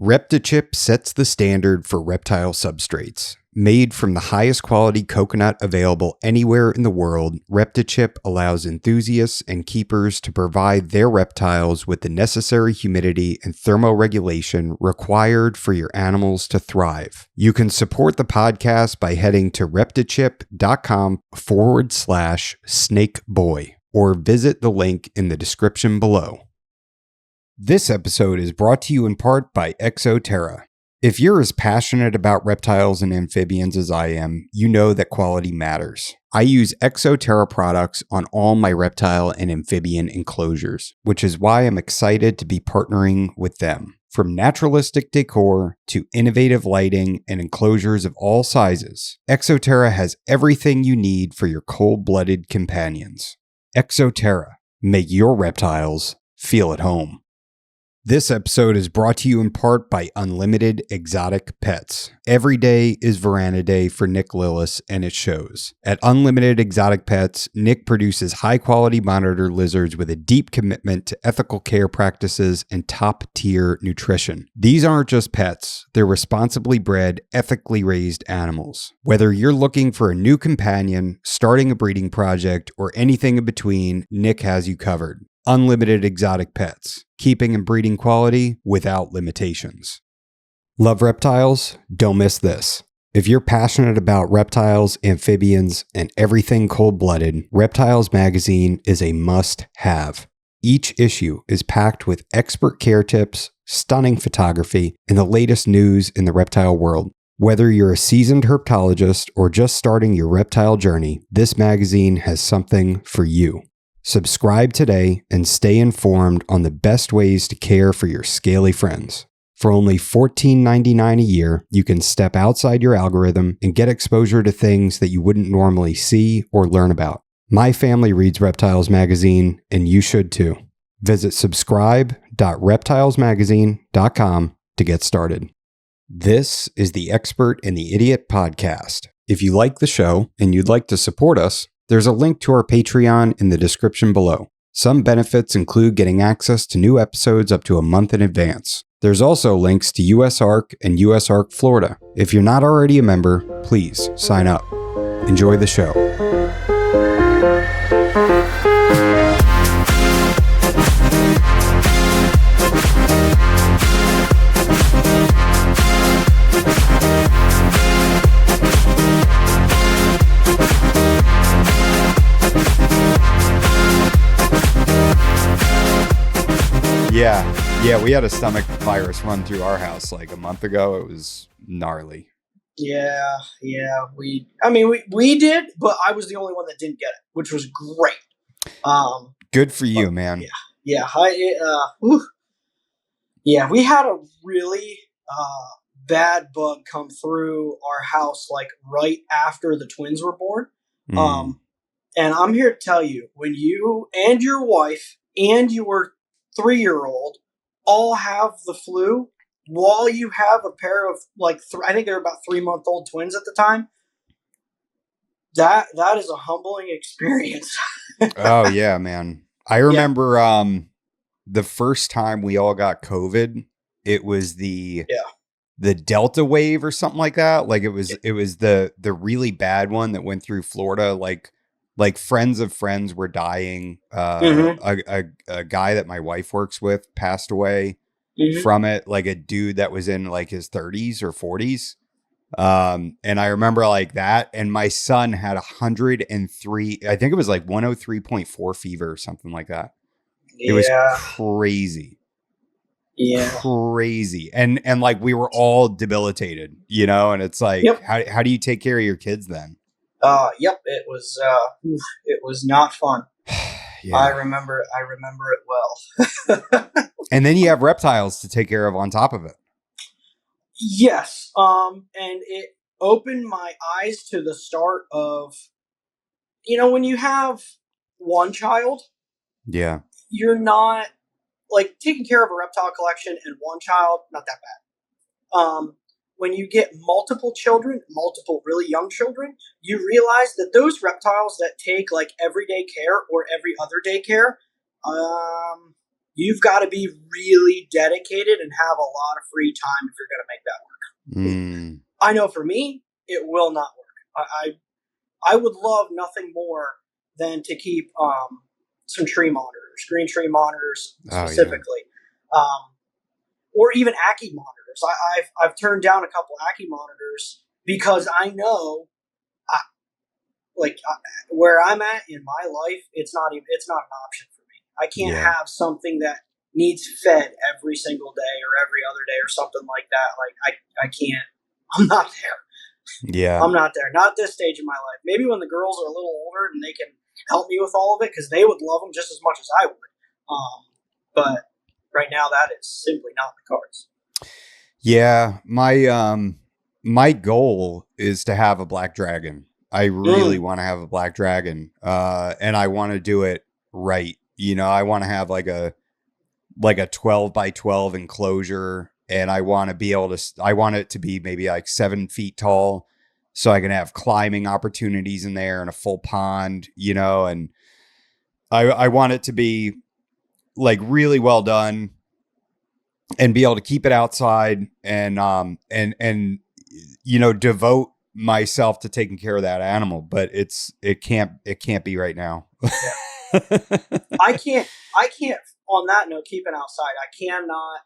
Reptichip sets the standard for reptile substrates. Made from the highest quality coconut available anywhere in the world, Reptichip allows enthusiasts and keepers to provide their reptiles with the necessary humidity and thermoregulation required for your animals to thrive. You can support the podcast by heading to reptichip.com/snakeboy or visit the link in the description below. This episode is brought to you in part by Exoterra. If you're as passionate about reptiles and amphibians as I am, you know that quality matters. I use Exoterra products on all my reptile and amphibian enclosures, which is why I'm excited to be partnering with them. From naturalistic decor to innovative lighting and enclosures of all sizes, Exoterra has everything you need for your cold-blooded companions. Exoterra, make your reptiles feel at home. This episode is brought to you in part by Unlimited Exotic Pets. Every day is Veranda Day for Nick Lillis, and it shows. At Unlimited Exotic Pets, Nick produces high-quality monitor lizards with a deep commitment to ethical care practices and top-tier nutrition. These aren't just pets. They're responsibly bred, ethically raised animals. Whether you're looking for a new companion, starting a breeding project, or anything in between, Nick has you covered. Unlimited Exotic Pets, keeping and breeding quality without limitations. Love reptiles? Don't miss this. If you're passionate about reptiles, amphibians, and everything cold-blooded, Reptiles magazine is a must-have. Each issue is packed with expert care tips, stunning photography, and the latest news in the reptile world. Whether you're a seasoned herpetologist or just starting your reptile journey, this magazine has something for you. Subscribe today and stay informed on the best ways to care for your scaly friends. For only $14.99 a year, you can step outside your algorithm and get exposure to things that you wouldn't normally see or learn about. My family reads Reptiles magazine, and you should too. Visit subscribe.reptilesmagazine.com to get started. This is the Expert and the Idiot podcast. If you like the show and you'd like to support us, there's a link to our Patreon in the description below. Some benefits include getting access to new episodes up to a month in advance. There's also links to USARK and USARK Florida. If you're not already a member, please sign up. Enjoy the show. Yeah, we had a stomach virus run through our house like a month ago. It was gnarly. Yeah, we did, but I was the only one that didn't get it, which was great. Good for you, man. We had a really bad bug come through our house like right after the twins were born. And I'm here to tell you, when you and your wife and your 3-year-old all have the flu while you have a pair of I think they're about 3-month-old twins at the time. That is a humbling experience. Oh yeah, man. I remember the first time we all got COVID, it was the Delta wave or something like that. Like it was the really bad one that went through Florida. Like friends of friends were dying. A guy that my wife works with passed away from it, like a dude that was in like his 30s or 40s. And I remember like that. And my son had 103, I think it was like 103.4 fever or something like that. It was crazy. Yeah. Crazy. And like we were all debilitated, and it's like, how do you take care of your kids then? It was not fun. Yeah. I remember it well. And then you have reptiles to take care of on top of it. Yes. And it opened my eyes to the start of, when you have one child, you're not like taking care of a reptile collection and one child, not that bad. When you get multiple children, multiple really young children, you realize that those reptiles that take like everyday care or every other day care, you've got to be really dedicated and have a lot of free time if you're going to make that work. I know for me, it will not work. I would love nothing more than to keep some tree monitors, green tree monitors specifically, or even Ackie monitors. I've turned down a couple Ackie monitors because I know, where I'm at in my life, it's not an option for me. I can't have something that needs fed every single day or every other day or something like that. Like I can't. I'm not there. Yeah. I'm not there. Not at this stage of my life. Maybe when the girls are a little older and they can help me with all of it, because they would love them just as much as I would. But right now, that is simply not the cards. Yeah. My goal is to have a black dragon. I really want to have a black dragon. And I want to do it right. You know, I want to have like a 12 by 12 enclosure. And I want to be able to, I want it to be maybe like 7 feet tall so I can have climbing opportunities in there and a full pond, you know, and I want it to be like really well done and be able to keep it outside and, you know, devote myself to taking care of that animal, but it can't be right now. I can't on that note, keeping outside, I cannot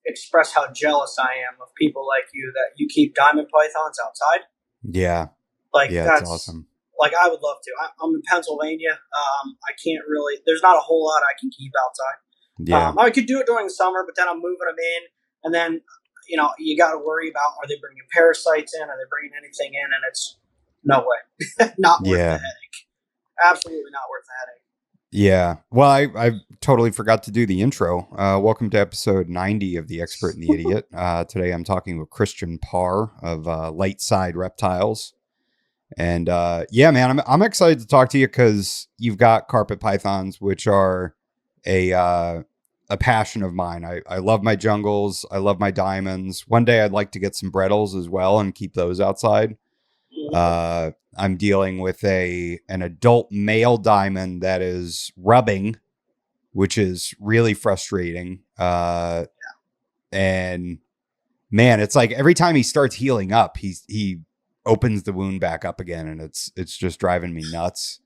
express how jealous I am of people like you that you keep diamond pythons outside. Yeah. Like, yeah, that's awesome. Like, I would love to. I'm in Pennsylvania. I can't really, there's not a whole lot I can keep outside. Yeah. I could do it during the summer, but then I'm moving them in, and then, you know, you got to worry about, are they bringing parasites in? Are they bringing anything in? And it's no way. Not worth the headache. Absolutely not worth the headache. Yeah. Well, I totally forgot to do the intro. Welcome to episode 90 of The Expert and the Idiot. Today I'm talking with Christian Parr of Light Side Reptiles. And yeah, man, I'm excited to talk to you because you've got carpet pythons, which are a passion of mine. I love my jungles. I love my diamonds. One day I'd like to get some Brettles as well and keep those outside. I'm dealing with an adult male diamond that is rubbing, which is really frustrating. And man, it's like every time he starts healing up, he opens the wound back up again, and it's just driving me nuts.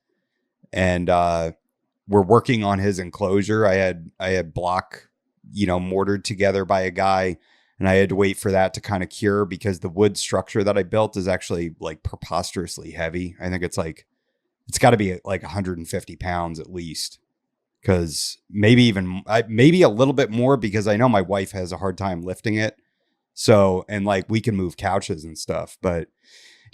And we're working on his enclosure. I had block, you know, mortared together by a guy, and I had to wait for that to kind of cure because the wood structure that I built is actually like preposterously heavy. I think it's got to be like 150 pounds at least, because maybe a little bit more, because I know my wife has a hard time lifting it. So, and like we can move couches and stuff, but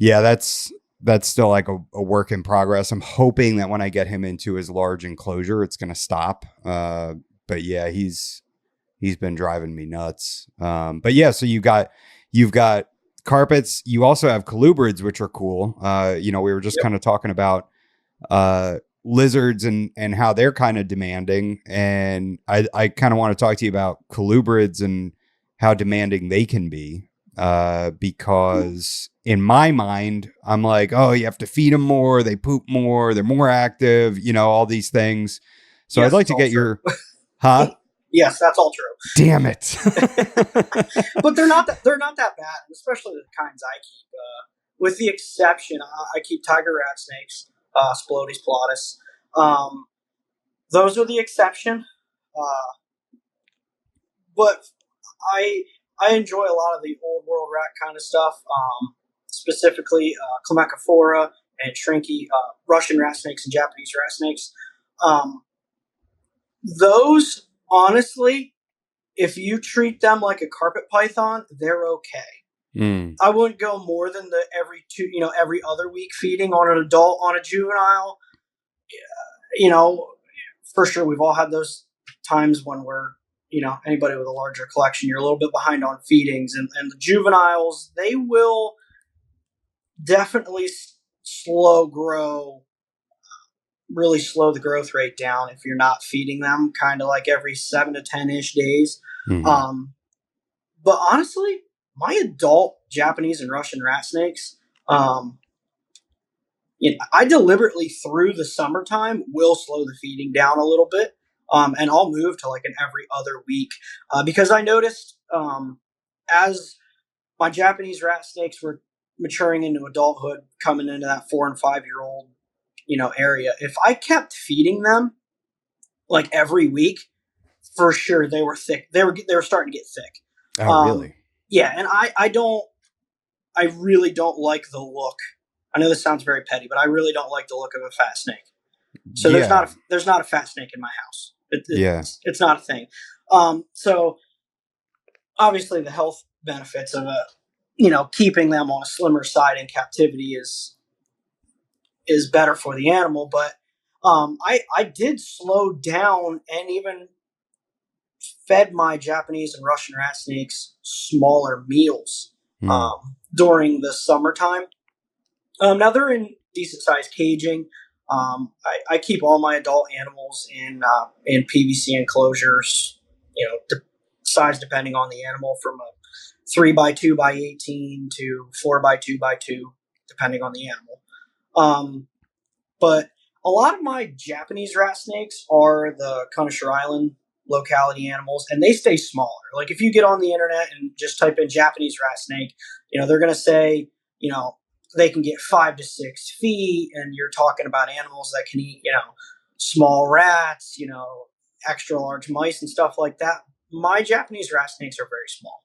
yeah, that's still like a work in progress. I'm hoping that when I get him into his large enclosure, it's going to stop. But yeah, he's been driving me nuts. But yeah, so you've got carpets. You also have colubrids, which are cool. You know, we were just kind of talking about lizards and how they're kind of demanding. And I kind of want to talk to you about colubrids and how demanding they can be. Because in my mind, I'm like, oh, you have to feed them more. They poop more. They're more active, you know, all these things. So yes, I'd like to get your, huh? Yes, that's all true. Damn it. But they're not that bad, especially the kinds I keep. With the exception, I keep tiger rat snakes, Splodes plautus. Those are the exception. But I enjoy a lot of the old world rat kind of stuff, specifically Clemecophora and Shrinky, Russian rat snakes and Japanese rat snakes. Those, honestly, if you treat them like a carpet python, they're okay. I wouldn't go more than the every other week feeding on an adult. On a juvenile, you know, for sure, we've all had those times when we're, you know, anybody with a larger collection, you're a little bit behind on feedings, and the juveniles, they will definitely really slow the growth rate down if you're not feeding them kind of like every 7 to 10-ish days. But honestly, my adult Japanese and Russian rat snakes, you know, I deliberately through the summertime will slow the feeding down a little bit. And I'll move to like an every other week because I noticed as my Japanese rat snakes were maturing into adulthood, coming into that 4 and 5 year old, area. If I kept feeding them like every week, for sure they were thick. They were starting to get thick. Oh, really? Yeah, and I really don't like the look. I know this sounds very petty, but I really don't like the look of a fat snake. So there's not a fat snake in my house. It's not a thing. So obviously the health benefits of keeping them on a slimmer side in captivity is better for the animal. But I did slow down and even fed my Japanese and Russian rat snakes smaller meals during the summertime. Now they're in decent sized caging. I keep all my adult animals in PVC enclosures, size depending on the animal, from a 3x2x18 to 4x2x2, depending on the animal. But a lot of my Japanese rat snakes are the Conasher Island locality animals, and they stay smaller. Like if you get on the internet and just type in Japanese rat snake, they're going to say, they can get 5 to 6 feet, and you're talking about animals that can eat, small rats, extra large mice and stuff like that. My Japanese rat snakes are very small.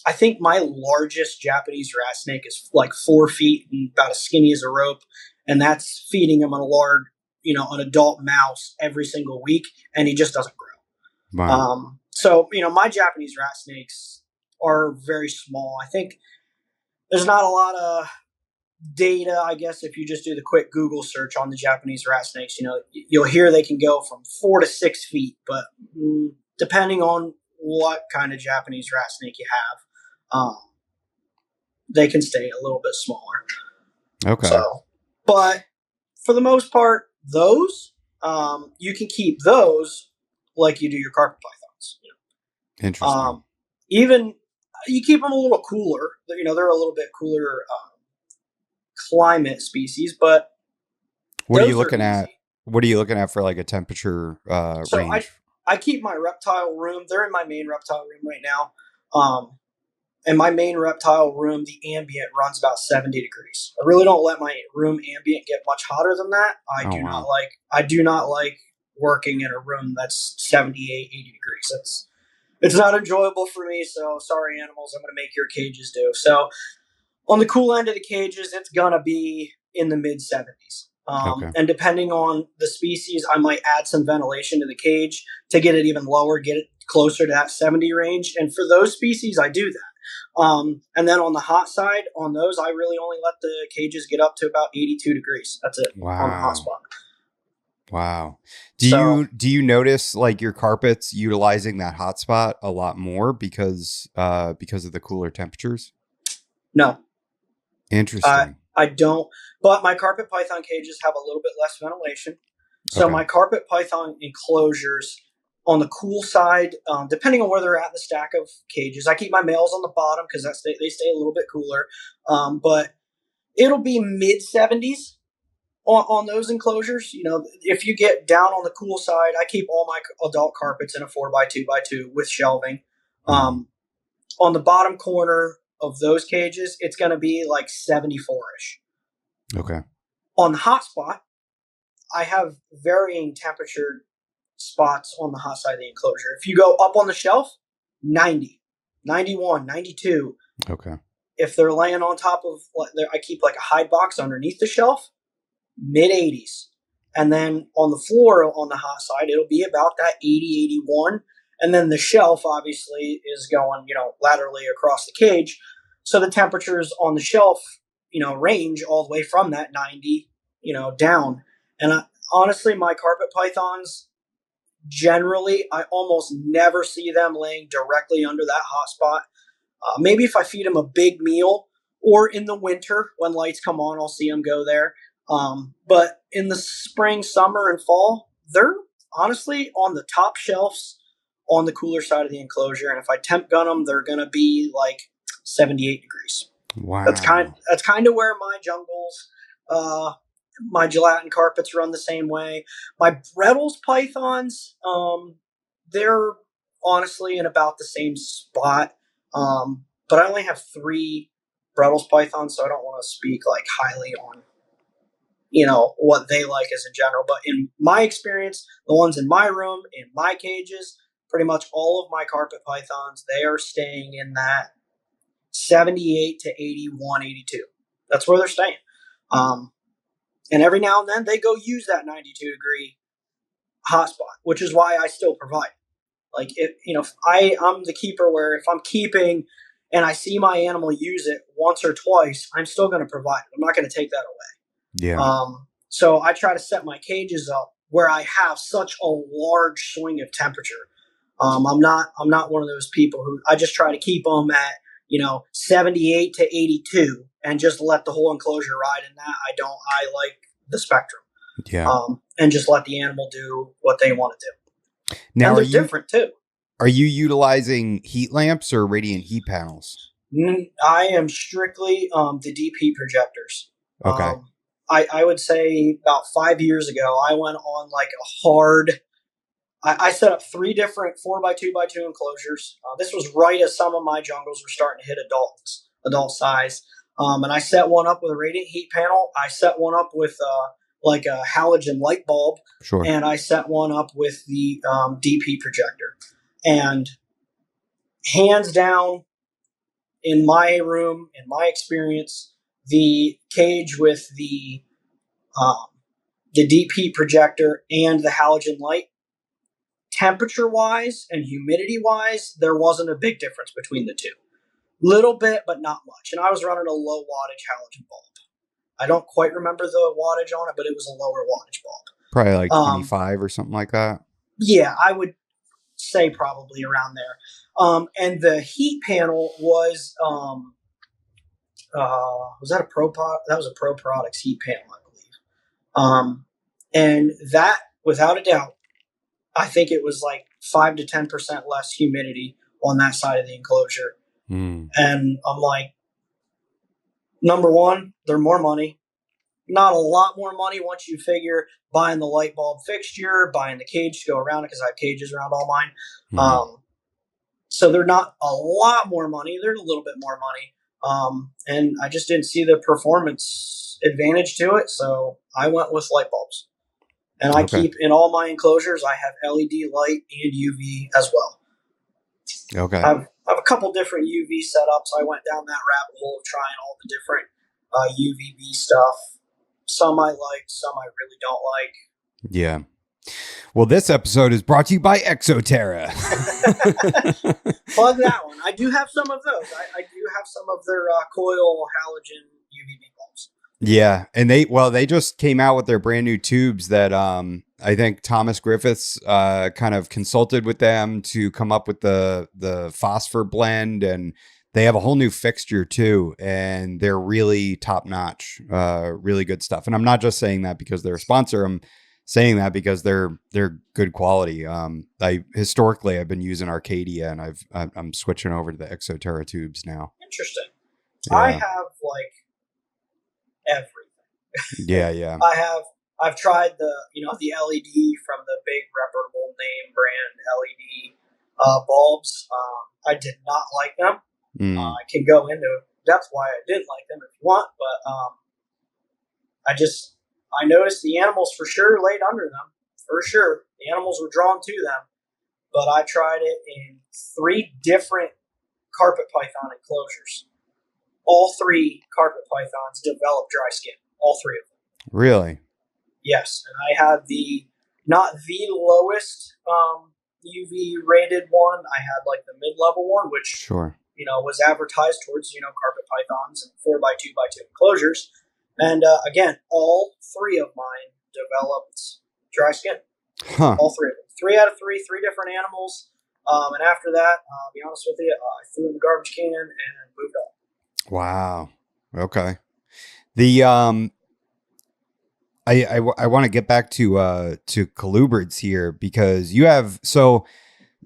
I think my largest Japanese rat snake is like 4 feet and about as skinny as a rope, and that's feeding him an adult mouse every single week, and he just doesn't grow. Wow. So my Japanese rat snakes are very small. I think there's not a lot of data, I guess, if you just do the quick Google search on the Japanese rat snakes. You'll hear they can go from 4 to 6 feet, but depending on what kind of Japanese rat snake you have, they can stay a little bit smaller. Okay. So, but for the most part, those you can keep those like you do your carpet pythons. Interesting. Even you keep them a little cooler. They're a little bit cooler climate species, but what are you looking at? What are you looking at for like a temperature so range? I keep my reptile room. They're in my main reptile room right now. In my main reptile room, the ambient runs about 70 degrees. I really don't let my room ambient get much hotter than that. I do not like working in a room that's 78, 80 degrees. It's not enjoyable for me. So sorry, animals. I'm going to make your cages do. So on the cool end of the cages, it's going to be in the mid 70s. And depending on the species, I might add some ventilation to the cage to get it even lower, get it closer to that 70 range. And for those species, I do that. And then on the hot side, on those, I really only let the cages get up to about 82 degrees. That's it. Wow. On the hot spot. Wow. Do you notice like your carpets utilizing that hot spot a lot more because of the cooler temperatures? No. Interesting. I don't, but my carpet python cages have a little bit less ventilation. So my carpet python enclosures on the cool side, depending on where they're at in the stack of cages, I keep my males on the bottom because they stay a little bit cooler. But it'll be mid 70s on those enclosures. If you get down on the cool side, I keep all my adult carpets in a 4x2x2 with shelving. On the bottom corner of those cages, it's going to be like 74-ish. Okay. On the hot spot, I have varying temperature spots on the hot side of the enclosure. If you go up on the shelf, 90, 91, 92. Okay. If they're laying on top of, I keep like a hide box underneath the shelf, mid 80s. And then on the floor on the hot side, it'll be about that 80, 81. And then the shelf obviously is going, laterally across the cage. So the temperatures on the shelf, range all the way from that 90, down. And honestly, my carpet pythons, generally, I almost never see them laying directly under that hot spot. Maybe if I feed them a big meal, or in the winter when lights come on, I'll see them go there. But in the spring, summer, and fall, they're honestly on the top shelves on the cooler side of the enclosure. And if I temp gun them, they're going to be like 78 degrees. Wow. That's kind of where my jungles My gelatin carpets run the same way. My Brettles pythons, they're honestly in about the same spot. But I only have 3 Brettles pythons, so I don't want to speak like highly on what they like as a general. But in my experience, the ones in my room, in my cages, pretty much all of my carpet pythons, they are staying in that 78 to 81, 82. That's where they're staying. And every now and then they go use that 92-degree hotspot, which is why I still provide. Like, if I'm the keeper where if I'm keeping and I see my animal use it once or twice, I'm still going to provide it. I'm not going to take that away. Yeah. So I try to set my cages up where I have such a large swing of temperature. I'm not one of those people who I just try to keep them at 78 to 82 and just let the whole enclosure ride in that. I like the spectrum. Yeah. And just let the animal do what they want to do. Now, and they're different too. Are you utilizing heat lamps or radiant heat panels? I am strictly the deep heat projectors. Okay. I would say about 5 years ago, I went on like a hard. I set up 3 different 4x2x2 enclosures. This was right as some of my jungles were starting to hit adult size. And I set one up with a radiant heat panel. I set one up with like a halogen light bulb. Sure. And I set one up with the deep heat projector. And hands down, in my room, in my experience, the cage with the deep heat projector and the halogen light, temperature-wise and humidity-wise, there wasn't a big difference between the two. Little bit, but not much. And I was running a low wattage halogen bulb. I don't quite remember the wattage on it, but it was a lower wattage bulb. Probably like 25 or something like that. Yeah, I would say probably around there. And the heat panel was that a Pro? That was a Pro Products heat panel, I believe. And that, without a doubt, I think it was like 5 to 10% less humidity on that side of the enclosure. And I'm like, number one, they're more money. Not a lot more money once you figure buying the light bulb fixture, buying the cage to go around it, because I have cages around all mine. So they're not a lot more money. They're a little bit more money. And I just didn't see the performance advantage to it, so I went with light bulbs. And I keep, in all my enclosures, I have LED light and UV as well. Okay. I have a couple different UV setups. I went down that rabbit hole of trying all the different UVB stuff. Some I like, some I really don't like. Yeah. Well, this episode is brought to you by Exoterra. Plug that one. I do have some of those. I do have some of their coil halogen UVB bulbs. Yeah, and they just came out with their brand new tubes that I think Thomas Griffiths kind of consulted with them to come up with the phosphor blend, and they have a whole new fixture too, and they're really top notch, really good stuff. And I'm not just saying that because they're a sponsor. I'm saying that because they're good quality. Historically I've been using Arcadia, and I'm switching over to the Exoterra tubes now. Interesting. Yeah. I have like everything. Yeah. I've tried the LED from the big reputable name brand LED bulbs. I did not like them. I can go into depth why I didn't like them if you want, but I noticed the animals for sure laid under them. For sure, the animals were drawn to them. But I tried it in 3 different carpet python enclosures. All 3 carpet pythons developed dry skin. All 3 of them. Really? Yes, and I had not the lowest UV rated one. I had like the mid-level one, which sure, was advertised towards carpet pythons and 4x2x2 enclosures. And again, all 3 of mine developed dry skin. Huh. All 3 of them. 3 out of 3 different animals. And after that, I'll be honest with you, I threw in the garbage can and moved on. Wow. Okay. The I want to get back to colubrids here, because you have, so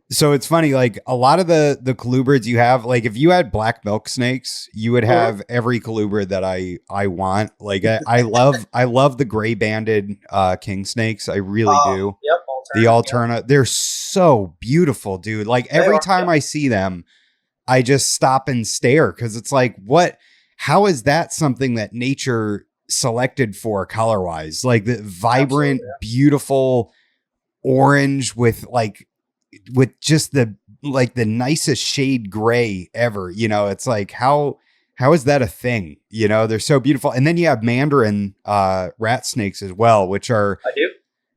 So it's funny, like a lot of the colubrids you have, like if you had black milk snakes, you would have every colubrid that I want. Like I love the gray banded king snakes. I really do. Yep, The Alterna, they're so beautiful, dude. Like every time I see them, I just stop and stare because it's like, how is that something that nature selected for color wise? Like the vibrant, beautiful orange with just the nicest shade gray ever. You know, it's like how is that a thing? You know, they're so beautiful. And then you have mandarin rat snakes as well, which are I do.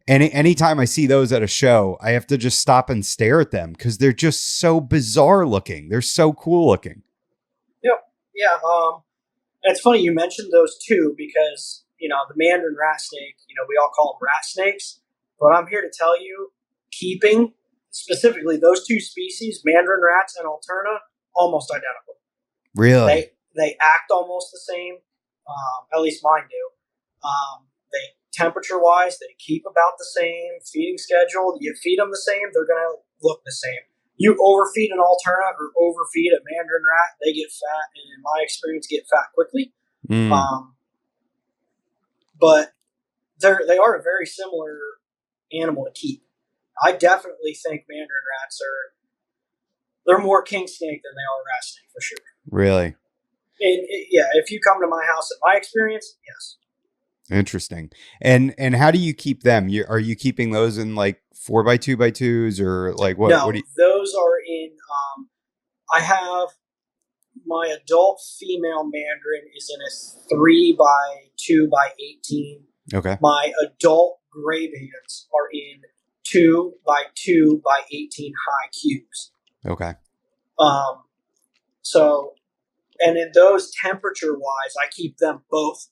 Anytime I see those at a show, I have to just stop and stare at them because they're just so bizarre looking. They're so cool looking. Yep. Yeah. It's funny you mentioned those two because, you know, the mandarin rat snake, you know, we all call them rat snakes, but I'm here to tell you, keeping specifically those two species, mandarin rats and alterna, almost identical. Really? They act almost the same. At least mine do. They temperature wise, they keep about the same. Feeding schedule, you feed them the same, they're gonna look the same. You overfeed an alterna or overfeed a mandarin rat, they get fat, and in my experience, get fat quickly. But they are a very similar animal to keep. I definitely think mandarin rats they're more king snake than they are rat snake for sure. Really? And if you come to my house, in my experience, yes. Interesting. And how do you keep them? Are you keeping those in like 4x2x2s or like what? No, what do you... those are in. I have my adult female mandarin is in a 3x2x18. Okay. My adult gray bands are in 2x2x18 high cubes. Okay. So, and in those temperature wise, I keep them both.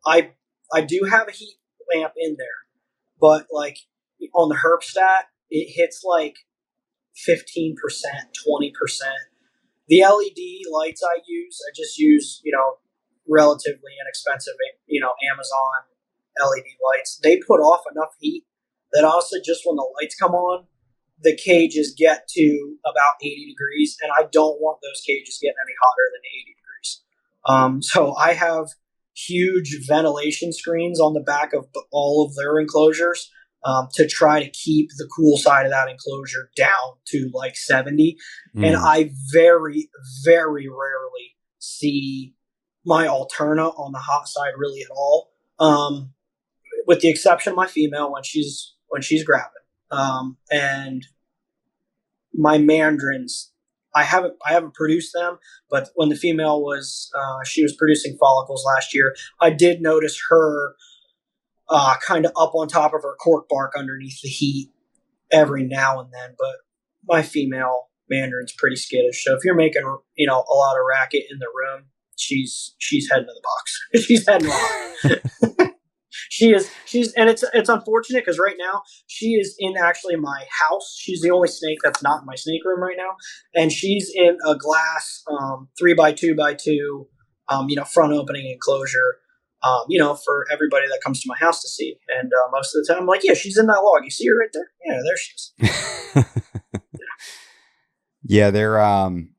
I do have a heat lamp in there, but like on the herp stat, it hits like 15%, 20%. The LED lights I just use, you know, relatively inexpensive, you know, Amazon LED lights. They put off enough heat that also just when the lights come on, the cages get to about 80 degrees, and I don't want those cages getting any hotter than 80 degrees. So I have huge ventilation screens on the back of all of their enclosures to try to keep the cool side of that enclosure down to like 70. And I very, very rarely see my alterna on the hot side really at all, with the exception of my female when she's gravid. And my mandarins, I haven't produced them, but when the female she was producing follicles last year, I did notice her kind of up on top of her cork bark underneath the heat every now and then. But my female mandarin's pretty skittish, so if you're making, you know, a lot of racket in the room, she's heading to the box. She's heading on. She's and it's unfortunate because right now she is in actually my house. She's the only snake that's not in my snake room right now, and she's in a glass 3x2x2 you know, front opening enclosure, you know, for everybody that comes to my house to see. And most of the time I'm like, yeah, she's in that log, you see her right there, yeah, there she is. Yeah, they're I'm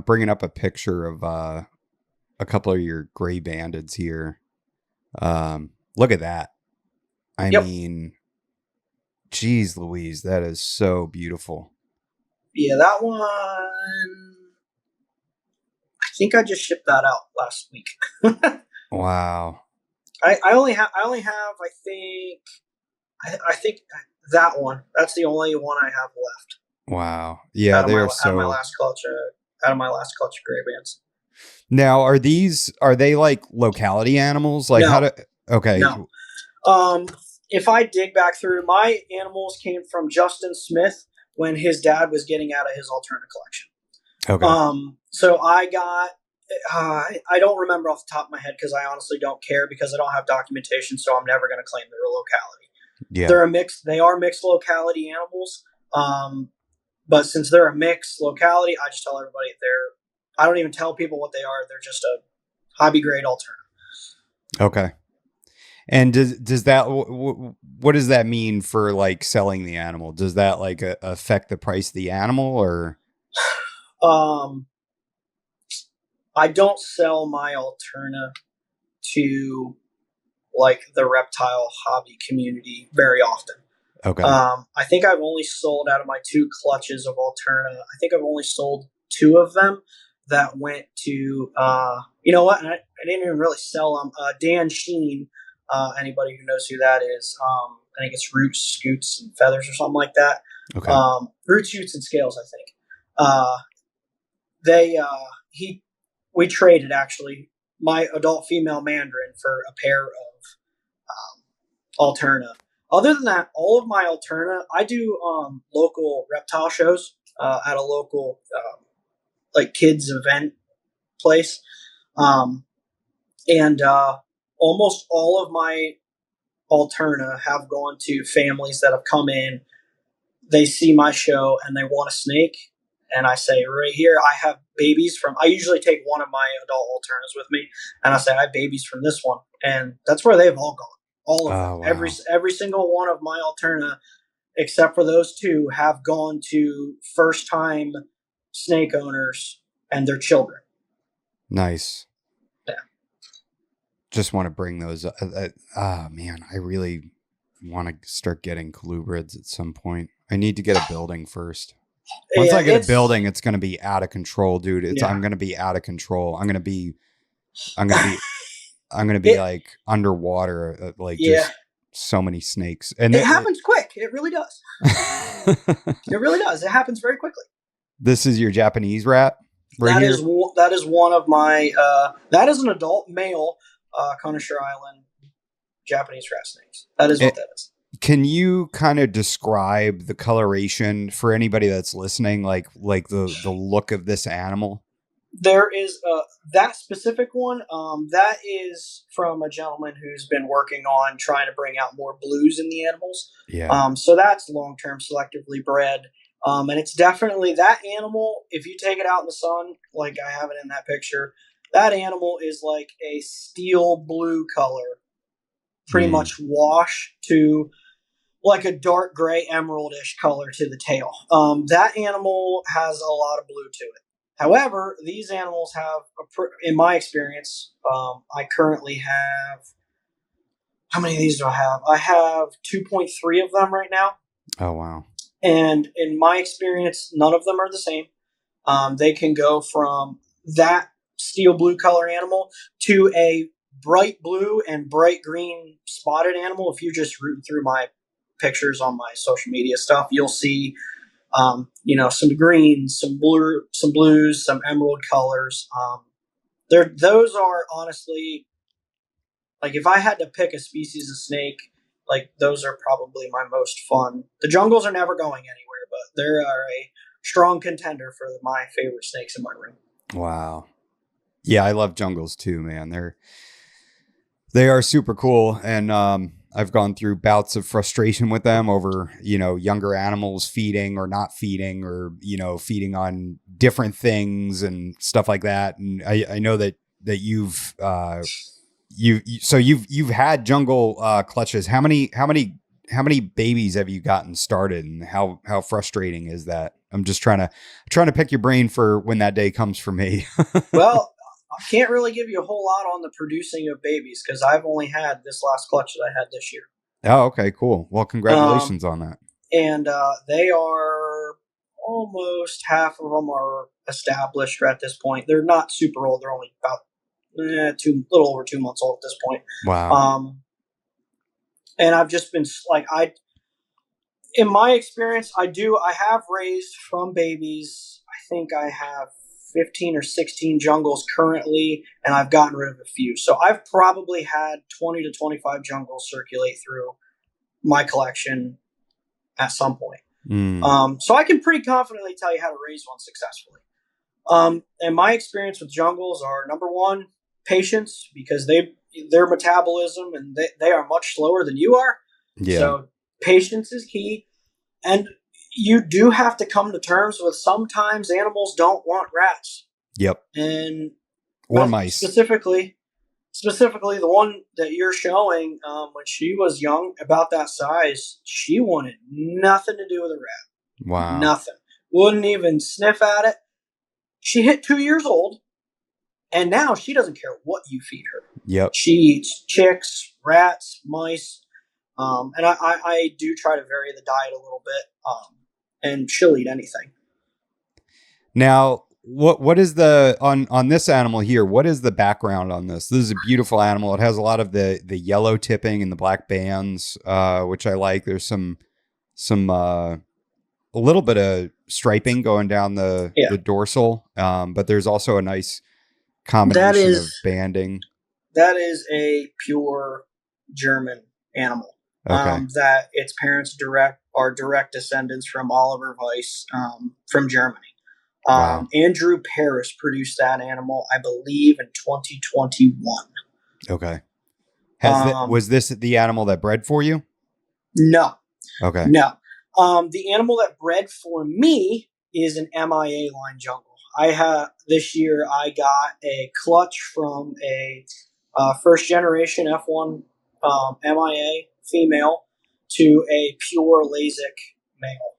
bringing up a picture of a couple of your gray bandeds here. Look at that. I mean, geez Louise, that is so beautiful. Yeah, that one, I think I just shipped that out last week. Wow. I only have I think that one. That's the only one I have left. Wow. Yeah, they're out of my last clutch of gray bands. Now, are they like locality animals? Like no. Okay. No. If I dig back through, my animals came from Justin Smith when his dad was getting out of his alternative collection. Okay. So I got, I don't remember off the top of my head because I honestly don't care because I don't have documentation, so I'm never going to claim they're a locality. Yeah. They are mixed locality animals. But since they're a mixed locality, I just tell everybody I don't even tell people what they are. They're just a hobby grade alternative. Okay. And does that what does that mean for like selling the animal? Does that like affect the price of the animal or? I don't sell my Alterna to like the reptile hobby community very often. Okay. I think I've only sold out of my 2 clutches of Alterna. I think I've only sold 2 of them that went to, you know what? I didn't even really sell them. Dan Sheen, anybody who knows who that is, I think it's Roots, Scoots, and Feathers or something like that. Okay. Roots, Shoots, and Scales, I think. We traded actually my adult female Mandarin for a pair of Alterna. Other than that, all of my Alterna, I do local reptile shows at a local like kids event place, and almost all of my Alterna have gone to families that have come in. They see my show and they want a snake, and I say right here, I have babies from. I usually take one of my adult Alternas with me, and I say I have babies from this one, and that's where they've all gone. All of them. Wow. Every single one of my Alterna, except for those 2, have gone to first time snake owners and their children. Nice. Yeah. Just want to bring those. Man, I really want to start getting colubrids at some point. I need to get a building first. Once I get a building, it's going to be out of control, dude. I'm going to be out of control. I'm going to be like underwater, just so many snakes. And it happens quick. It really does. It really does. It happens very quickly. This is your Japanese rat right that here? That is one of my, that is an adult male Connoisseur Island Japanese rat snakes. That is what that is. Can you kind of describe the coloration for anybody that's listening, like the look of this animal? There is that specific one. That is from a gentleman who's been working on trying to bring out more blues in the animals. Yeah. So that's long-term selectively bred. And it's definitely that animal. If you take it out in the sun, like I have it in that picture, that animal is like a steel blue color, pretty much wash to like a dark gray emeraldish color to the tail. That animal has a lot of blue to it. However, these animals have, in my experience, I currently have, how many of these do I have? I have 2.3 of them right now. Oh, wow. And in my experience, none of them are the same. They can go from that steel blue color animal to a bright blue and bright green spotted animal. If you just root through my pictures on my social media stuff, you'll see some greens, some blues, some emerald colors. Those are honestly, like if I had to pick a species of snake, like those are probably my most fun. The jungles are never going anywhere, but they are a strong contender for my favorite snakes in my room. Wow. Yeah, I love jungles too, man. They are super cool, and I've gone through bouts of frustration with them over, younger animals feeding or not feeding, or, feeding on different things and stuff like that. And I know that you've had jungle clutches. How many babies have you gotten started, and how frustrating is that? I'm just trying to pick your brain for when that day comes for me. Well, I can't really give you a whole lot on the producing of babies because I've only had this last clutch that I had this year. Oh, okay, cool. Well, congratulations on that. And they are almost half of them are established at this point. They're not super old. They're only about little over 2 months old at this point. Wow. And I've just been like, in my experience, I have raised from babies. I think I have 15 or 16 jungles currently, and I've gotten rid of a few. So I've probably had 20 to 25 jungles circulate through my collection at some point. So I can pretty confidently tell you how to raise one successfully. And my experience with jungles are, number one, patience, because their metabolism and they are much slower than you are. Yeah. So patience is key. And you do have to come to terms with sometimes animals don't want rats. Yep. And or mice. Specifically, specifically the one that you're showing, when she was young, about that size, she wanted nothing to do with a rat. Wow. Nothing. Wouldn't even sniff at it. She hit 2 years old, and now she doesn't care what you feed her. Yep. She eats chicks, rats, mice, and I do try to vary the diet a little bit, and she'll eat anything. Now, what is the on this animal here? What is the background on this? This is a beautiful animal. It has a lot of the yellow tipping and the black bands, which I like. There's some a little bit of striping going down the dorsal, but there's also a nice combination of banding. That is a pure German animal. Okay. That its parents are direct descendants from Oliver Weiss, from Germany. Wow. Andrew Parr produced that animal, I believe, in 2021. Okay. Was this the animal that bred for you? No. Okay. No. The animal that bred for me is an MIA line jungle. This year I got a clutch from a first generation F1 MIA female to a pure Lasik male.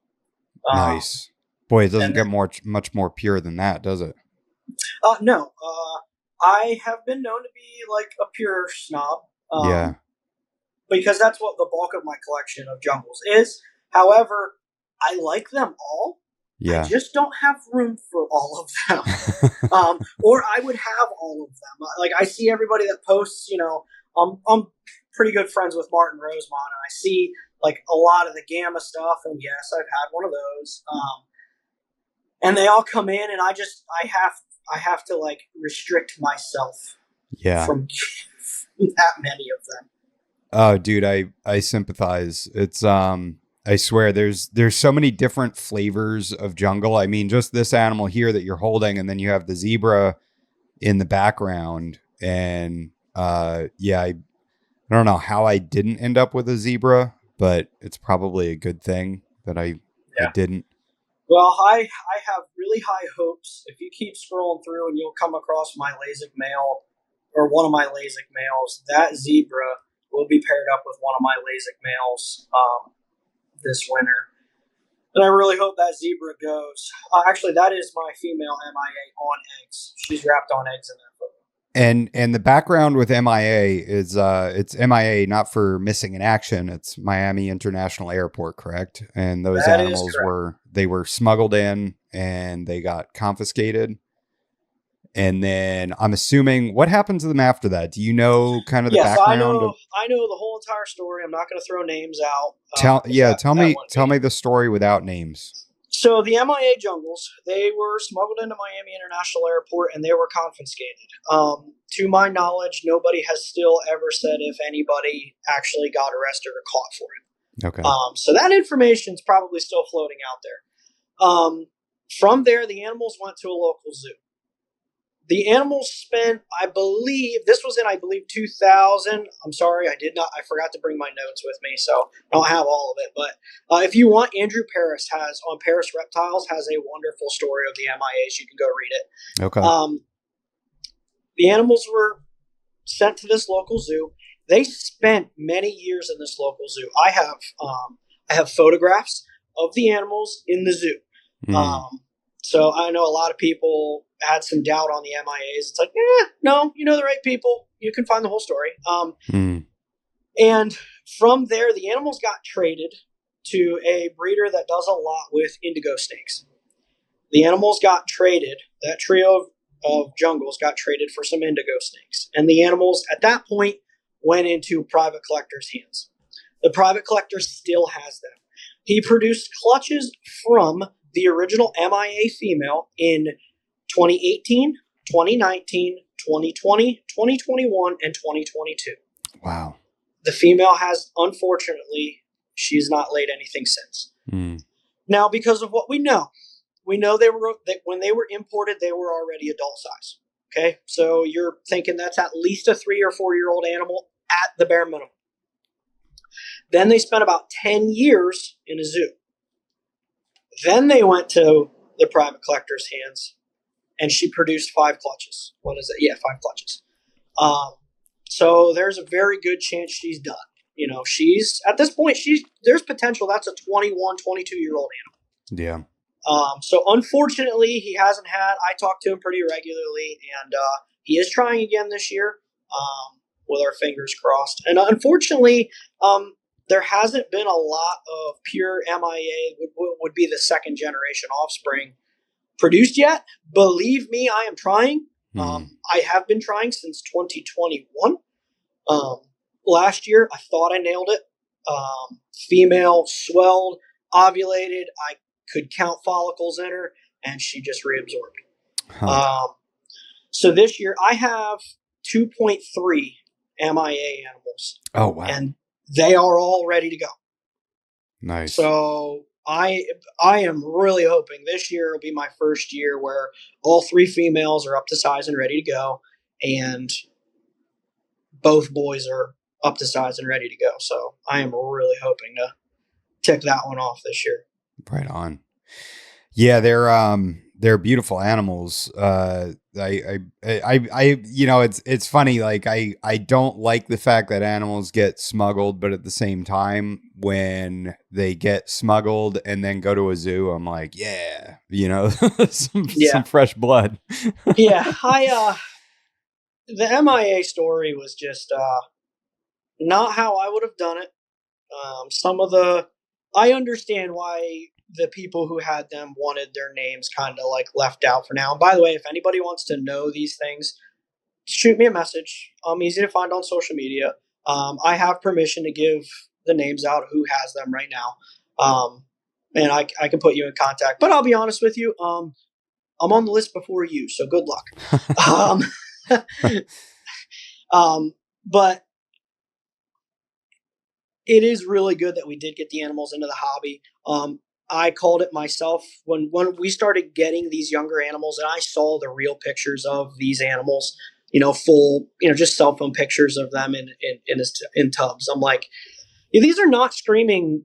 Nice. Boy, it doesn't get much more pure than that, does it? No. I have been known to be like a pure snob. Yeah. Because that's what the bulk of my collection of jungles is. However, I like them all. Yeah. I just don't have room for all of them. Or I would have all of them. Like, I see everybody that posts, I'm pretty good friends with Martin Rosemont, and I see like a lot of the Gamma stuff, and yes, I've had one of those. And they all come in, and I have to like restrict myself from that many of them. Oh, dude, I sympathize. It's I swear there's so many different flavors of jungle. I mean, just this animal here that you're holding, and then you have the zebra in the background. And I don't know how I didn't end up with a zebra, but it's probably a good thing that I didn't. Well, I have really high hopes. If you keep scrolling through, and you'll come across my Lasik male, or one of my Lasik males, that zebra will be paired up with one of my Lasik males this winter. And I really hope that zebra goes. Actually, that is my female MIA on eggs. She's wrapped on eggs in that photo. And the background with MIA is it's MIA not for missing in action. It's Miami International Airport, correct? And those animals were smuggled in and they got confiscated. And then I'm assuming, what happened to them after that? Do you know kind of the background? I know the whole entire story. I'm not going to throw names out. Tell me the story without names. So the MIA jungles, they were smuggled into Miami International Airport and they were confiscated. To my knowledge, nobody has still ever said if anybody actually got arrested or caught for it. Okay. So that information is probably still floating out there. From there, the animals went to a local zoo. The animals spent, I believe 2000. I'm sorry, I forgot to bring my notes with me, so I don't have all of it. But if you want, Andrew Parris on Parris Reptiles has a wonderful story of the MIAs. You can go read it. Okay. The animals were sent to this local zoo. They spent many years in this local zoo. I have photographs of the animals in the zoo. So I know a lot of people had some doubt on the MIAs. It's like, no, you know the right people. You can find the whole story. And from there, the animals got traded to a breeder that does a lot with indigo snakes. The animals got traded. That trio of jungles got traded for some indigo snakes. And the animals, at that point, went into private collector's hands. The private collector still has them. He produced clutches from the original MIA female in 2018, 2019, 2020, 2021, and 2022. Wow. The female has, unfortunately, she's not laid anything since. Now, because of what we know that when they were imported, they were already adult size. Okay, so you're thinking that's at least a 3 or 4 year old animal at the bare minimum. Then they spent about 10 years in a zoo. Then they went to the private collector's hands, and she produced 5 clutches. 5 clutches. So there's a very good chance she's done. She's at this point, there's potential. That's a 21, 22-year-old Yeah. animal. So unfortunately, he hasn't had. I talk to him pretty regularly, and he is trying again this year, with our fingers crossed. And unfortunately, there hasn't been a lot of pure MIA, would be the second generation offspring, produced yet. Believe me, I am trying. I have been trying since 2021. Last year, I thought I nailed it. Female swelled, ovulated. I could count follicles in her, and she just reabsorbed. So this year, I have 2.3 MIA animals. Oh, wow. And they are all ready to go. Nice. So I am really hoping this year will be my first year where all 3 females are up to size and ready to go, and both boys are up to size and ready to go. So I am really hoping to tick that one off this year. Right on. Yeah, they're beautiful animals. It's funny. Like I don't like the fact that animals get smuggled, but at the same time, when they get smuggled and then go to a zoo, I'm like, yeah, some fresh blood. Yeah, the MIA story was just not how I would have done it. I understand why the people who had them wanted their names kind of like left out for now. And by the way, if anybody wants to know these things, shoot me a message. I'm easy to find on social media. I have permission to give the names out who has them right now. And I can put you in contact. But I'll be honest with you, I'm on the list before you, so good luck. But it is really good that we did get the animals into the hobby. I called it myself when we started getting these younger animals, and I saw the real pictures of these animals, full, just cell phone pictures of them in tubs. I'm like, these are not screaming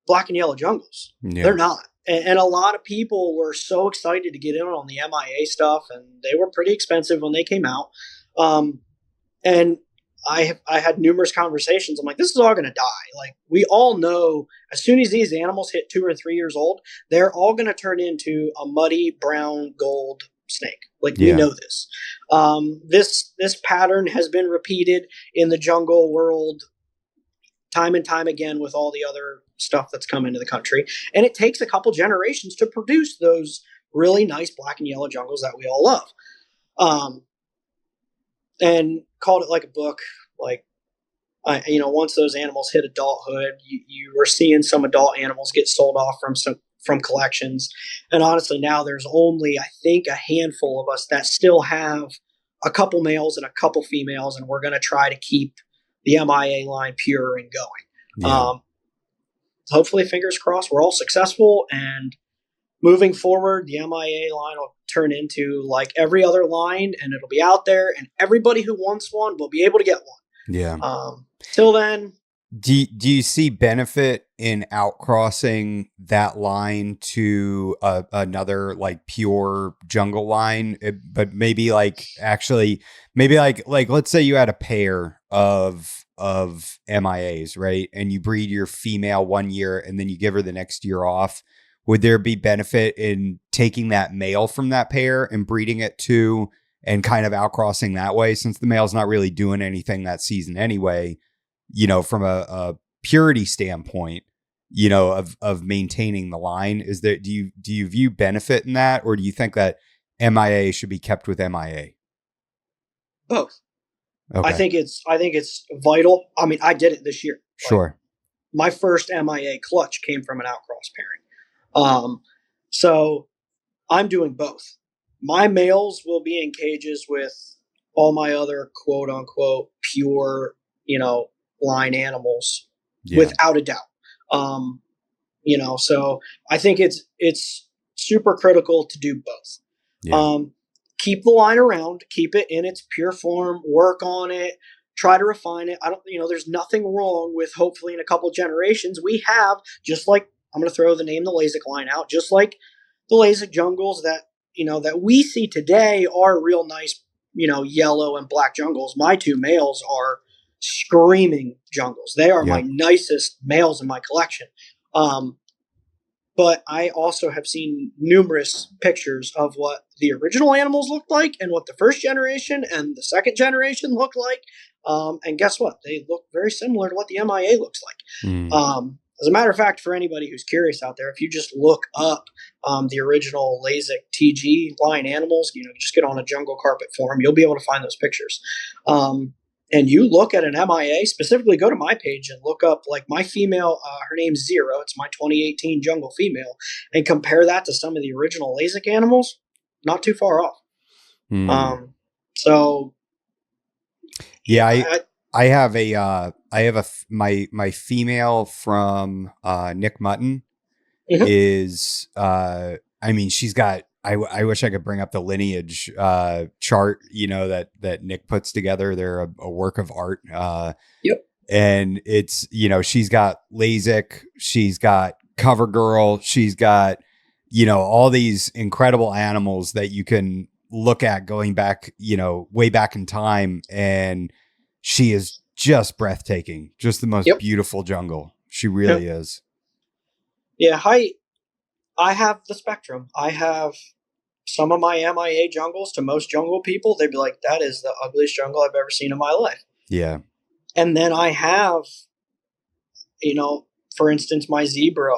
black and yellow jungles. Yeah. They're not. And a lot of people were so excited to get in on the MIA stuff, and they were pretty expensive when they came out. And I had numerous conversations. I'm like, this is all going to die. Like, we all know as soon as these animals hit 2 or 3 years old, they're all going to turn into a muddy brown gold snake. Like, we know this. This pattern has been repeated in the jungle world time and time again with all the other stuff that's come into the country. And it takes a couple generations to produce those really nice black and yellow jungles that we all love. And called it like a book. Like, once those animals hit adulthood, you were seeing some adult animals get sold off from collections. And honestly, now there's only, I think, a handful of us that still have a couple males and a couple females, and we're going to try to keep the MIA line pure and going. Yeah. Hopefully, fingers crossed, we're all successful, and moving forward, the MIA line will turn into like every other line, and it'll be out there, and everybody who wants one will be able to get one. Yeah. Till then, do you see benefit in outcrossing that line to another like pure jungle line? But maybe like let's say you had a pair of MIAs, right? And you breed your female 1 year and then you give her the next year off. Would there be benefit in taking that male from that pair and breeding it to and kind of outcrossing that way, since the male's not really doing anything that season anyway, from a purity standpoint, of maintaining the line? Is there, do you view benefit in that, or do you think that MIA should be kept with MIA? Both. Okay. I think it's vital. I mean, I did it this year. Sure. My first MIA clutch came from an outcross pairing. So I'm doing both. My males will be in cages with all my other quote unquote pure, line animals, without a doubt. So I think it's super critical to do both. Yeah. Keep the line around, keep it in its pure form, work on it, try to refine it. There's nothing wrong with, hopefully in a couple of generations, we have, just like, I'm going to throw the name, the Lasik line out, just like the Lasik jungles that we see today are real nice, yellow and black jungles. My two males are screaming jungles. They are my nicest males in my collection. But I also have seen numerous pictures of what the original animals looked like and what the first generation and the second generation looked like. And guess what? They look very similar to what the MIA looks like. As a matter of fact, for anybody who's curious out there, if you just look up the original LASIK TG line animals, just get on a jungle carpet forum, you'll be able to find those pictures. And you look at an MIA, specifically go to my page and look up like my female, her name's Zero. It's my 2018 jungle female, and compare that to some of the original LASIK animals. Not too far off. So yeah, I have my female from Nick Mutton is she's got I wish I could bring up the lineage chart that Nick puts together. They're a work of art. And it's she's got LASIK, she's got CoverGirl, she's got all these incredible animals that you can look at going back way back in time, and she is just breathtaking. Just the most beautiful jungle. She really is. Yeah, I have the spectrum. I have some of my MIA jungles. To most jungle people, they'd be like, that is the ugliest jungle I've ever seen in my life. Yeah. And then I have, for instance, my zebra.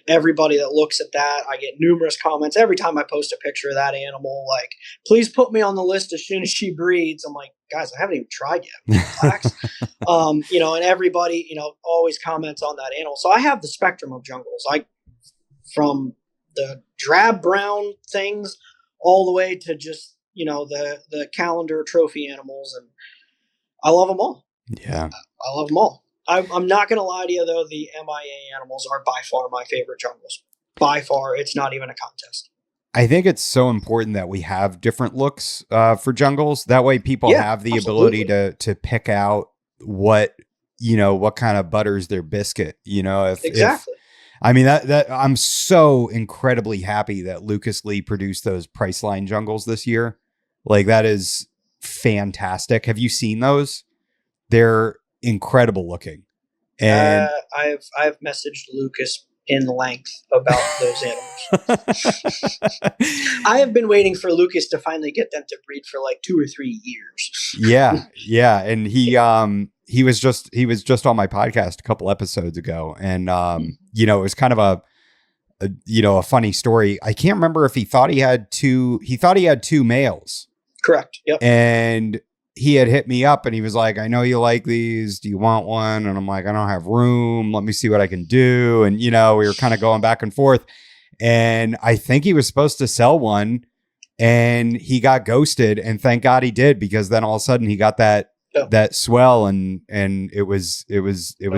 Everybody that looks at that, I get numerous comments every time I post a picture of that animal. Like, please put me on the list as soon as she breeds. I'm like, guys, I haven't even tried yet. Relax. And everybody, always comments on that animal. So I have the spectrum of jungles. From the drab brown things all the way to just, the calendar trophy animals. And I love them all. Yeah. I love them all. I'm not going to lie to you, though. The MIA animals are by far my favorite jungles. By far. It's not even a contest. I think it's so important that we have different looks for jungles. That way people have the ability to pick out what kind of butters their biscuit, Exactly. That I'm so incredibly happy that Lucas Lee produced those Priceline jungles this year. Like, that is fantastic. Have you seen those? They're incredible looking. And I've messaged Lucas in length about those animals. I have been waiting for Lucas to finally get them to breed for like 2 or 3 years. Yeah. And he was just on my podcast a couple episodes ago, and it was kind of a funny story. I can't remember if he thought he had two males. Correct. Yep. And he had hit me up and he was like, I know you like these. Do you want one? And I'm like, I don't have room. Let me see what I can do. And, we were kind of going back and forth. And I think he was supposed to sell one and he got ghosted. And thank God he did, because then all of a sudden he got that swell and it was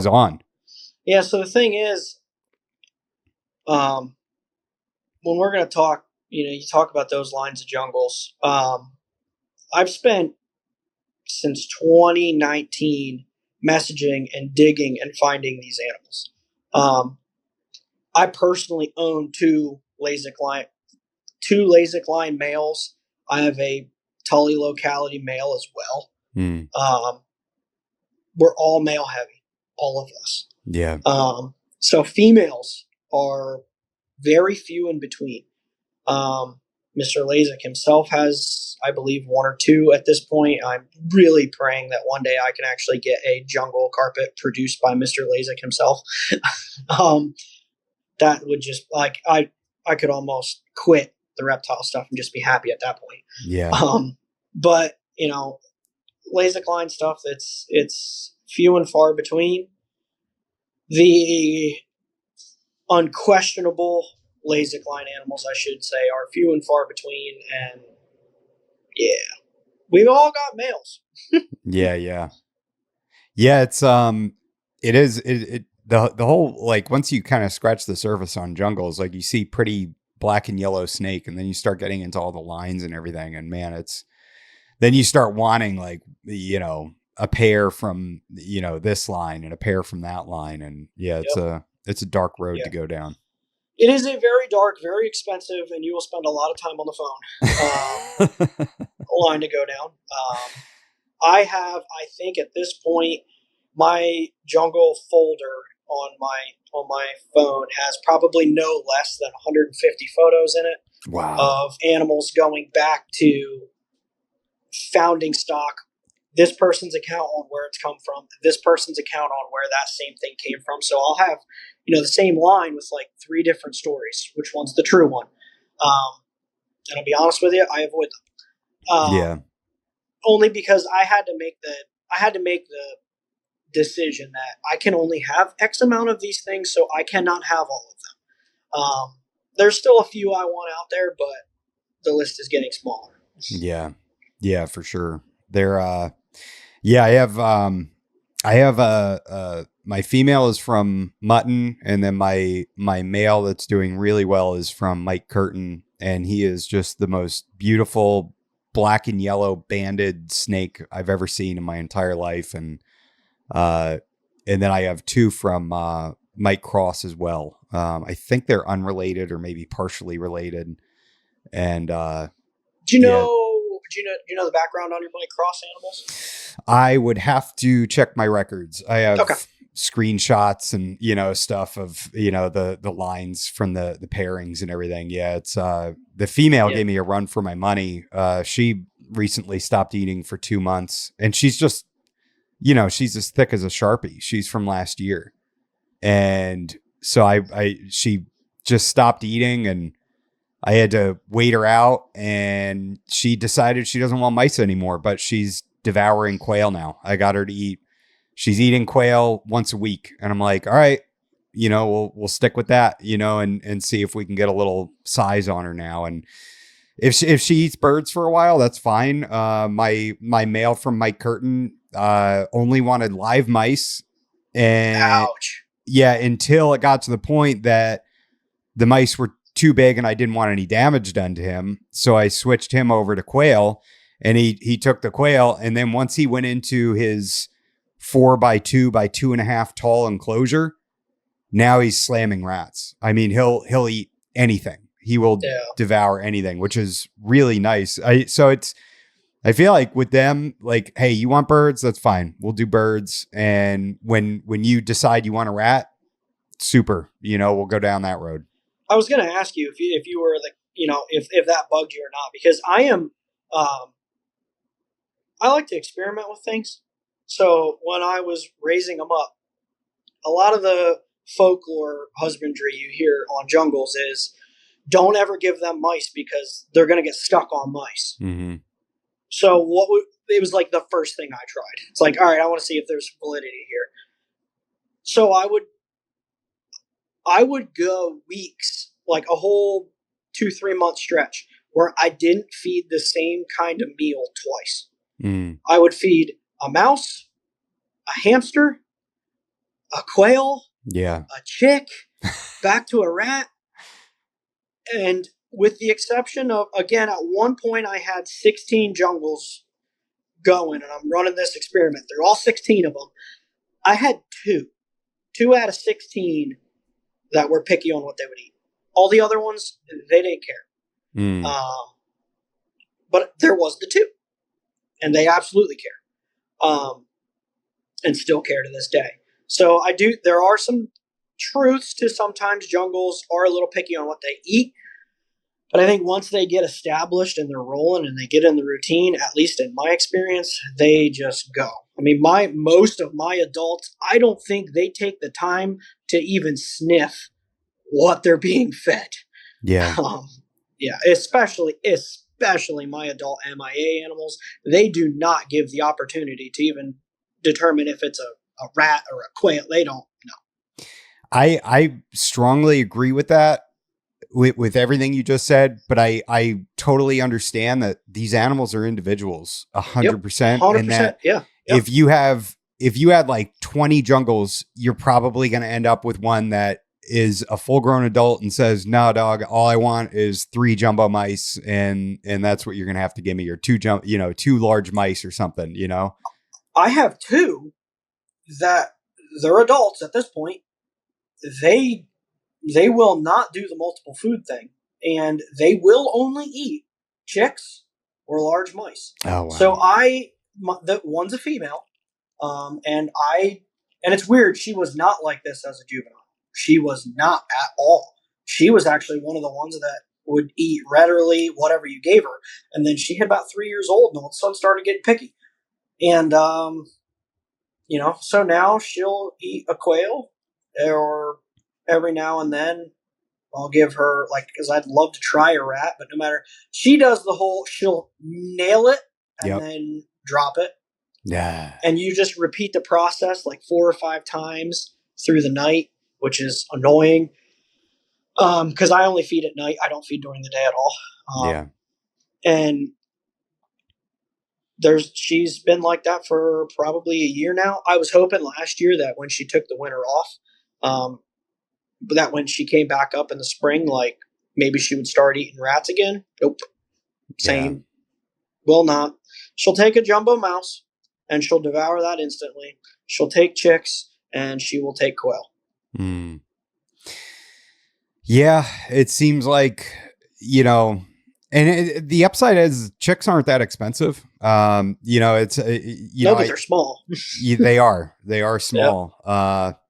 on. Yeah. So the thing is, when we're going to talk, you talk about those lines of jungles. I've spent since 2019 messaging and digging and finding these animals. I personally own two LASIK line males. I have a Tully locality male as well. We're all male heavy, all of us. Yeah. So females are very few in between. Mr. LASIK himself has, I believe, 1 or 2 at this point. I'm really praying that one day I can actually get a jungle carpet produced by Mr. LASIK himself. That would just, like, I could almost quit the reptile stuff and just be happy at that point. Yeah. But, LASIK line stuff, it's few and far between. The unquestionable LASIK line animals, I should say, are few and far between, and we've all got males. Yeah. It's the whole, like, once you kind of scratch the surface on jungles, like, you see pretty black and yellow snake, and then you start getting into all the lines and everything, and man, then you start wanting, like, a pair from this line and a pair from that line, and it's a dark road to go down. It is a very dark, very expensive, and you will spend a lot of time on the phone. line to go down. I think at this point, my jungle folder on my phone has probably no less than 150 photos in it. Wow. Of animals going back to founding stock, this person's account on where it's come from, this person's account on where that same thing came from. So I'll have, the same line with like 3 different stories. Which one's the true one? And I'll be honest with you, I avoid them. Yeah. Only because I had to make the decision that I can only have X amount of these things, so I cannot have all of them. There's still a few I want out there, but the list is getting smaller. Yeah, for sure. I have my female is from Mutton, and then my male that's doing really well is from Mike Curtin, and he is just the most beautiful black and yellow banded snake I've ever seen in my entire life. And then I have 2 from Mike Cross as well. I think they're unrelated or maybe partially related. And do you know the background on your Mike Cross animals? I would have to check my records. I have screenshots and stuff of the lines from the pairings and everything. Yeah, it's the female gave me a run for my money. She recently stopped eating for 2 months, and she's just she's as thick as a Sharpie. She's from last year, and so she just stopped eating, and I had to wait her out, and she decided she doesn't want mice anymore, but she's devouring quail now. I got her to eat. She's eating quail once a week. And I'm like, all right, we'll stick with that, and see if we can get a little size on her now. And if she eats birds for a while, that's fine. My male from Mike Curtin, only wanted live mice. And ouch. Yeah, until it got to the point that the mice were too big and I didn't want any damage done to him. So I switched him over to quail, and he took the quail. And then once he went into his 4x2 by 2.5 tall enclosure, now he's slamming rats. I mean, he'll eat anything. He will devour anything, which is really nice. I feel like with them, like, hey, you want birds? That's fine. We'll do birds. And when you decide you want a rat, super, we'll go down that road. I was going to ask you if you were if that bugged you or not, because I am, I like to experiment with things. So when I was raising them up, a lot of the folklore husbandry you hear on jungles is don't ever give them mice because they're going to get stuck on mice. Mm-hmm. So it was like the first thing I tried. It's like, all right, I want to see if there's validity here. So I would go weeks, like a whole 2-3 month stretch where I didn't feed the same kind of meal twice. Mm. I would feed a mouse, a hamster, a quail, a chick, back to a rat. And with the exception of, again, at one point I had 16 jungles going, and I'm running this experiment. They're all 16 of them. I had 2 out of 16 that were picky on what they would eat. All the other ones, they didn't care. Mm. But there was the 2, and they absolutely care, and still care to this day. So there are some truths to sometimes jungles are a little picky on what they eat. But I think once they get established and they're rolling and they get in the routine, at least in my experience, they just go. I mean, most of my adults, I don't think they take the time to even sniff what they're being fed. Yeah. Especially my adult MIA animals. They do not give the opportunity to even determine if it's a rat or a quail. They don't know. I strongly agree with that. With everything you just said, but I totally understand that these animals are individuals 100%. And that if you had like 20 jungles, you're probably going to end up with one that is a full grown adult and says, no, dog, all I want is 3 jumbo mice. And that's what you're going to have to give me, or 2 large mice or something, I have 2 that they're adults at this point. They will not do the multiple food thing, and they will only eat chicks were large mice. Oh, wow. So the one's a female, and it's weird. She was not like this as a juvenile. She was not at all. She was actually one of the ones that would eat readily whatever you gave her. And then she hit about 3 years old, and all of a sudden started getting picky. And so now she'll eat a quail, or every now and then I'll give her, because I'd love to try a rat, but no matter, she does she'll nail it and then drop it. Yeah. And you just repeat the process 4 or 5 times through the night, which is annoying. Because I only feed at night. I don't feed during the day at all. And she's been like that for probably a year now. I was hoping last year that when she took the winter off, that when she came back up in the spring, maybe she would start eating rats again. Nope. Same. Yeah. Will not. She'll take a jumbo mouse and she'll devour that instantly. She'll take chicks and she will take quail. Mm. Yeah, it seems like, and the upside is chicks aren't that expensive. It's, but they're small. They are small. Yep.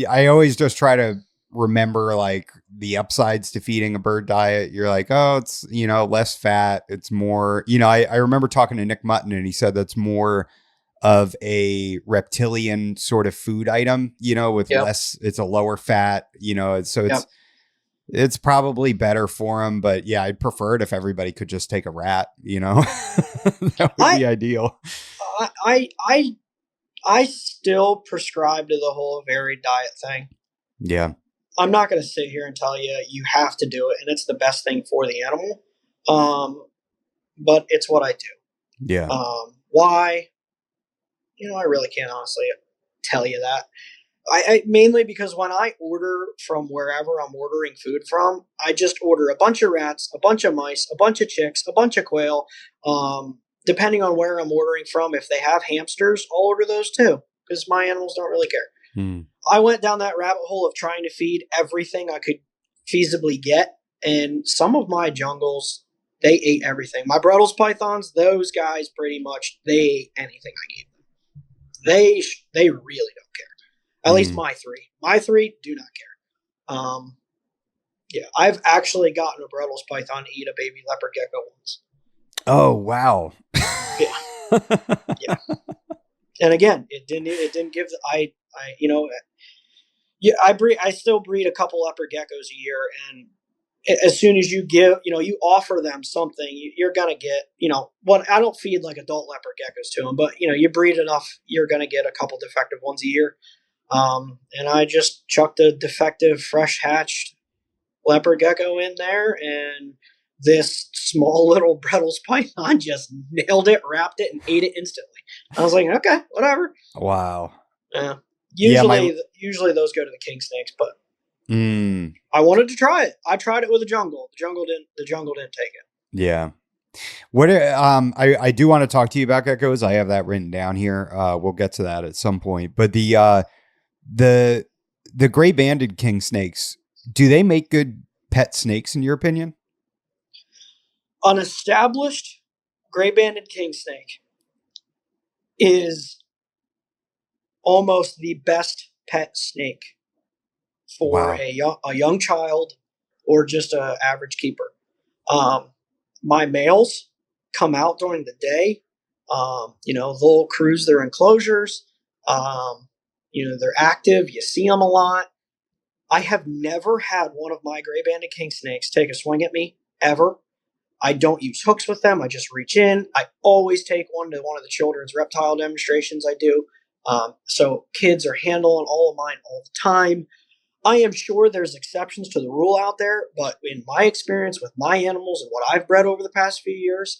I always just try to remember the upsides to feeding a bird diet. You're like, oh, it's, less fat. It's more, I remember talking to Nick Mutton and he said that's more of a reptilian sort of food item, with less, it's a lower fat, so it's probably better for them, but yeah, I'd prefer it if everybody could just take a rat, that would be ideal. I still prescribe to the whole varied diet thing. Yeah. I'm not going to sit here and tell you have to do it and it's the best thing for the animal. But it's what I do. Yeah. Why? I really can't honestly tell you that. I mainly because when I order from wherever I'm ordering food from, I just order a bunch of rats, a bunch of mice, a bunch of chicks, a bunch of quail. Depending on where I'm ordering from, if they have hamsters, I'll order those too because my animals don't really care. I went down that rabbit hole of trying to feed everything I could feasibly get, and some of my jungles, they ate everything. My Brussels pythons, those guys pretty much, they ate anything I gave them. They really don't care. At least my three. My three do not care. Yeah, I've actually gotten a Brussels python to eat a baby leopard gecko once. Oh wow! Yeah. And again, it didn't give I still breed a couple leopard geckos a year, and as soon as you you offer them something, you're gonna get I don't feed adult leopard geckos to them, but you breed enough, you're gonna get a couple defective ones a year. And I just chucked a defective fresh hatched leopard gecko in there, and this small little Brussels python just nailed it, wrapped it, and ate it instantly. I was like, okay, whatever. Wow. Usually those go to the king snakes, but I wanted to try it. I tried it with a jungle. The jungle didn't take it. Yeah. What I do want to talk to you about geckos. I have that written down here. We'll get to that at some point. But the gray banded king snakes, do they make good pet snakes in your opinion? An established gray banded king snake is almost the best pet snake for a young child or just an average keeper. My males come out during the day. They'll cruise their enclosures. They're active. You see them a lot. I have never had one of my gray banded king snakes take a swing at me, ever. I don't use hooks with them. I just reach in. I always take one to one of the children's reptile demonstrations I do. So kids are handling all of mine all the time. I am sure there's exceptions to the rule out there, but in my experience with my animals and what I've bred over the past few years,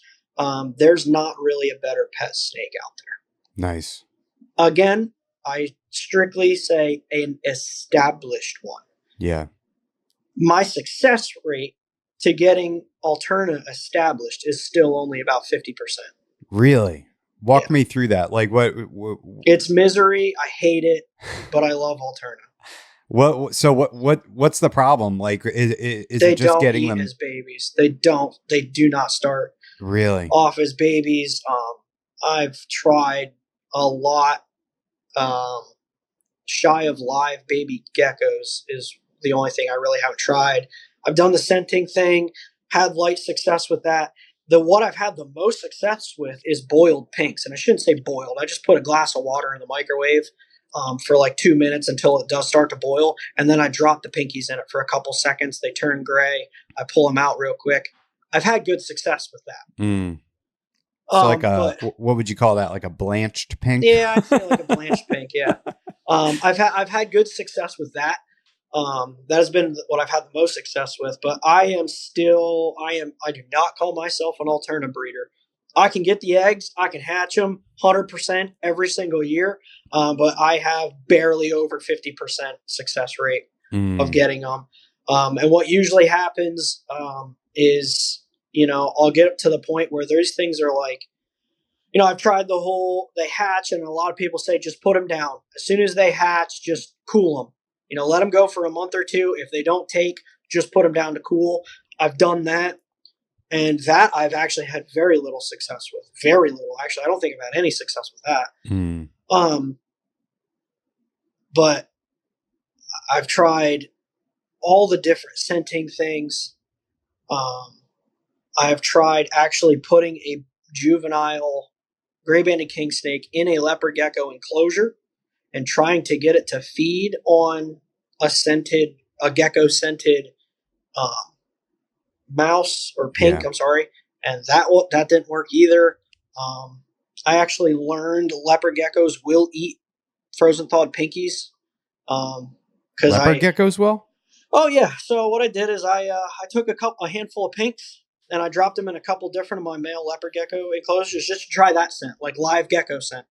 there's not really a better pet snake out there. Nice. Again, I strictly say an established one. Yeah. My success rate to getting Alterna established is still only about 50%. Really? Walk me through that. What? It's misery. I hate it, but I love Alterna. So what's the problem? Is it just getting them as babies? They do not start. Really? off as babies. I've tried a lot. Shy of live baby geckos is the only thing I really haven't tried. I've done the scenting thing, had light success with that. What I've had the most success with is boiled pinks, and I shouldn't say boiled. I just put a glass of water in the microwave for like 2 minutes until it does start to boil, and then I drop the pinkies in it for a couple seconds. They turn gray. I pull them out real quick. I've had good success with that. Mm. So like But what would you call that? Like a blanched pink? yeah, I'd say like a blanched pink. Yeah, I've had good success with that. That has been what I've had the most success with. But I do not call myself an alternative breeder. I can get the eggs, I can hatch them 100% every single year, but I have barely over 50% success rate of getting them. And what usually happens is, I'll get to the point where these things are like, I've tried they hatch, and a lot of people say just put them down. As soon as they hatch, just cool them. Let them go for a month or two. If they don't take, just put them down to cool. I've done that, and that I've actually had very little success with. Very little, actually. I don't think I've had any success with that. But I've tried all the different scenting things. I've tried actually putting a juvenile gray-banded king snake in a leopard gecko enclosure and trying to get it to feed on a gecko scented mouse or pink. Yeah. I'm sorry, and that didn't work either. I actually learned leopard geckos will eat frozen thawed pinkies. Leopard geckos will? Oh yeah. So what I did is I took a handful of pinks, and I dropped them in a couple different of my male leopard gecko enclosures just to try that scent, like live gecko scent.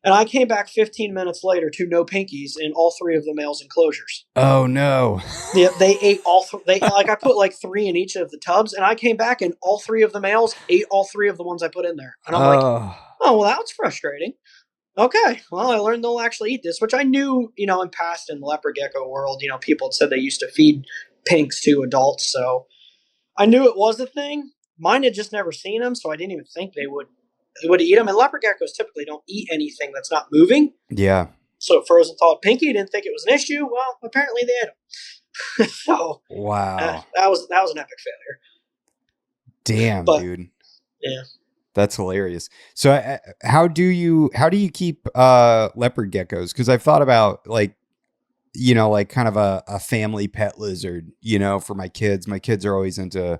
And I came back 15 minutes later to no pinkies in all three of the males' enclosures. Oh no! Yeah, they ate all. I put like 3 in each of the tubs, and I came back and all 3 of the males ate all 3 of the ones I put in there. And I'm like, oh well, that's frustrating. Okay, well I learned they'll actually eat this, which I knew, in the leopard gecko world, people had said they used to feed pinks to adults, so I knew it was a thing. Mine had just never seen them, so I didn't even think they would eat them. And leopard geckos typically don't eat anything that's not moving. Yeah. So frozen thawed pinky didn't think it was an issue. Well, apparently they ate them. So wow, that was an epic failure. Damn, dude. Yeah, that's hilarious. So how do you keep leopard geckos? Because I've thought about like kind of a family pet lizard, for my kids. My kids are always into,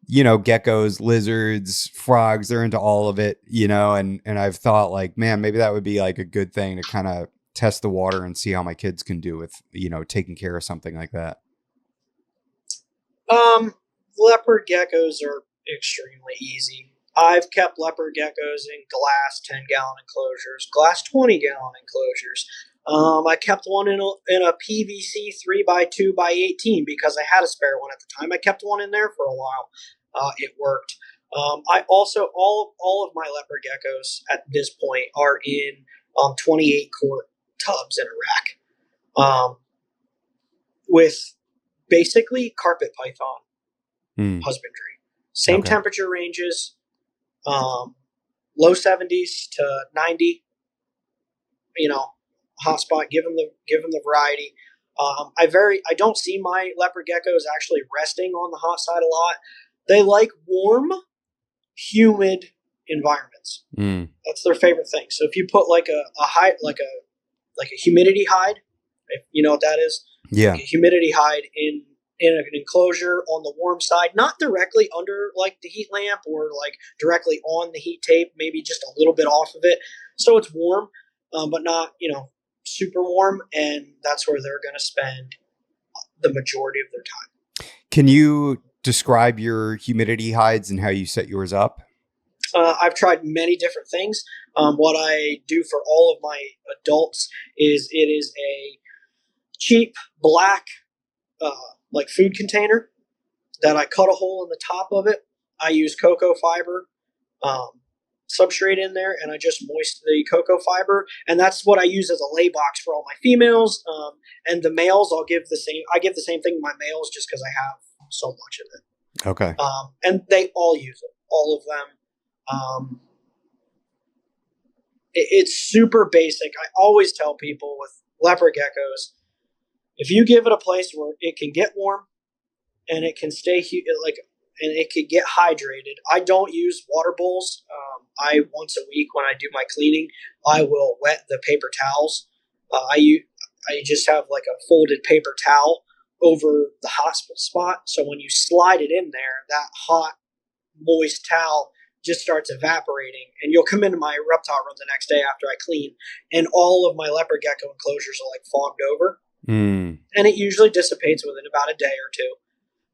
geckos, lizards, frogs. They're into all of it, and I've thought like, man, maybe that would be like a good thing to kind of test the water and see how my kids can do with, taking care of something like that. Leopard geckos are extremely easy. I've kept leopard geckos in glass 10-gallon enclosures, glass 20-gallon enclosures. I kept one in a PVC 3x2x18 because I had a spare one at the time. I kept one in there for a while. It worked. I also, all of my leopard geckos at this point are in 28-quart tubs in a rack with basically carpet python husbandry. Same temperature ranges, low 70s to 90, hot spot, give them the variety. I don't see my leopard geckos actually resting on the hot side a lot. They like warm, humid environments. That's their favorite thing. So if you put like a hide, like a humidity hide, if you know what that is, yeah, like a humidity hide in an enclosure on the warm side, not directly under like the heat lamp or like directly on the heat tape, maybe just a little bit off of it, so it's warm, but not super warm, and that's where they're going to spend the majority of their time. Can you describe your humidity hides and how you set yours up? I've tried many different things. What I do for all of my adults is it is a cheap black like food container that I cut a hole in the top of it. I use cocoa fiber substrate in there, and I just moist the cocoa fiber, and that's what I use as a lay box for all my females. And the males, I give the same thing to my males just because I have so much of it. Okay. And they all use it. all of them. It's super basic. I always tell people with leopard geckos, if you give it a place where it can get warm and it can stay and it can get hydrated. I don't use water bowls. I once a week when I do my cleaning, I will wet the paper towels. I just have like a folded paper towel over the hot spot. So when you slide it in there, that hot, moist towel just starts evaporating, and you'll come into my reptile room the next day after I clean, and all of my leopard gecko enclosures are like fogged over, and it usually dissipates within about a day or two.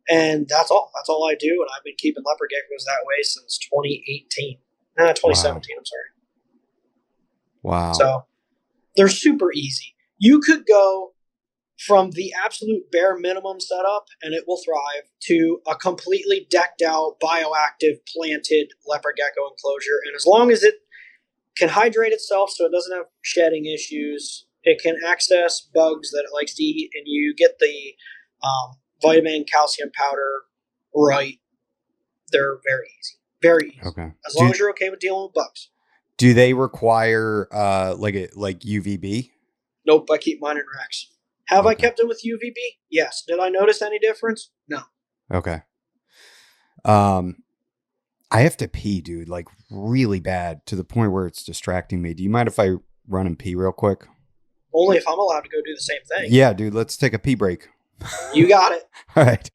And that's all. That's all I do, and I've been keeping leopard geckos that way since 2017. Wow. I'm sorry. Wow. So they're super easy. You could go from the absolute bare minimum setup, and it will thrive, to a completely decked out, bioactive, planted leopard gecko enclosure. And as long as it can hydrate itself so it doesn't have shedding issues, it can access bugs that it likes to eat, and you get the vitamin, calcium powder right, they're very easy. Very easy. Okay. As long as you're okay with dealing with bugs. Do they require like UVB? Nope, I keep mine in racks. Have I kept them with UVB? Yes. Did I notice any difference? No. Okay. I have to pee, dude, like really bad, to the point where it's distracting me. Do you mind if I run and pee real quick? Only if I'm allowed to go do the same thing. Yeah, dude, let's take a pee break. You got it. All right.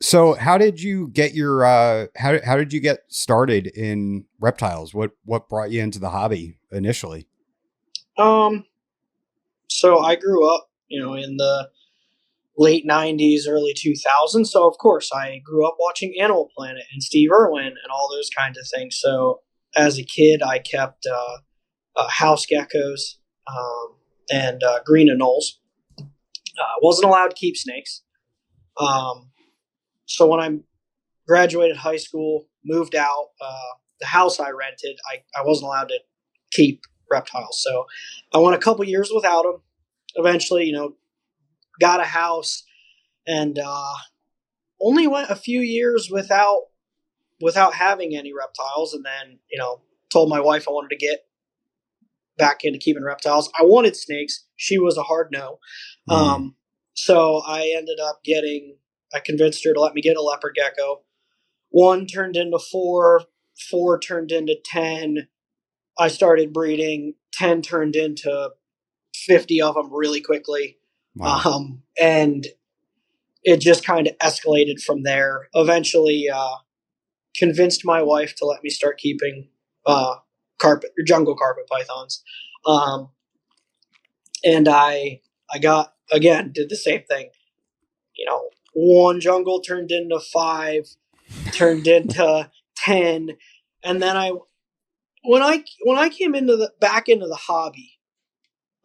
So how did you get your how did you get started in reptiles? What brought you into the hobby initially? So I grew up, in the late 90s, early 2000s. So of course I grew up watching Animal Planet and Steve Irwin and all those kinds of things. So as a kid, I kept house geckos and green anoles. Wasn't allowed to keep snakes. So when I graduated high school, moved out, the house I rented, I wasn't allowed to keep reptiles. So I went a couple years without them. Eventually, got a house, and only went a few years without having any reptiles. And then, told my wife I wanted to get back into keeping reptiles. I wanted snakes. She was a hard no. So I ended up I convinced her to let me get a leopard gecko. 1 turned into 4, 4 turned into 10. I started breeding. 10 turned into 50 of them really quickly. Wow. And it just kind of escalated from there. Eventually, convinced my wife to let me start keeping jungle carpet pythons. And I did the same thing. 1 jungle turned into 5, turned into 10. And then when I came back into the hobby,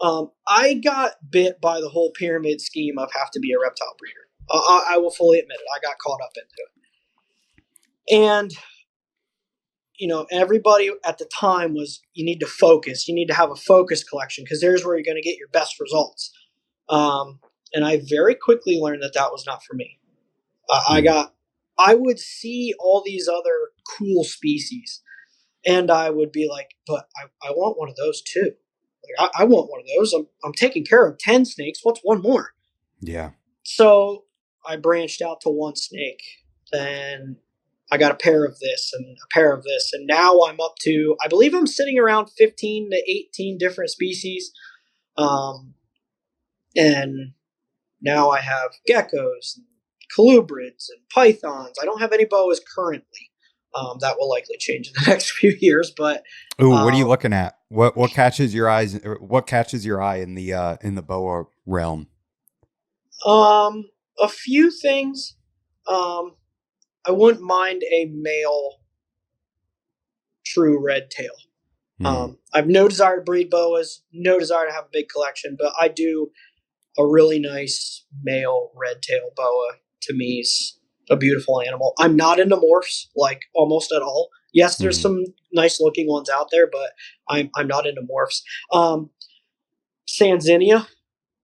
I got bit by the whole pyramid scheme of have to be a reptile breeder. I will fully admit it. I got caught up into it. And, everybody at the time was, you need to focus. You need to have a focus collection because there's where you're going to get your best results. And I very quickly learned that was not for me. I would see all these other cool species, and I would be like, but I want one of those too. Like, I want one of those. I'm taking care of 10 snakes. What's one more? Yeah. So I branched out to 1 snake. Then I got a pair of this and a pair of this. And now I'm up to, I believe I'm sitting around 15 to 18 different species. And now I have geckos, and colubrids, and pythons. I don't have any boas currently. That will likely change in the next few years. But what are you looking at? What catches your eyes? What catches your eye in the boa realm? A few things. I wouldn't mind a male true red tail. I've no desire to breed boas, no desire to have a big collection, but I do. A really nice male red tail boa, to me, is a beautiful animal. I'm not into morphs, like, almost at all. Yes, there's some nice looking ones out there, but I'm not into morphs. Sanzinia.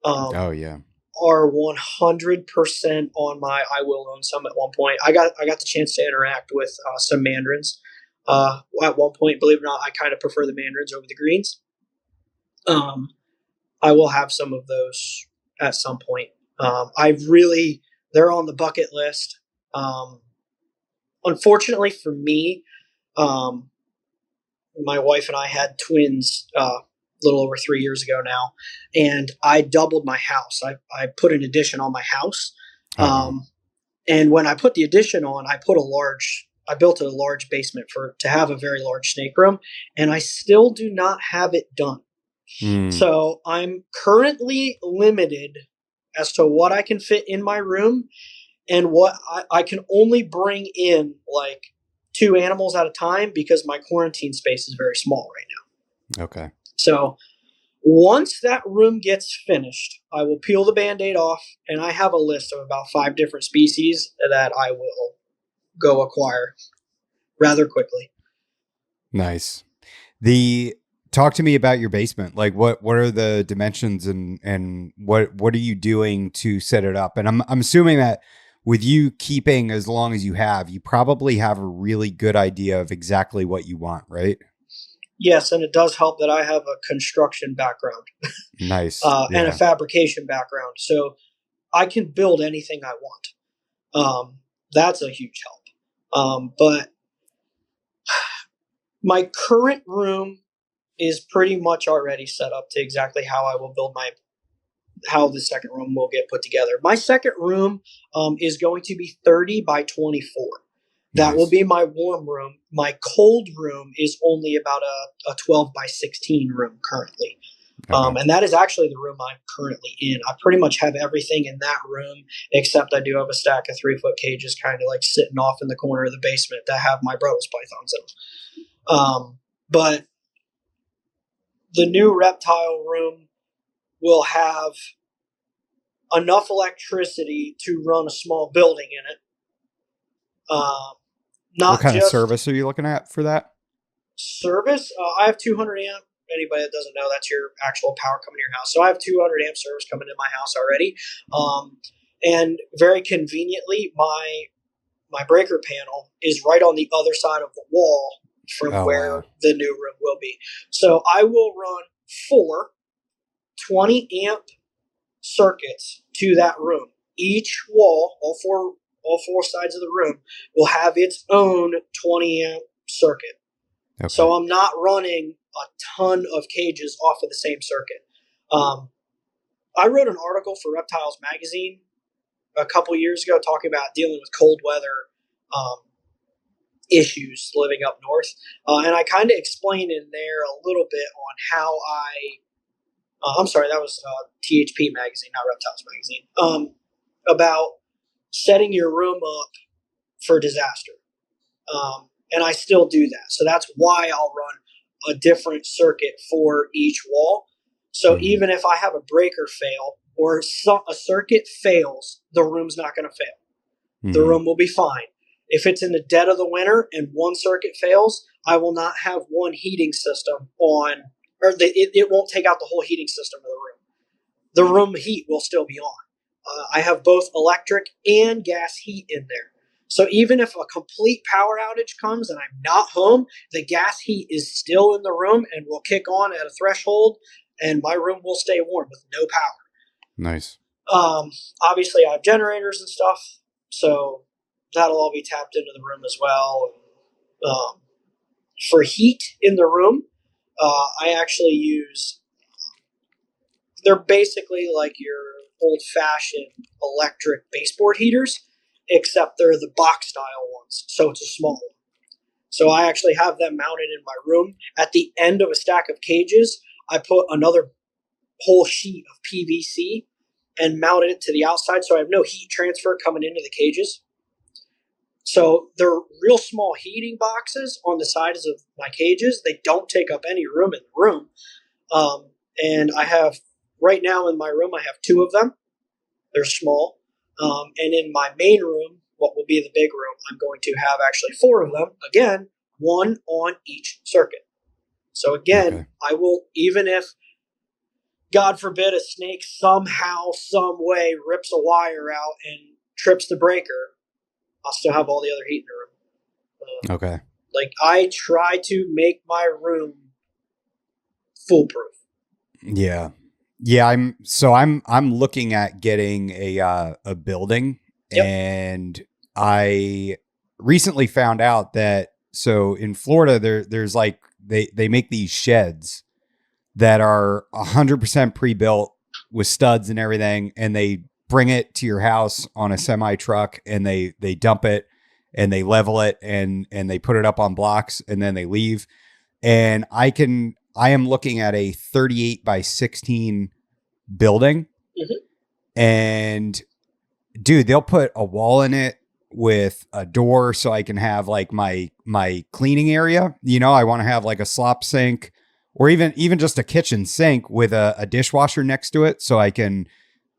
Oh yeah. are 100% on my I will own some at one point. I got the chance to interact with some mandarins. At one point, believe it or not, I kind of prefer the mandarins over the greens. I will have some of those at some point. They're on the bucket list. Unfortunately for me, my wife and I had twins a little over 3 years ago now, and I doubled my house. I put an addition on my house. And when I put the addition on, I built a large basement to have a very large snake room, and I still do not have it done. So I'm currently limited as to what I can fit in my room, and what I can only bring in like 2 animals at a time because my quarantine space is very small right now. Okay. So once that room gets finished, I will peel the Band-Aid off, and I have a list of about 5 different species that I will go acquire rather quickly. Nice. Talk to me about your basement. Like what are the dimensions and what are you doing to set it up? And I'm assuming that with you keeping as long as you have, you probably have a really good idea of exactly what you want, right? Yes, and it does help that I have a construction background. Nice. And a fabrication background. So I can build anything I want. That's a huge help. But my current room is pretty much already set up to exactly how I will build how the second room will get put together. My second room is going to be 30 by 24. That will be my warm room. My cold room is only about a 12 by 16 room currently. Okay. And that is actually the room I'm currently in. I pretty much have everything in that room, except I do have a stack of 3-foot cages kind of like sitting off in the corner of the basement that have my Bros pythons in them. But the new reptile room will have enough electricity to run a small building in it. What kind of service are you looking at for that? Service? I have 200 amp. Anybody that doesn't know, that's your actual power coming to your house. So I have 200 amp service coming to my house already. And very conveniently, my breaker panel is right on the other side of the wall from where the new room will be. So I will run 4 20 amp circuits to that room. Each wall, all four sides of the room, will have its own 20 amp circuit. Okay. So I'm not running a ton of cages off of the same circuit. I wrote an article for Reptiles magazine a couple years ago talking about dealing with cold weather issues living up north. And I kind of explained in there a little bit on how I'm sorry, that was THP magazine, not Reptiles magazine, about setting your room up for disaster. And I still do that. So that's why I'll run a different circuit for each wall. So even if I have a breaker fail or a circuit fails, the room's not going to fail. The room will be fine. If it's in the dead of the winter and one circuit fails, I will not have one heating system on, or it won't take out the whole heating system of the room. The room heat will still be on. I have both electric and gas heat in there. So even if a complete power outage comes and I'm not home, the gas heat is still in the room and will kick on at a threshold, and my room will stay warm with no power. Nice. Obviously, I have generators and stuff, so that'll all be tapped into the room as well. For heat in the room, I actually use, they're basically like your old-fashioned electric baseboard heaters, except they're the box style ones, so it's a small one. So I actually have them mounted in my room. At the end of a stack of cages, I put another whole sheet of PVC and mounted it to the outside, so I have no heat transfer coming into the cages. So they're real small heating boxes on the sides of my cages. They don't take up any room in the room. And I have, right now in my room, I have 2 of them. They're small. And in my main room, what will be the big room, I'm going to have actually 4 of them. Again, 1 on each circuit. So again, I will, even if God forbid a snake somehow, some way rips a wire out and trips the breaker, I'll still have all the other heat in the room. Okay. Like, I try to make my room foolproof. Yeah. Yeah, I'm looking at getting a building. Yep. And I recently found out that so in Florida there's like they make these sheds that are 100% pre-built with studs and everything, and they bring it to your house on a semi truck, and they dump it and they level it and they put it up on blocks, and then they leave. And I am looking at a 38 by 16 building. Mm-hmm. And dude, they'll put a wall in it with a door so I can have like my cleaning area. You know, I want to have like a slop sink, or even just a kitchen sink with a dishwasher next to it, so I can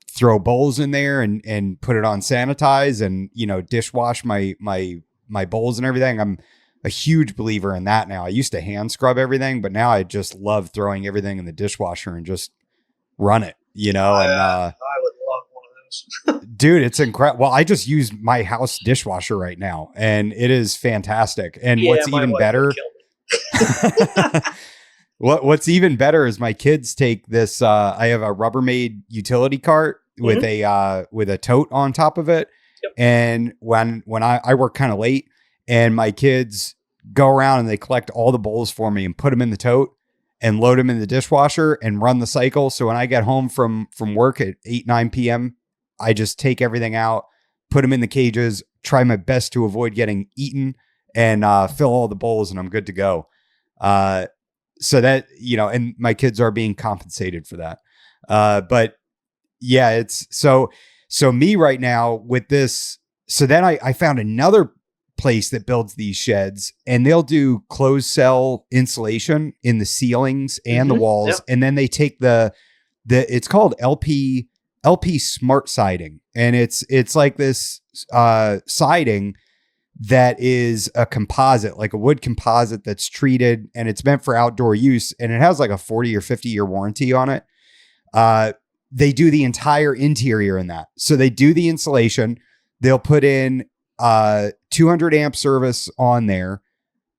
throw bowls in there and put it on sanitize and, you know, dishwash my bowls and everything. I'm a huge believer in that now. I used to hand scrub everything, but now I just love throwing everything in the dishwasher and just run it, you know. I would love one of those. Dude, it's incredible. Well, I just use my house dishwasher right now, and it is fantastic. And what's even better, what's even better is my kids take this. I have a Rubbermaid utility cart with a tote on top of it. Yep. And when I work kind of late, and my kids go around and they collect all the bowls for me and put them in the tote and load them in the dishwasher and run the cycle. So when I get home from work at 8-9 p.m., I just take everything out, put them in the cages, try my best to avoid getting eaten, and fill all the bowls, and I'm good to go. So that, you know, and my kids are being compensated for that. But yeah, it's so me right now with this. So then I found another place that builds these sheds, and they'll do closed cell insulation in the ceilings and the walls. Yep. And then they take the it's called LP smart siding. And it's like this siding that is a composite, like a wood composite that's treated, and it's meant for outdoor use. And it has like a 40 or 50 year warranty on it. They do the entire interior in that. So they do the insulation. They'll put in 200 amp service on there.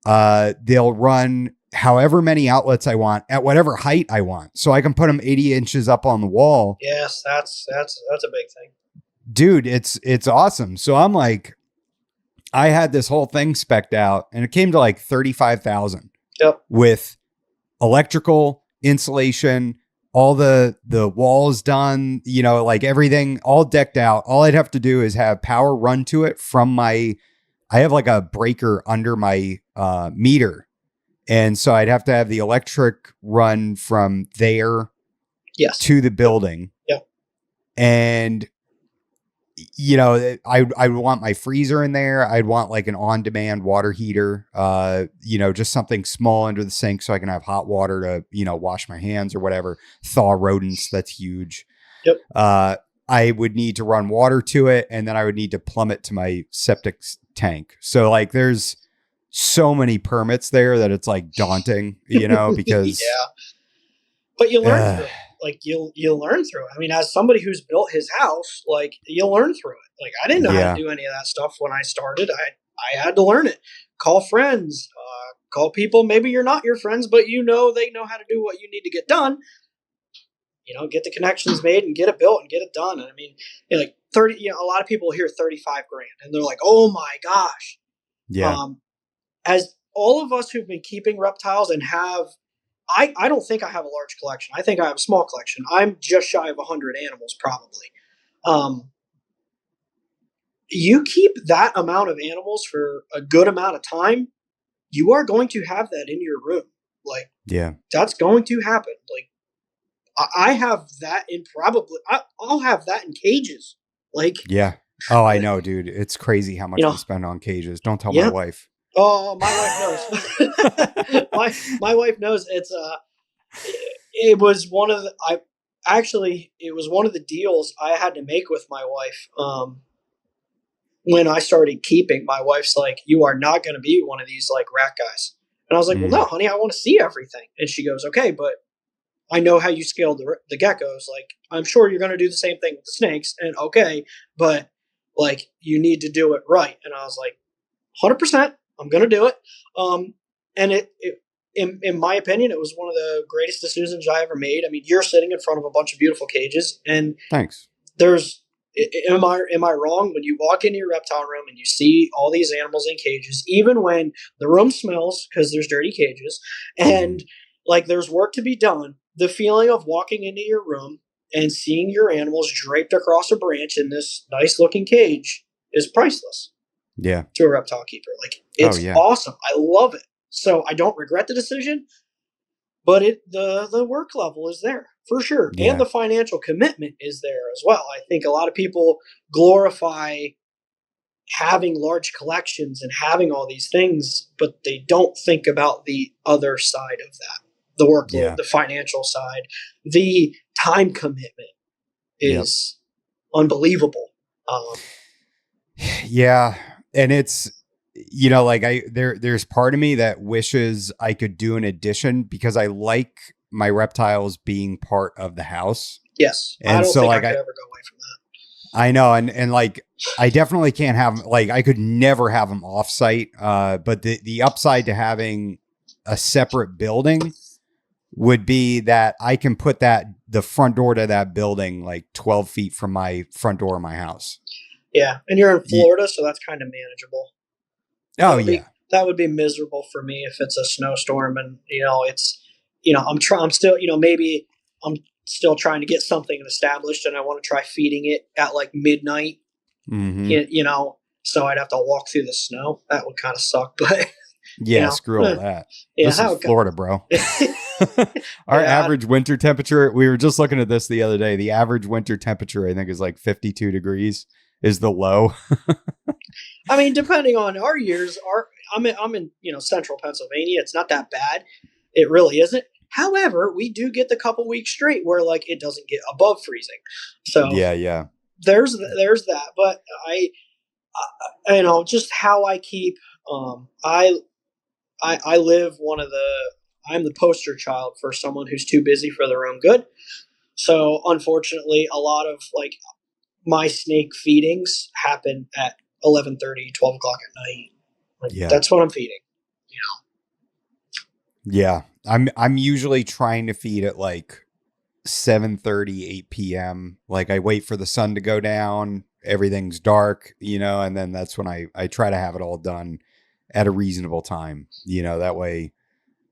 They'll run however many outlets I want at whatever height I want. So I can put them 80 inches up on the wall. Yes, that's a big thing. Dude, it's awesome. So I'm like, I had this whole thing spec'd out, and it came to like $35,000. Yep. With electrical, insulation, all the walls done, you know, like everything all decked out. All I'd have to do is have power run to it from I have like a breaker under my meter. And so I'd have to have the electric run from there to the building. Yep. And, you know, I would want my freezer in there. I'd want like an on-demand water heater, you know, just something small under the sink so I can have hot water to, you know, wash my hands or whatever, thaw rodents. That's huge. Yep. I would need to run water to it, and then I would need to plumb it to my septic tank. So like there's so many permits there that it's like daunting, you know, because but you learn through it. Like you'll learn through it. I mean, as somebody who's built his house, like you'll learn through it. Like I didn't know how to do any of that stuff when I started. I had to learn it. Call friends, call people. Maybe you're not your friends, but you know they know how to do what you need to get done. You know, get the connections made and get it built and get it done. And I mean, you know, like 30. You know, a lot of people hear 35 grand and they're like, "Oh my gosh!" Yeah. As all of us who've been keeping reptiles and have. I don't think I have a large collection. I think I have a small collection. I'm just shy of 100 animals, probably. You keep that amount of animals for a good amount of time, you are going to have that in your room. Like, that's going to happen. Like, I have that in I'll have that in cages. Like, oh, I know, dude. It's crazy how much we spend on cages. Don't tell my wife. Oh, my wife knows. my wife knows. It was one of the it was one of the deals I had to make with my wife. When I started keeping, my wife's like, "You are not going to be one of these like rat guys." And I was like, "Well, no, honey, I want to see everything." And she goes, "Okay, but I know how you scale the geckos. Like, I'm sure you're going to do the same thing with the snakes, and okay, but like, you need to do it right. And I was like, 100%, I'm going to do it. And in my opinion, it was one of the greatest decisions I ever made. I mean, you're sitting in front of a bunch of beautiful cages, and Thanks. there's, am I wrong when you walk into your reptile room and you see all these animals in cages, even when the room smells because there's dirty cages, and like, there's work to be done, the feeling of walking into your room and seeing your animals draped across a branch in this nice looking cage is priceless. Yeah. To a reptile keeper. Like, it's awesome. I love it. So I don't regret the decision, but the work level is there for sure. Yeah. And the financial commitment is there as well. I think a lot of people glorify having large collections and having all these things, but they don't think about the other side of that. The workload, the financial side, the time commitment is unbelievable. Yeah. And it's, you know, like there's part of me that wishes I could do an addition because I like my reptiles being part of the house. Yes. And I don't so think like I could ever go away from that. I know. And like, I definitely can't have, like, I could never have them off site. But the upside to having a separate building would be that I can put the front door to that building like 12 feet from my front door of my house. Yeah, and you're in Florida, so that's kind of manageable. That would be miserable for me if it's a snowstorm, and I'm still, maybe I'm still trying to get something established, and I want to try feeding it at like midnight. So I'd have to walk through the snow. That would kind of suck, but screw all that. Yeah, this is Florida, bro. Our average winter temperature. We were just looking at this the other day. The average winter temperature, I think, is like 52 degrees. Is the low. I mean, depending on our years, I'm in central Pennsylvania. It's not that bad. It really isn't. However, we do get the couple weeks straight where like it doesn't get above freezing. So yeah. There's that. But I just how I keep. I live I'm the poster child for someone who's too busy for their own good. So unfortunately, a lot of like my snake feedings happen at 11:30, 12 o'clock at night. Like, that's what I'm feeding, Yeah. I'm usually trying to feed at like 7:30, 8 p.m. Like, I wait for the sun to go down. Everything's dark, and then that's when I try to have it all done at a reasonable time, that way.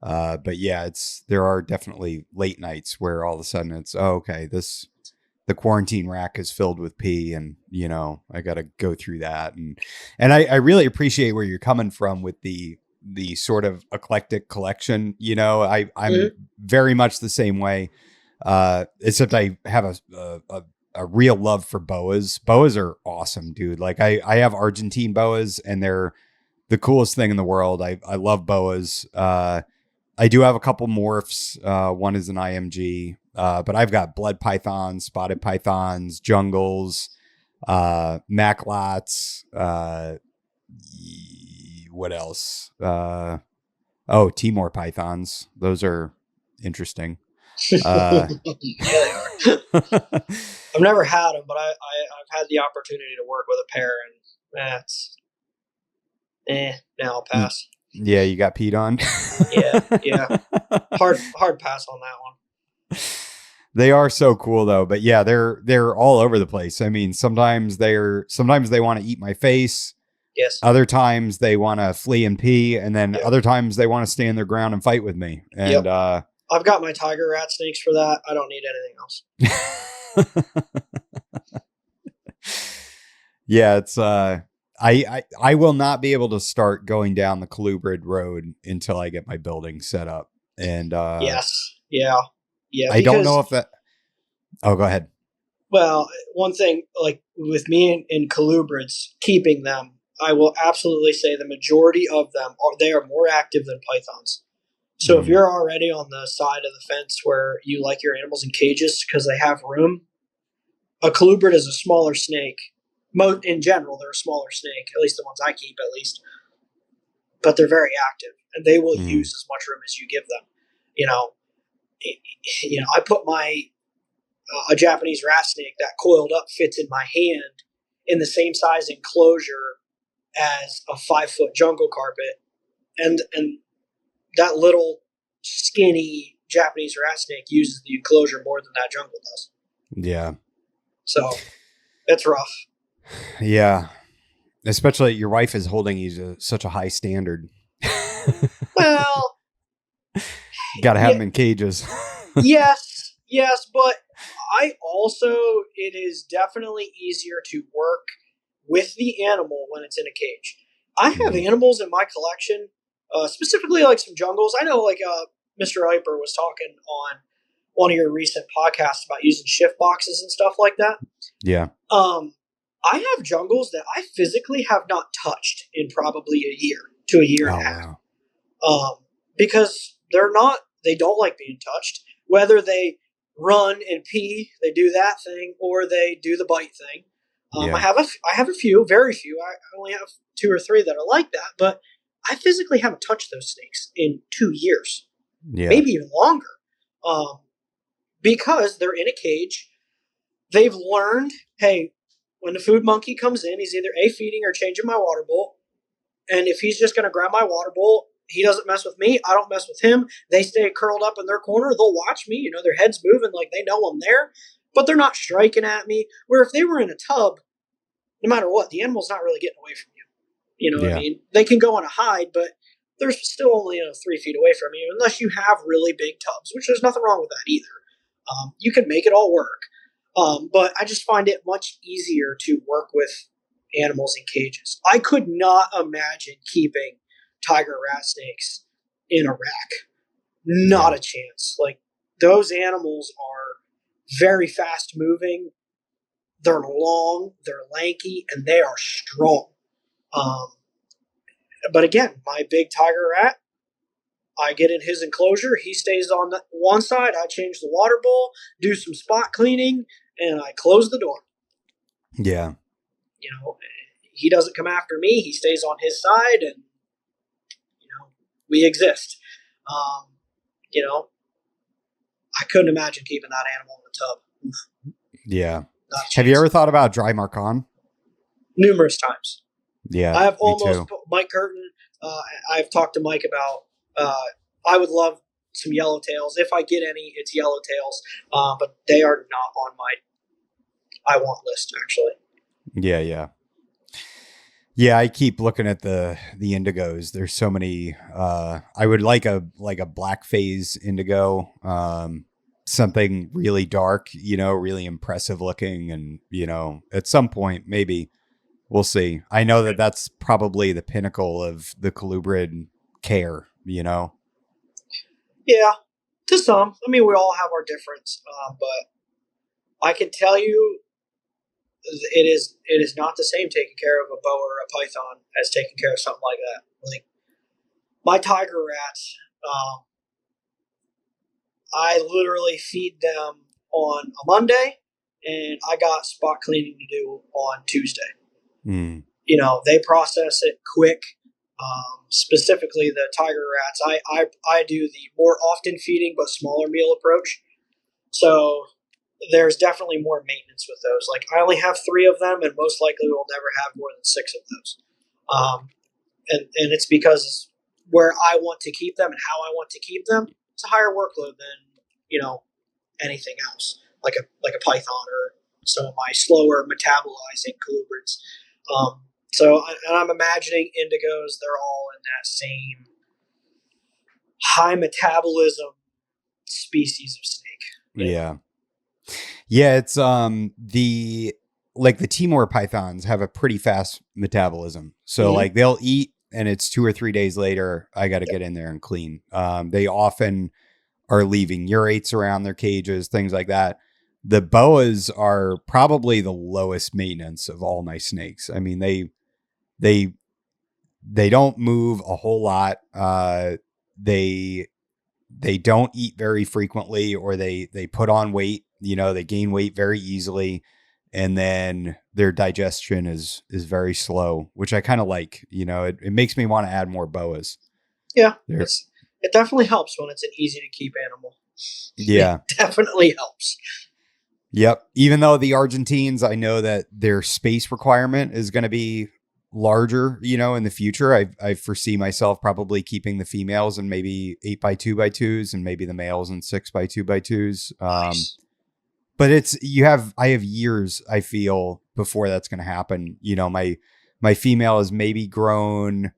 But yeah, there are definitely late nights where all of a sudden it's, the quarantine rack is filled with pee, and I got to go through that, and I really appreciate where you're coming from with the sort of eclectic collection. I'm very much the same way, except I have a real love for boas. Boas are awesome, dude. Like, I have Argentine boas, and they're the coolest thing in the world. I love boas. I do have a couple morphs. One is an IMG. But I've got blood pythons, spotted pythons, jungles, maclots. What else? Timor pythons. Those are interesting. Yeah, they are. I've never had them, but I've had the opportunity to work with a pair, and that's now I'll pass. Yeah, you got peed on. Yeah. Hard pass on that one. They are so cool though, but yeah, they're all over the place. I mean, sometimes they want to eat my face. Yes. Other times they want to flee and pee, and then other times they want to stand their ground and fight with me. And I've got my tiger rat snakes for that. I don't need anything else. Yeah, it's I will not be able to start going down the Colubrid Road until I get my building set up. And yes. Yeah. I don't know if that. Oh, go ahead. Well, one thing, like with me and colubrids, keeping them, I will absolutely say the majority of them are more active than pythons. So if you're already on the side of the fence where you like your animals in cages because they have room, a colubrid is a smaller snake. In general, they're a smaller snake, at least the ones I keep, at least. But they're very active, and they will use as much room as you give them. I put a Japanese rat snake that coiled up fits in my hand in the same size enclosure as a 5-foot jungle carpet, and that little skinny Japanese rat snake uses the enclosure more than that jungle does. Yeah. So it's rough. Yeah. Especially your wife is holding you to such a high standard. Well, got to have them in cages. yes, but it is definitely easier to work with the animal when it's in a cage. I have animals in my collection, specifically like some jungles. I know like Mr. Hyper was talking on one of your recent podcasts about using shift boxes and stuff like that. Yeah. I have jungles that I physically have not touched in probably a year to a year and a half. Wow. Because they don't like being touched. Whether they run and pee, they do that thing, or they do the bite thing. I have a few, very few. I only have 2 or 3 that are like that, but I physically haven't touched those snakes in 2 years, maybe even longer, because they're in a cage. They've learned, hey, when the food monkey comes in, he's either feeding or changing my water bowl, and if he's just going to grab my water bowl, he doesn't mess with me. I don't mess with him. They stay curled up in their corner. They'll watch me. Their head's moving like they know I'm there, but they're not striking at me. Where if they were in a tub, no matter what, the animal's not really getting away from you. You know what I mean? They can go on a hide, but they're still only 3 feet away from you, unless you have really big tubs, which there's nothing wrong with that either. You can make it all work. But I just find it much easier to work with animals in cages. I could not imagine keeping tiger rat snakes in a rack. Not a chance. Like, those animals are very fast moving. They're long, they're lanky, and they are strong. But again, my big tiger rat, I get in his enclosure. He stays on one side. I change the water bowl, do some spot cleaning, and I close the door. Yeah. He doesn't come after me. He stays on his side, and we exist. I couldn't imagine keeping that animal in the tub. Yeah. Have you ever thought about dry marcon? Numerous times. Yeah. I have almost Mike Curtin. I've talked to Mike about. I would love some yellowtails. If I get any, it's yellowtails. But they are not on my I want list, actually. Yeah. Yeah, I keep looking at the indigos. There's so many. I would like a black phase indigo, something really dark, really impressive looking, and at some point maybe we'll see. I know that that's probably the pinnacle of the colubrid care. Yeah, to some. I mean, we all have our difference, but I can tell you, it is not the same taking care of a boa or a python as taking care of something like that. Like, my tiger rats, I literally feed them on a Monday, and I got spot cleaning to do on Tuesday. They process it quick. Specifically the tiger rats, I do the more often feeding but smaller meal approach. So there's definitely more maintenance with those. Like, I only have 3 of them, and most likely will never have more than 6 of those. And it's because where I want to keep them and how I want to keep them, it's a higher workload than anything else, like a python or some of my slower metabolizing colubrids. And I'm imagining indigos, they're all in that same high metabolism species of snake. Yeah. Yeah, it's the Timor pythons have a pretty fast metabolism. So like they'll eat and it's 2 or 3 days later, I got to get in there and clean. They often are leaving urates around their cages, things like that. The boas are probably the lowest maintenance of all my snakes. I mean, they don't move a whole lot. They don't eat very frequently, or they put on weight. They gain weight very easily, and then their digestion is very slow, which I kind of like. It makes me want to add more boas. Yeah, it definitely helps when it's an easy to keep animal. Yeah. It definitely helps. Yep. Even though the Argentines, I know that their space requirement is going to be larger, in the future. I foresee myself probably keeping the females in maybe 8x2x2s and maybe the males in 6x2x2s. Nice. But I have years, I feel, before that's going to happen. My female has maybe grown,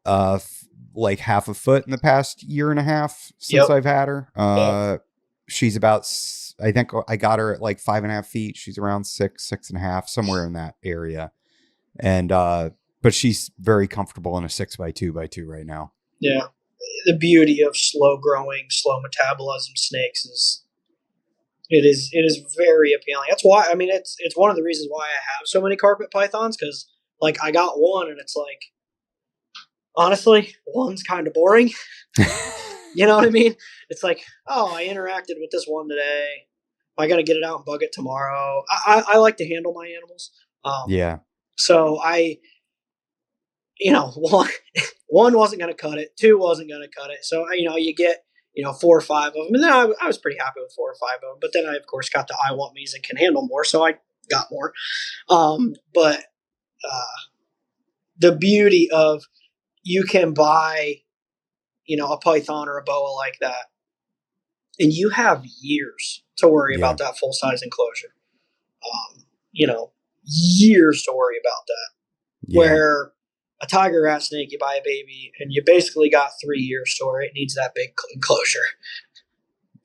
like half a foot in the past year and a half since Yep. I've had her. Yep. She's about, I think I got her at like 5.5 feet. She's around 6.5, somewhere in that area. And, but she's very comfortable in a 6x2x2 right now. Yeah. The beauty of slow growing, slow metabolism snakes is it is very appealing. That's why, I mean, it's one of the reasons why I have so many carpet pythons, because like I got one and it's like, honestly, one's kind of boring. You know what I mean? It's like, oh, I interacted with this one today. I got to get it out and bug it tomorrow. I like to handle my animals. Yeah. So one wasn't going to cut it. Two wasn't going to cut it. So, you get, 4 or 5 of them. And then I was pretty happy with 4 or 5 of them. But then I, of course, got the I want me's and can handle more. So I got more. But the beauty of you can buy, a python or a boa like that, and you have years to worry about that full size enclosure. Years to worry about that. Yeah. Where a tiger rat snake, you buy a baby, and you basically got 3 years to where it needs that big enclosure.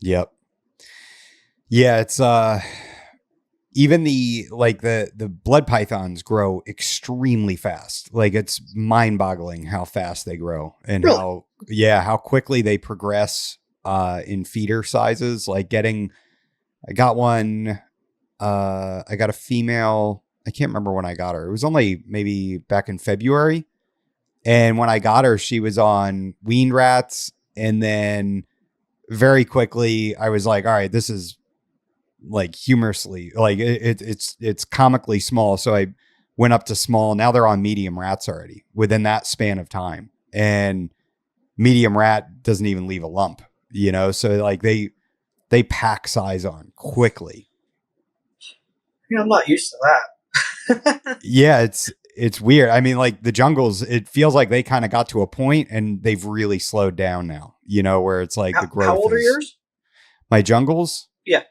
Yep. Yeah, it's even the blood pythons grow extremely fast. Like, it's mind-boggling how fast they grow and really? how quickly they progress in feeder sizes. Like I got a female. I can't remember when I got her. It was only maybe back in February. And when I got her, she was on weaned rats. And then very quickly I was like, all right, this is like humorously, like it's comically small. So I went up to small. Now they're on medium rats already within that span of time. And medium rat doesn't even leave a lump, so like they pack size on quickly. Yeah, I'm not used to that. Yeah, it's weird. I mean, like the jungles, it feels like they kind of got to a point and they've really slowed down now, where it's like the growth. How old are yours? My jungles? Yeah.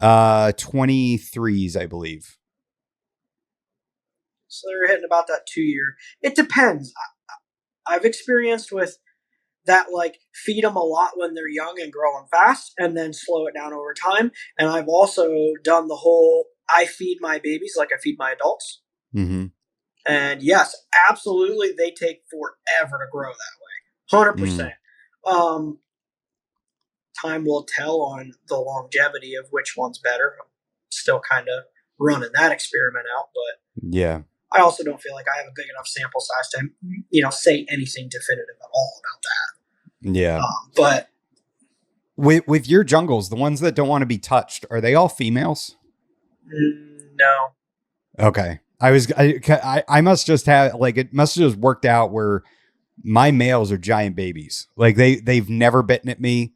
23s, I believe. So they're hitting about that 2-year. It depends. I've experienced with that, like, feed them a lot when they're young and grow them fast and then slow it down over time. And I've also done the whole, I feed my babies like I feed my adults. Mm-hmm. And yes, absolutely, they take forever to grow that way. 100%. Time will tell on the longevity of which one's better. I'm still kind of running that experiment out, but yeah, I also don't feel like I have a big enough sample size to, say anything definitive at all about that. Yeah. But with your jungles, the ones that don't want to be touched, are they all females? No. Okay. I must just have, like, it must have just worked out where my males are giant babies. Like they've never bitten at me.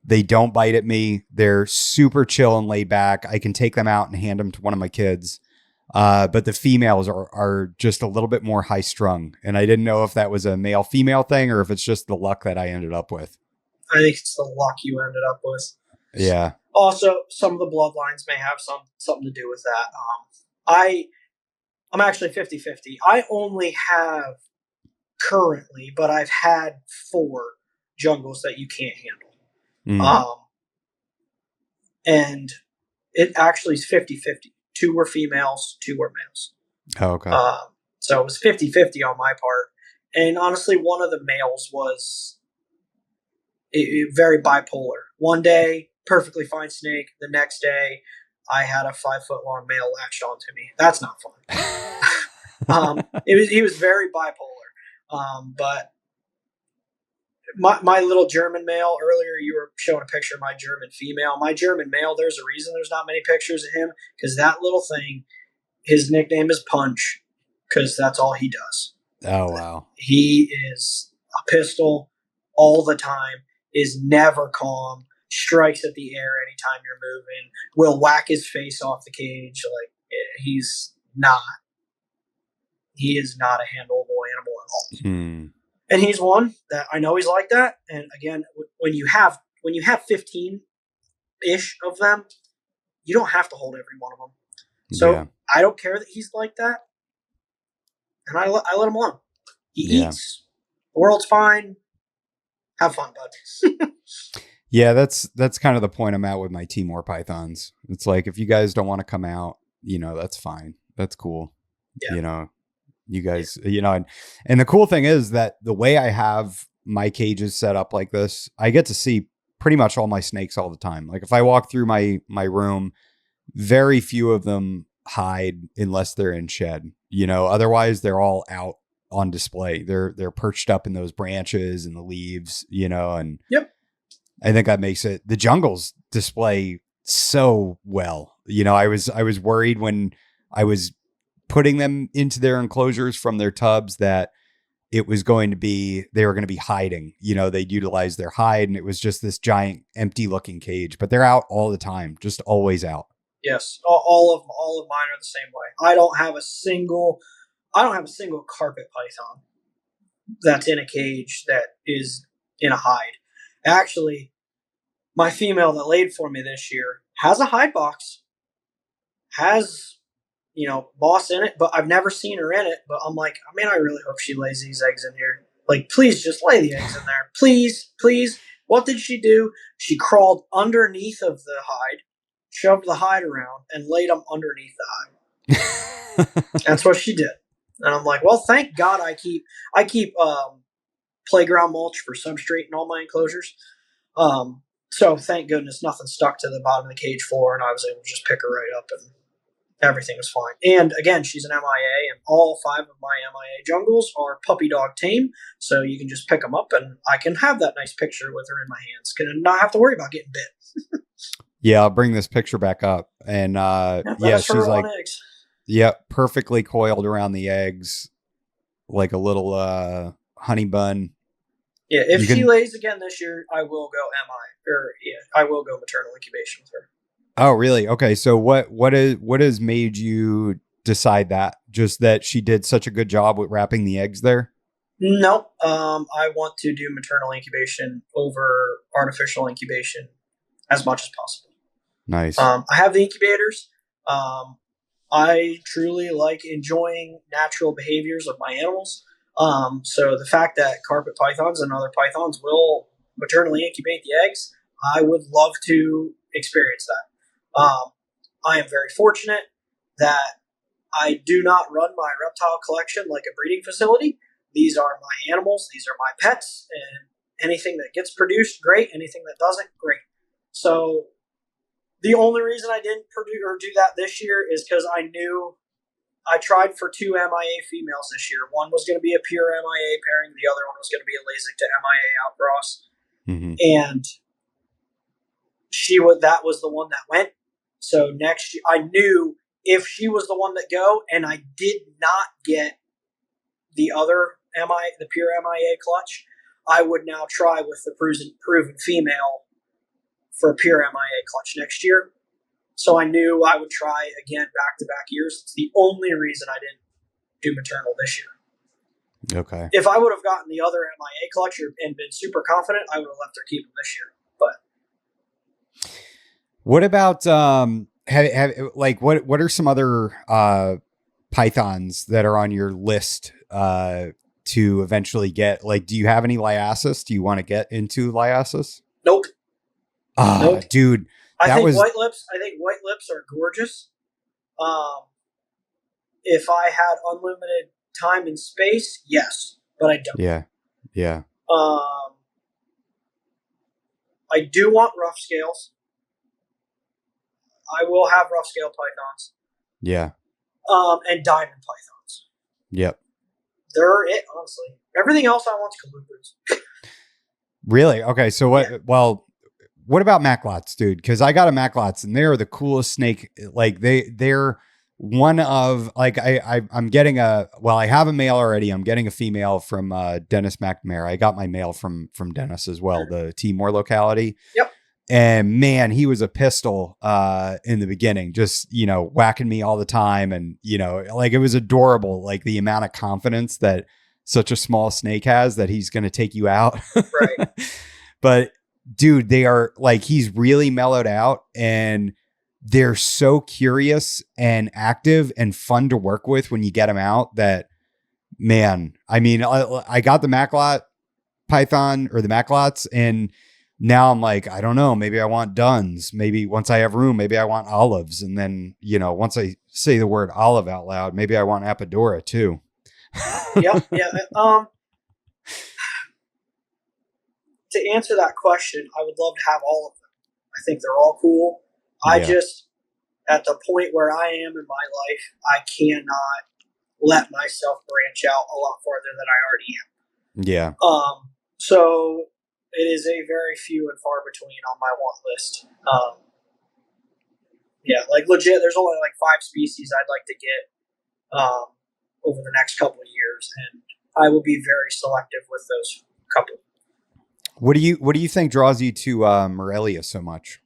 They don't bite at me. They're super chill and laid back. I can take them out and hand them to one of my kids. But the females are just a little bit more high strung. And I didn't know if that was a male female thing or if it's just the luck that I ended up with. I think it's the luck you ended up with. Yeah. Also, some of the bloodlines may have something to do with that. I'm actually 50-50. I only have currently, but I've had 4 jungles that you can't handle. And it actually is 50-50. 2 were females, 2 were males. Oh, okay. So it was 50-50 on my part. And honestly, one of the males was very bipolar. One day, perfectly fine snake. The next day, I had a 5-foot-long male latched onto me. That's not fun. He was very bipolar. But my little German male, earlier you were showing a picture of my German female. My German male, there's a reason there's not many pictures of him, because that little thing, his nickname is Punch, because that's all he does. Oh, wow. He is a pistol all the time, is never calm. strikes at the air anytime you're moving, will whack his face off the cage. Like, he is not a handleable animal at all. Hmm. And he's one that I know he's like that. And again, when you have 15-ish of them, you don't have to hold every one of them. So I don't care that he's like that, and I let him alone. He eats. The world's fine. Have fun, bud. Yeah, that's kind of the point I'm at with my Timor pythons. It's like, if you guys don't want to come out, that's fine. That's cool. Yeah. You guys, and the cool thing is that the way I have my cages set up like this, I get to see pretty much all my snakes all the time. Like, if I walk through my room, very few of them hide unless they're in shed. Otherwise they're all out on display. They're perched up in those branches and the leaves, and yep. I think that makes the jungles display so well. I was worried when I was putting them into their enclosures from their tubs that they were going to be hiding. They'd utilize their hide, and it was just this giant empty looking cage, but they're out all the time, just always out. Yes, all of mine are the same way. I don't have a single carpet python that's in a cage that is in a hide. Actually, my female that laid for me this year has a hide box, has moss in it, but I've never seen her in it. But I'm like, I really hope she lays these eggs in here. Like, please just lay the eggs in there, please. What did she do? She crawled underneath of the hide, shoved the hide around, and laid them underneath the hide. That's what she did. And I'm like, well, thank God I keep playground mulch for substrate in all my enclosures. So thank goodness nothing stuck to the bottom of the cage floor, and I was able to just pick her right up, and everything was fine. And again, she's an MIA, and all 5 of my MIA jungles are puppy dog tame, so you can just pick them up, and I can have that nice picture with her in my hands, and not have to worry about getting bit. Yeah, I'll bring this picture back up. And she's like, perfectly coiled around the eggs, like a little honey bun. Yeah, if she lays again this year, I will go I will go maternal incubation with her. Oh, really? Okay, so what has made you decide that? Just that she did such a good job with wrapping the eggs there? No, I want to do maternal incubation over artificial incubation as much as possible. Nice. I have the incubators. I truly like enjoying natural behaviors of my animals. So the fact that carpet pythons and other pythons will maternally incubate the eggs, I would love to experience that. I am very fortunate that I do not run my reptile collection like a breeding facility. These are my animals. These are my pets. And anything that gets produced, great. Anything that doesn't, great. So the only reason I didn't do that this year is because I knew I tried for 2 MIA females this year. One was going to be a pure MIA pairing. The other one was going to be a LASIK to MIA outcross. Mm-hmm. And that was the one that went. So next year, I knew if she was the one that go, and I did not get the other the pure MIA clutch, I would now try with the proven female for a pure MIA clutch next year. So I knew I would try again back-to-back years. It's the only reason I didn't do maternal this year. Okay. If I would have gotten the other MIA clutch and been super confident, I would have left her keep them this year. But what about what are some other pythons that are on your list to eventually get? Like, do you have any liasis? Do you want to get into liasis? Nope. Nope. Dude, I think white lips are gorgeous. If I had unlimited time and space, yes, but I don't. Yeah. I do want rough scales. I will have rough scale pythons. Yeah. And diamond pythons. Yep. They're it, honestly. Everything else I want is colubrids. Really? Okay. So what? Yeah. Well, what about Maclots, dude? Because I got a Maclots, and they're the coolest snake. Like they're one of like I'm getting I have a male already. I'm getting a female from Dennis McNamara. I got my male from Dennis as well, the Timor locality. Yep. And man, he was a pistol in the beginning, just, whacking me all the time. And, like it was adorable, like the amount of confidence that such a small snake has that he's going to take you out. Right. But dude, they are like, he's really mellowed out and they're so curious and active and fun to work with when you get them out that, man, I mean, I got the Maclot Python or the Maclots, and now I'm like, I don't know, maybe I want Duns. Maybe once I have room, maybe I want olives. And then, once I say the word olive out loud, maybe I want Apodora too. Yeah. To answer that question, I would love to have all of them. I think they're all cool. I just, at the point where I am in my life, I cannot let myself branch out a lot farther than I already am. Yeah. So it is a very few and far between on my want list. Like legit, there's only like 5 species I'd like to get over the next couple of years, and I will be very selective with those couple. What do you think draws you to Morelia so much?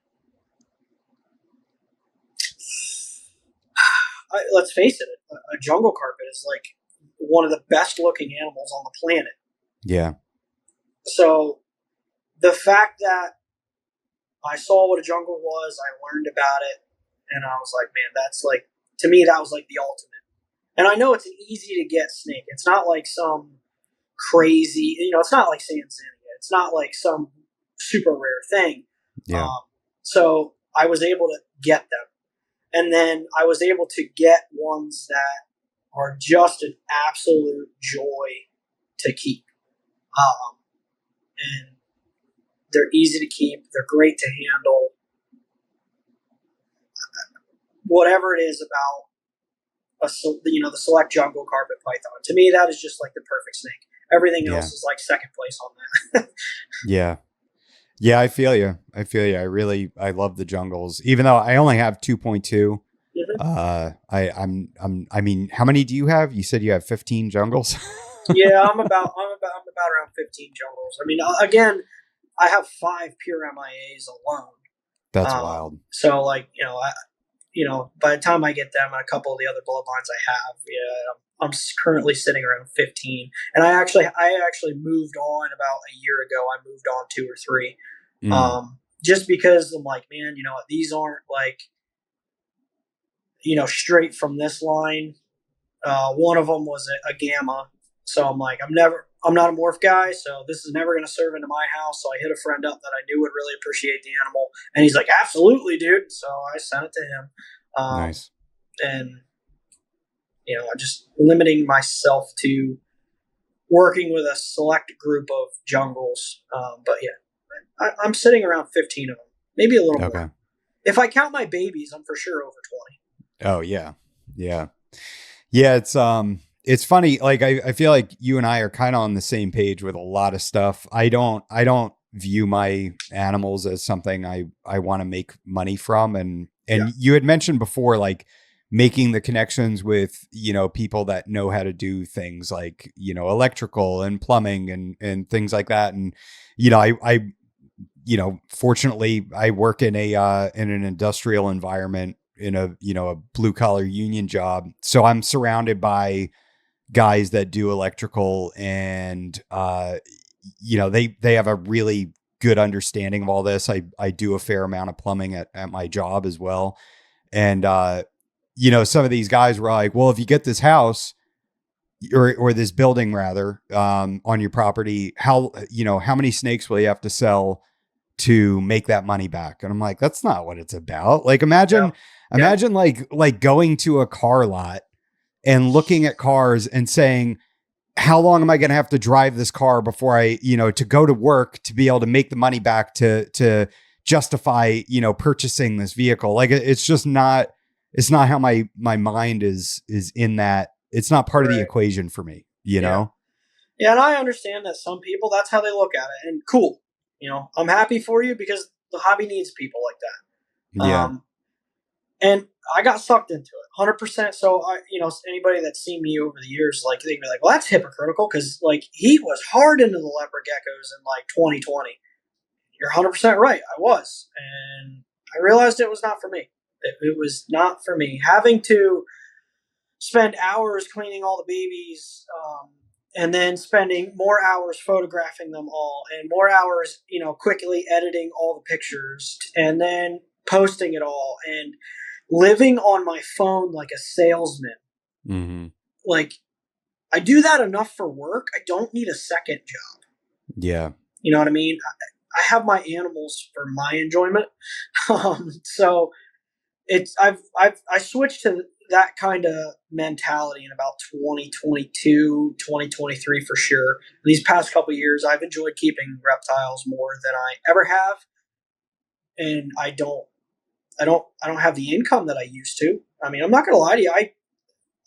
Let's face it, a jungle carpet is like one of the best looking animals on the planet. Yeah. So the fact that I saw what a jungle was, I learned about it, and I was like, man, that's like, to me, that was like the ultimate. And I know it's an easy to get snake. It's not like some crazy, it's not like Sanzinia. It's not like some super rare thing. Yeah. So I was able to get them. And then I was able to get ones that are just an absolute joy to keep. And they're easy to keep. They're great to handle. Whatever it is about the select jungle carpet python, to me, that is just like the perfect snake. Everything else is like second place on that. Yeah. Yeah, I feel you. I love the jungles, even though I only have 2.2. Mm-hmm. I mean, how many do you have? You said you have 15 jungles. Yeah, I'm about around 15 jungles. I mean, again, I have 5 pure MIAs alone. That's wild. So like, by the time I get them and a couple of the other bloodlines I have, I'm currently sitting around 15. And I actually moved on about a year ago. I moved on 2 or 3. Just because I'm like, man, these aren't like, straight from this line. One of them was a gamma. So I'm like, I'm not a morph guy, so this is never going to serve into my house. So I hit a friend up that I knew would really appreciate the animal. And he's like, absolutely, dude. So I sent it to him. Nice. And, I'm just limiting myself to working with a select group of jungles. But yeah, I'm sitting around 15 of them, maybe a little more. If I count my babies, I'm for sure over 20. Oh yeah. Yeah. Yeah. It's funny. Like I feel like you and I are kind of on the same page with a lot of stuff. I don't view my animals as something I want to make money from. And you had mentioned before, like making the connections with, people that know how to do things like, electrical and plumbing and things like that. And, I fortunately I work in an industrial environment in a blue collar union job. So I'm surrounded by guys that do electrical and, they have a really good understanding of all this. I do a fair amount of plumbing at my job as well. And, some of these guys were like, well, if you get this house or this building rather, on your property, how many snakes will you have to sell to make that money back? And I'm like, that's not what it's about. Like, imagine like going to a car lot and looking at cars and saying, how long am I going to have to drive this car before I, to go to work to be able to make the money back to justify, purchasing this vehicle? Like, it's just not, it's not how my mind is in that. It's not part of the equation for me, know? Yeah. And I understand that some people, that's how they look at it, and cool. I'm happy for you because the hobby needs people like that. Yeah. And I got sucked into it 100%. So anybody that's seen me over the years, like, they'd be like, well, that's hypocritical. Cause like he was hard into the leopard geckos in like 2020. You're 100% right. I was. And I realized it was not for me. It was not for me. Having to spend hours cleaning all the babies, and then spending more hours photographing them all, and more hours, quickly editing all the pictures, and then posting it all, and living on my phone like a salesman. Mm-hmm. Like, I do that enough for work. I don't need a second job. Yeah. You know what I mean? I have my animals for my enjoyment. So I switched to that kind of mentality in about 2022, 2023 for sure. These past couple of years, I've enjoyed keeping reptiles more than I ever have, and I don't have the income that I used to. I mean, I'm not going to lie to you. I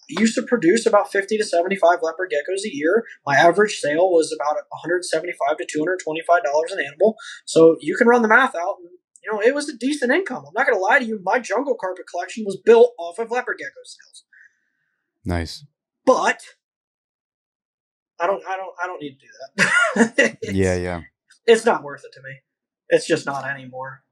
used to produce about 50 to 75 leopard geckos a year. My average sale was about $175 to $225 an animal. So you can run the math out, and it was a decent income. I'm not going to lie to you. My jungle carpet collection was built off of leopard gecko sales. Nice. But I don't need to do that. Yeah. It's not worth it to me. It's just not anymore.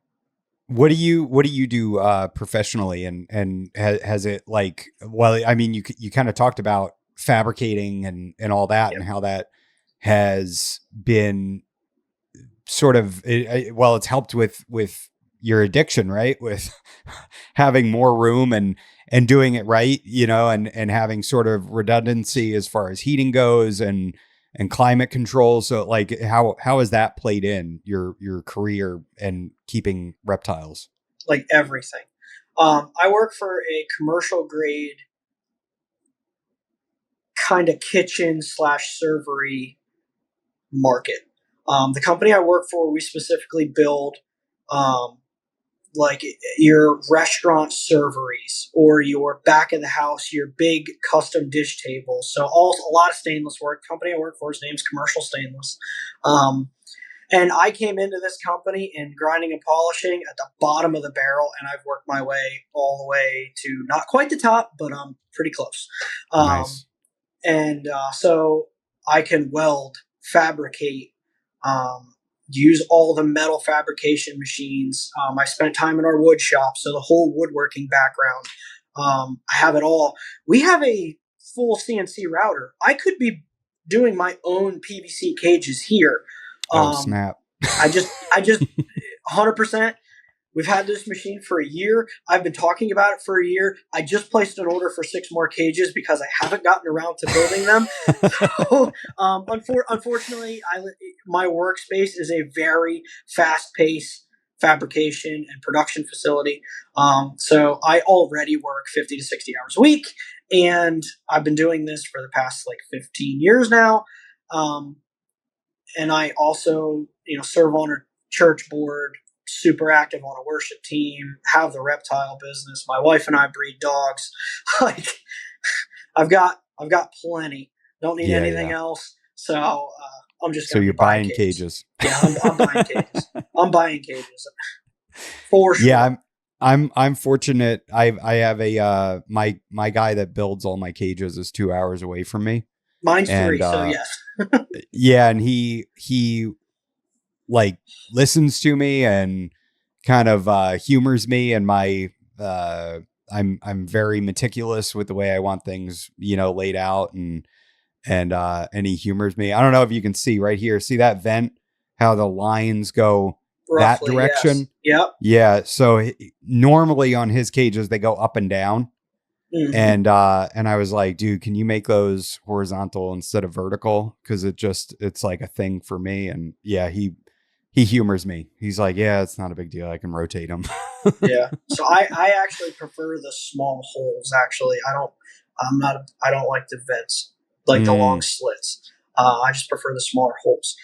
What do you do professionally, and has it, like, well, I mean, you kind of talked about fabricating and all that, and how that has been sort of, it's helped with your addiction, right? With having more room and doing it right, and having sort of redundancy as far as heating goes and climate control. So, like, how has that played in your career and keeping reptiles? Like everything. I work for a commercial grade kind of kitchen / servery market. The company I work for, we specifically build like your restaurant serveries, or your back of the house, your big custom dish tables. So a lot of stainless work. The company I work for, his name's Commercial Stainless. And I came into this company in grinding and polishing at the bottom of the barrel, and I've worked my way all the way to not quite the top, but pretty close. Nice. And so I can weld, fabricate, use all the metal fabrication machines. I spent time in our wood shop, so the whole woodworking background. I have it all. We have a full CNC router. I could be doing my own PVC cages here. Snap. I just 100%. We've had this machine for a year. I've been talking about it for a year. I just placed an order for 6 more cages because I haven't gotten around to building them. So, unfortunately, my workspace is a very fast-paced fabrication and production facility. So I already work 50 to 60 hours a week, and I've been doing this for the past 15 years now. And I also, serve on a church board, super active on a worship team, have the reptile business. My wife and I breed dogs. I've got plenty. Don't need anything else. So I'm just. So you're buying cages. Yeah, I'm buying cages. I'm buying cages for sure. Yeah, I'm fortunate. I have a my guy that builds all my cages is 2 hours away from me. Mine's 3, so yes. Yeah, and he like listens to me and kind of humors me, and I'm very meticulous with the way I want things, laid out, and he humors me. I don't know if you can see right here. See that vent? How the lines go roughly, that direction? Yes. Yep. Yeah. So normally on his cages they go up and down. Mm-hmm. And I was like, dude, can you make those horizontal instead of vertical? Because it's like a thing for me. And yeah, he humors me. He's like, yeah, it's not a big deal. I can rotate them. Yeah. So I actually prefer the small holes. Actually, I don't like the vents, like the long slits. I just prefer the smaller holes.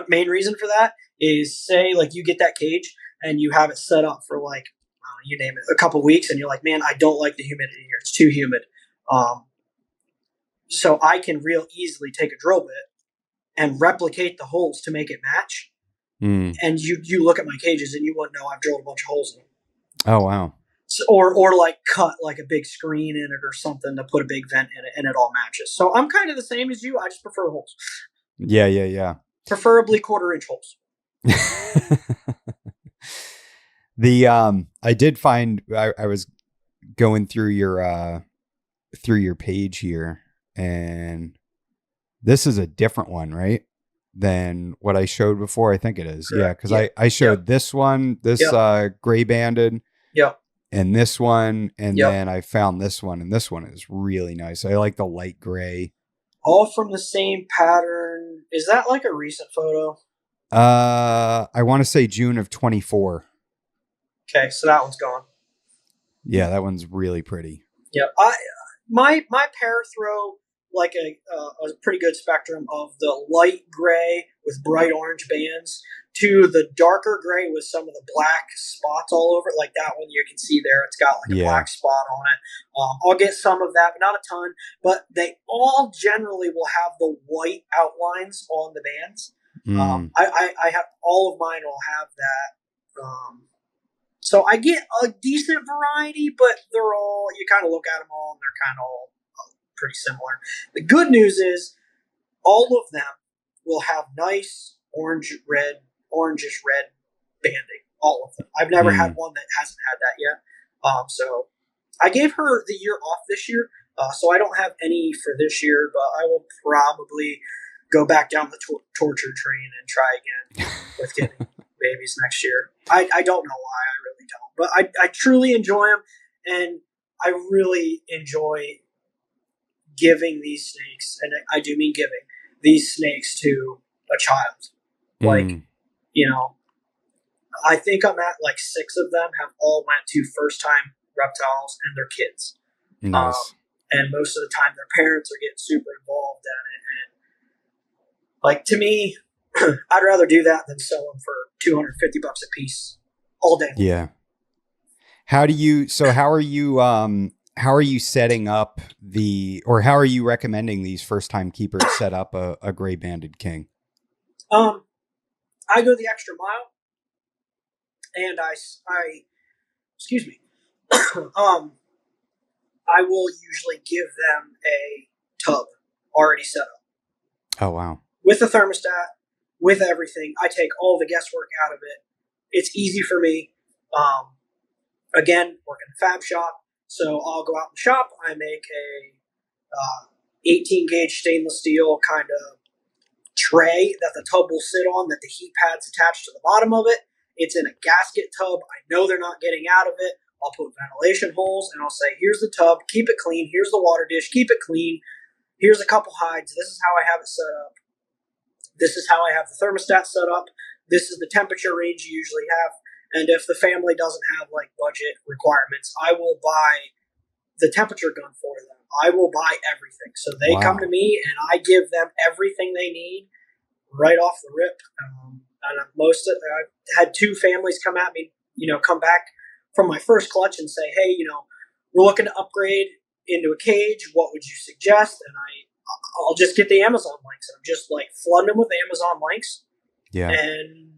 Main reason for that is, say you get that cage and you have it set up for you name it, a couple weeks, and you're like, man, I don't like the humidity here. It's too humid. So I can real easily take a drill bit and replicate the holes to make it match. Mm. And you look at my cages and you wouldn't know I've drilled a bunch of holes in them. Oh, wow. So, or cut a big screen in it or something to put a big vent in it, and it all matches. So I'm kind of the same as you. I just prefer holes. Yeah. Preferably 1/4-inch holes. I did find I was going through your page here, and this is a different one, right? Than what I showed before. I think it is. Correct. Yeah, because I showed this one, this gray banded. Yep. And this one, and Yep. then I found this one, and this one is really nice. I like the light gray. All from the same pattern. Is that like a recent photo? I want to say June of 24. Okay, so that one's gone. Yeah, that one's really pretty. Yep. My pair throw like a pretty good spectrum of the light gray with bright orange bands to the darker gray with some of the black spots all over it. Like that one you can see there, it's got like a black spot on it. I'll get some of that, but not a ton. But they all generally will have the white outlines on the bands. I have all of mine will have that. So I get a decent variety, but they're all, you kind of look at them all and they're kind of all pretty similar. The good news is all of them will have nice orangish red banding. All of them. I've never had one that hasn't had that yet. So I gave her the year off this year, so I don't have any for this year, but I will probably go back down the torture train and try again with getting babies next year. I don't know why, I really don't, but I truly enjoy them, and I really enjoy giving these snakes, and I do mean giving these snakes to a child. Like, you know, I think I'm at like 6 of them have all went to first time reptiles and their kids. Nice. And most of the time their parents are getting super involved in it. And like, to me, I'd rather do that than sell them for $250 a piece all day. Yeah. How are you setting up how are you recommending these first time keepers set up a gray banded king? I go the extra mile, and I excuse me. I will usually give them a tub already set up. Oh, wow. With the thermostat, with everything. I take all the guesswork out of it. It's easy for me. Again, work in a fab shop. So I'll go out and shop. I make a 18 gauge stainless steel kind of tray that the tub will sit on, that the heat pad's attached to the bottom of it. It's in a gasket tub. I know they're not getting out of it. I'll put ventilation holes, and I'll say, here's the tub, keep it clean. Here's the water dish, keep it clean. Here's a couple hides. This is how I have it set up. This is how I have the thermostat set up. This is the temperature range you usually have. And if the family doesn't have like budget requirements, I will buy the temperature gun for them. I will buy everything. So they come to me and I give them everything they need right off the rip. And I've had 2 families come at me, come back from my first clutch and say, hey, we're looking to upgrade into a cage. What would you suggest? And I'll just get the Amazon links. I'm just like flooding them with Amazon links. Yeah. And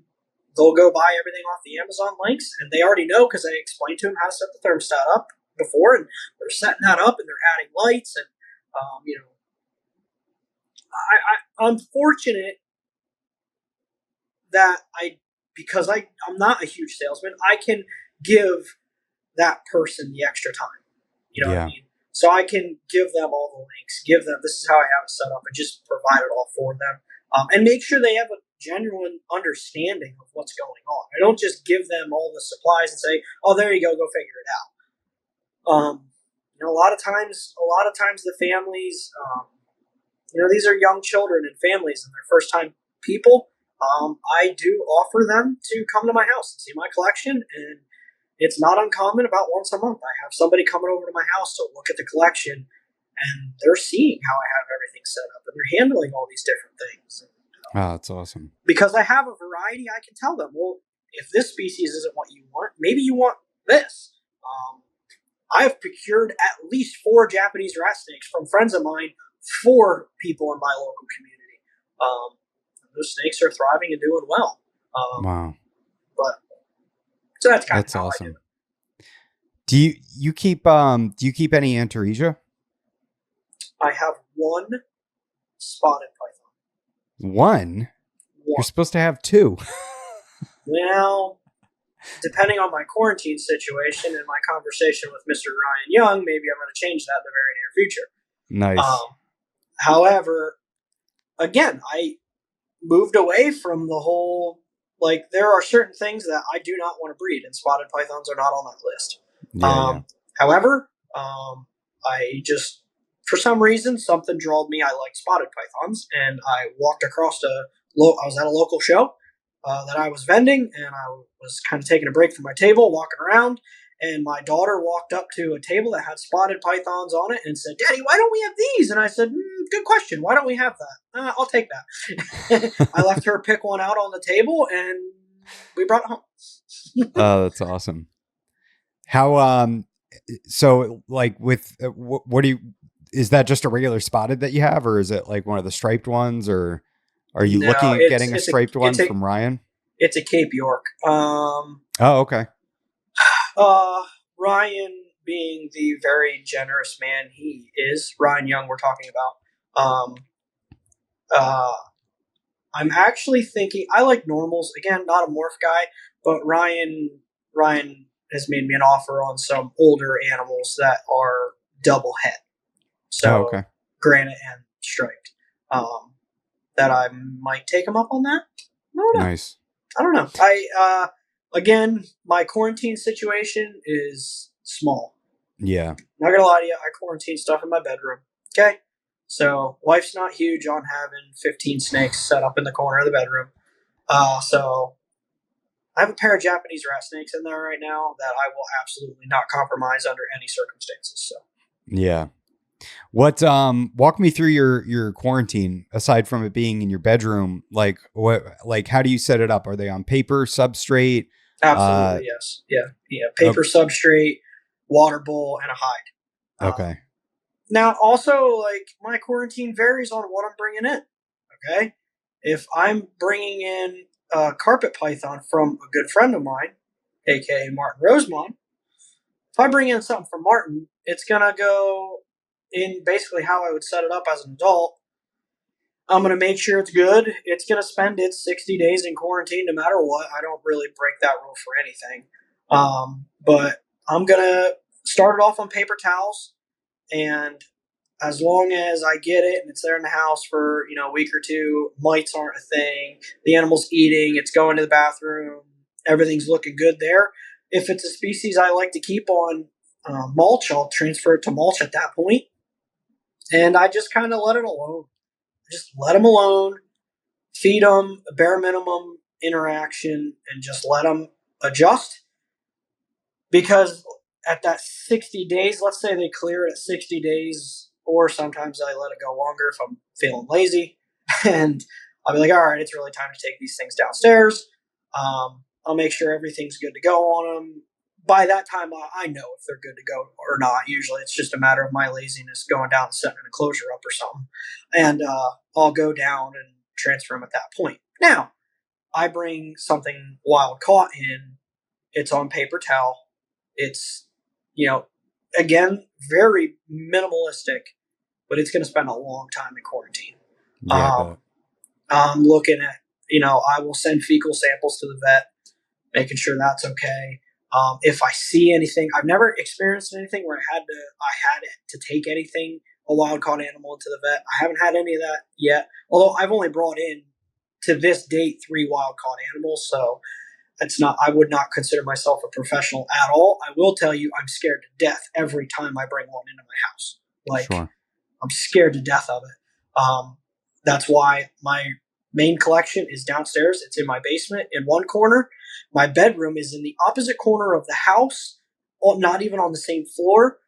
they'll go buy everything off the Amazon links, and they already know because I explained to them how to set the thermostat up before, and they're setting that up, and they're adding lights, and I'm fortunate that because I'm not a huge salesman, I can give that person the extra time. You know what I mean? So I can give them all the links, give them, this is how I have it set up, and just provide it all for them, and make sure they have a genuine understanding of what's going on. I don't just give them all the supplies and say, "Oh, there you go figure it out." A lot of times the families, these are young children and families, and they're first time people. I do offer them to come to my house and see my collection, and it's not uncommon. About once a month, I have somebody coming over to my house to look at the collection, and they're seeing how I have everything set up, and they're handling all these different things. Oh, that's awesome. Because I have a variety, I can tell them, well, if this species isn't what you want, maybe you want this. I have procured at least 4 Japanese rat snakes from friends of mine for people in my local community. Those snakes are thriving and doing well. Wow. But so that's kind of how awesome. I do it. Do you keep any Antaresia? I have 1 spotted python. One? You're supposed to have 2. Well, depending on my quarantine situation and my conversation with Mr. Ryan Young, maybe I'm going to change that in the very near future. Nice. However, again, I moved away from the whole, like, there are certain things that I do not want to breed, and spotted pythons are not on that list. Yeah. However, I just, for some reason, something drawed me. I like spotted pythons, and I walked across I was at a local show that I was vending, and I was kind of taking a break from my table, walking around, and my daughter walked up to a table that had spotted pythons on it and said, "Daddy, why don't we have these?" And I said, "Good question. Why don't we have that? I'll take that." I left her pick one out on the table, and we brought it home. Oh, that's awesome. How so like with what do you, is that just a regular spotted that you have, or is it like one of the striped ones, or are you looking at getting a striped one from Ryan? It's a Cape York. Oh, okay. Ryan, being the very generous man he is, Ryan Young we're talking about, I'm actually thinking, I like normals. Again, not a morph guy, but Ryan has made me an offer on some older animals that are double head. So, okay. Granite and striped. That I might take him up on that. I don't know. Nice. I don't know. Again, my quarantine situation is small. Yeah. Not gonna lie to you, I quarantine stuff in my bedroom. Okay? So, wife's not huge on having 15 snakes set up in the corner of the bedroom. So, I have a pair of Japanese rat snakes in there right now that I will absolutely not compromise under any circumstances. So, yeah. What walk me through your quarantine, aside from it being in your bedroom. Like how do you set it up? Are they on paper, substrate? Absolutely, yes. Yeah. Paper substrate, water bowl, and a hide. Okay. Now, also, like, my quarantine varies on what I'm bringing in. Okay? If I'm bringing in a carpet python from a good friend of mine, aka Martin Rosemont, if I bring in something from Martin, it's going to go in basically how I would set it up as an adult. I'm going to make sure it's good. It's going to spend its 60 days in quarantine no matter what. I don't really break that rule for anything. But I'm going to start it off on paper towels. And as long as I get it and it's there in the house for, a week or two, mites aren't a thing. The animal's eating. It's going to the bathroom. Everything's looking good there. If it's a species I like to keep on mulch, I'll transfer it to mulch at that point. And I just kind of let it alone. Just let them alone, feed them a bare minimum interaction, and just let them adjust. Because at that 60 days, let's say they clear it at 60 days, or sometimes I let it go longer if I'm feeling lazy. And I'll be like, all right, it's really time to take these things downstairs. I'll make sure everything's good to go on them. By that time, I know if they're good to go or not. Usually it's just a matter of my laziness going down and setting an enclosure up or something. And I'll go down and transfer them at that point. Now, I bring something wild caught in. It's on paper towel. It's, again, very minimalistic, but it's going to spend a long time in quarantine. Yeah, I'm looking at, I will send fecal samples to the vet, making sure that's okay. If I see anything, I've never experienced anything where I had to take anything, a wild caught animal, into the vet. I haven't had any of that yet. Although I've only brought in to this date 3 wild caught animals, so I would not consider myself a professional at all. I will tell you, I'm scared to death every time I bring one into my house. sure. I'm scared to death of it. That's why my main collection is downstairs. It's in my basement in one corner. My bedroom is in the opposite corner of the house, not even on the same floor.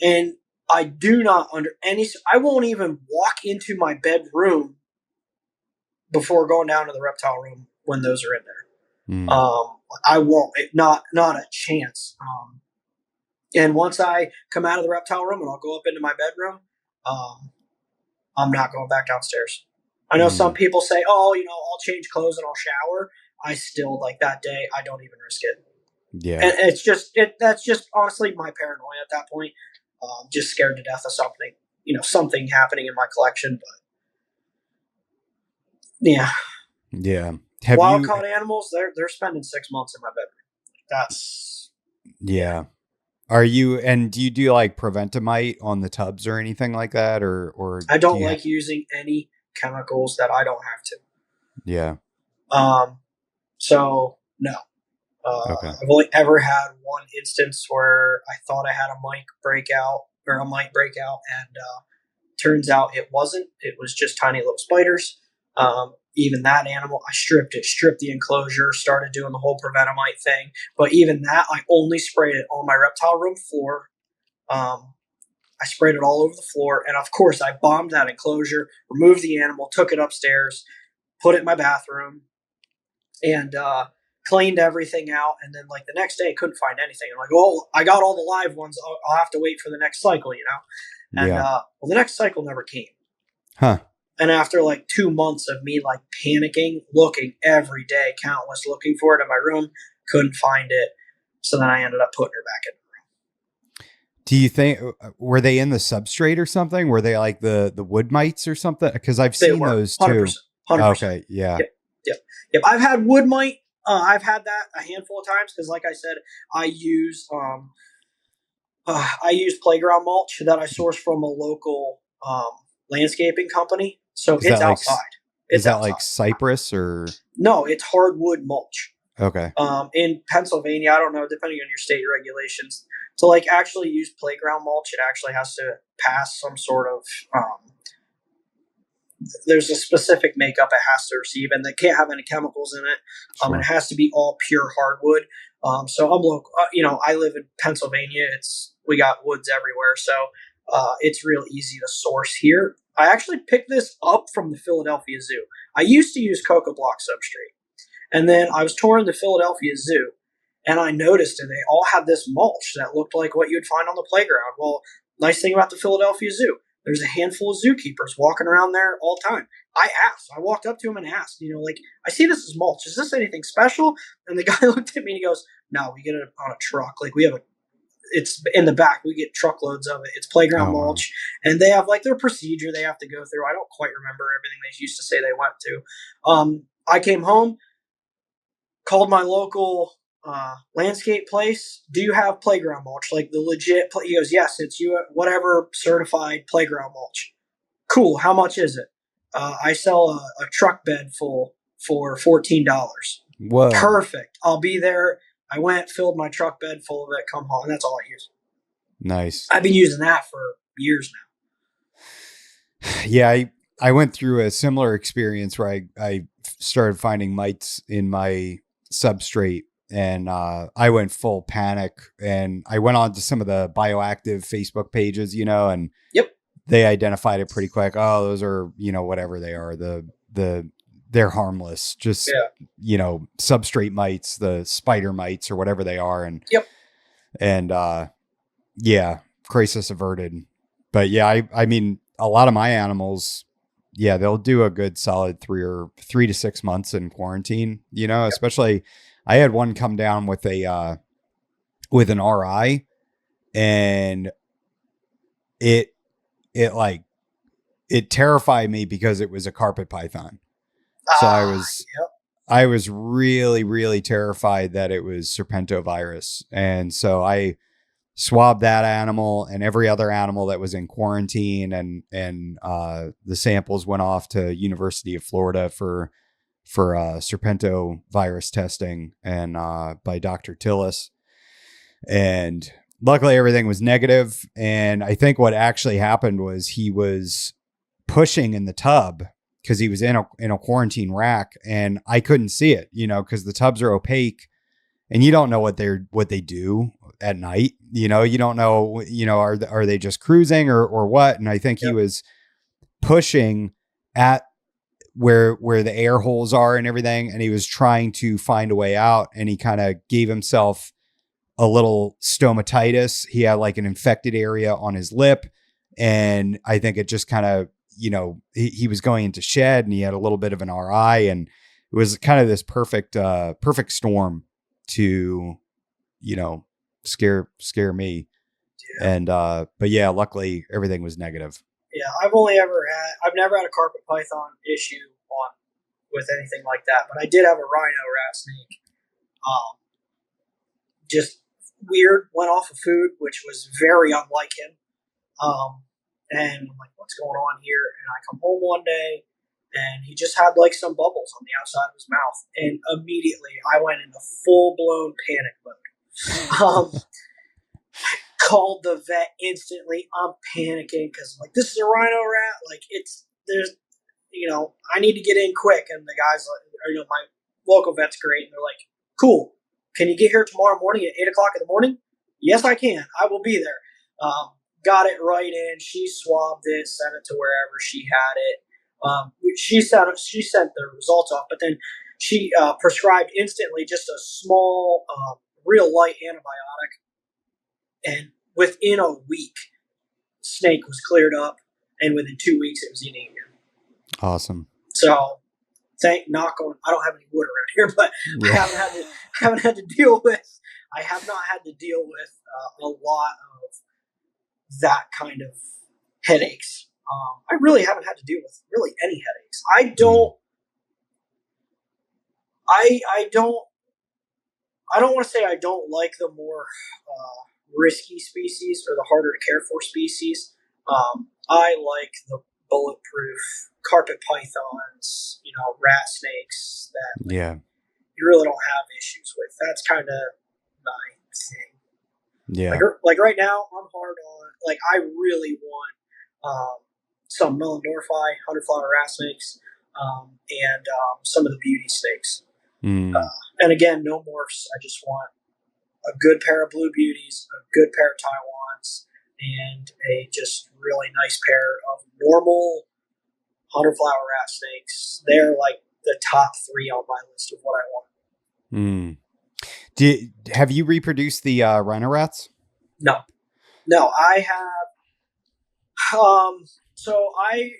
And I do not I won't even walk into my bedroom before going down to the reptile room when those are in there. I won't, not a chance. And once I come out of the reptile room and I'll go up into my bedroom, I'm not going back downstairs. I know some people say, oh, I'll change clothes and I'll shower. I still, like, that day, I don't even risk it. Yeah. And that's just honestly my paranoia at that point. Just scared to death of something, something happening in my collection. But yeah. Yeah. wild caught animals, they're spending 6 months in my bedroom. That's yeah. Are you, and do you do like Preventamite on the tubs or anything like that? Or I don't like using any chemicals that I don't have to. Yeah. So no. Okay. I've only ever had one instance where I thought I had a mite breakout, and turns out it wasn't. It was just tiny little spiders. Even that animal, I stripped the enclosure, started doing the whole Preventamite thing. But even that, I only sprayed it on my reptile room floor. I sprayed it all over the floor. And of course, I bombed that enclosure, removed the animal, took it upstairs, put it in my bathroom, and cleaned everything out. And then, like, the next day, I couldn't find anything. I'm like, oh, I got all the live ones. I'll have to wait for the next cycle, you know? And, well, the next cycle never came. Huh. And after like 2 months of me like panicking, looking every day, countless, looking for it in my room, couldn't find it. So then I ended up putting her back in the room. Do you think, were they in the substrate or something? Were they like the wood mites or something? Because I've seen those too. 100%. Okay, yeah. Yep. I've had wood mite. I've had that a handful of times because, like I said, I use playground mulch that I source from a local landscaping company. So it's outside. Is that like cypress or? No, it's hardwood mulch. Okay. In Pennsylvania, I don't know, depending on your state regulations, to like actually use playground mulch, it actually has to pass some sort of there's a specific makeup it has to receive, and they can't have any chemicals in it. Sure. And it has to be all pure hardwood. So I'm local. I live in Pennsylvania. We got woods everywhere, so it's real easy to source here. I actually picked this up from the Philadelphia Zoo. I used to use Cocoa Block substrate, and then I was touring the Philadelphia Zoo, and I noticed that they all had this mulch that looked like what you'd find on the playground. Well, nice thing about the Philadelphia Zoo, there's a handful of zookeepers walking around there all the time. I walked up to him and asked, I see this as mulch. Is this anything special? And the guy looked at me and he goes, no, we get it on a truck. Like it's in the back. We get truckloads of it. It's playground mulch. And they have like their procedure they have to go through. I don't quite remember everything they used to say they went to. I came home, called my local landscape place. Do you have playground mulch? Like the legit, he goes, yes, it's whatever certified playground mulch. Cool. How much is it? I sell a truck bed full for $14. Whoa. Perfect. I'll be there. I went, filled my truck bed full of it, come home, and that's all I use. Nice. I've been using that for years now. Yeah, I went through a similar experience where I started finding mites in my substrate, and I went full panic, and I went on to some of the bioactive Facebook pages, and yep, they identified it pretty quick. Oh, those are, whatever they are, they're harmless, just, substrate mites, the spider mites or whatever they are. And, yep. And, crisis averted. But yeah, I mean, a lot of my animals, they'll do a good solid 3 to 6 months in quarantine, yep. Especially I had one come down with with an RI, and it terrified me because it was a carpet python. So I was really, really terrified that it was serpentovirus. And so I swabbed that animal and every other animal that was in quarantine, and the samples went off to University of Florida for serpentovirus testing, and by Dr. Tillis. And luckily everything was negative. And I think what actually happened was he was pushing in the tub because he was in a quarantine rack, and I couldn't see it, because the tubs are opaque, and you don't know what they do at night. You don't know, are they just cruising or what? And I think he was pushing at where the air holes are and everything, and he was trying to find a way out, and he kind of gave himself a little stomatitis. He had like an infected area on his lip, and I think it just kind of, he was going into shed, and he had a little bit of an RI, and it was kind of this perfect storm to, scare me. Yeah. And, but yeah, luckily everything was negative. Yeah. I've never had a carpet python issue with anything like that. But I did have a rhino rat snake. Just weird, went off of food, which was very unlike him. And I'm like, what's going on here? And I come home one day, and he just had like some bubbles on the outside of his mouth. And immediately I went into full-blown panic mode. Called the vet instantly. I'm panicking because like, this is a rhino rat. Like, I need to get in quick. And the guys, my local vet's great. And they're like, cool. Can you get here tomorrow morning at 8 o'clock in the morning? Yes, I can. I will be there. Got it right in. She swabbed it, sent it to wherever she had it. She sent the results off, but then she prescribed instantly just a small, real light antibiotic. And within a week, snake was cleared up, and within 2 weeks, it was eating again. Awesome. So, knock on. I don't have any wood around here, but yeah. I haven't had to deal with. I have not had to deal with a lot of that kind of headaches. I really haven't had to deal with really any headaches. I don't want to say I don't like the more risky species or the harder to care for species. I like the bulletproof carpet pythons, rat snakes that you really don't have issues with. That's kind of my thing. Yeah. Like right now, I'm hard on. Like, I really want some Melendorfi 100-flower rat snakes and some of the beauty snakes. And again, no morphs. I just want a good pair of blue beauties, a good pair of Taiwans, and a just really nice pair of normal 100-flower rat snakes. They're like the top 3 on my list of what I want. Have you reproduced the rhino rats? No, I have. So I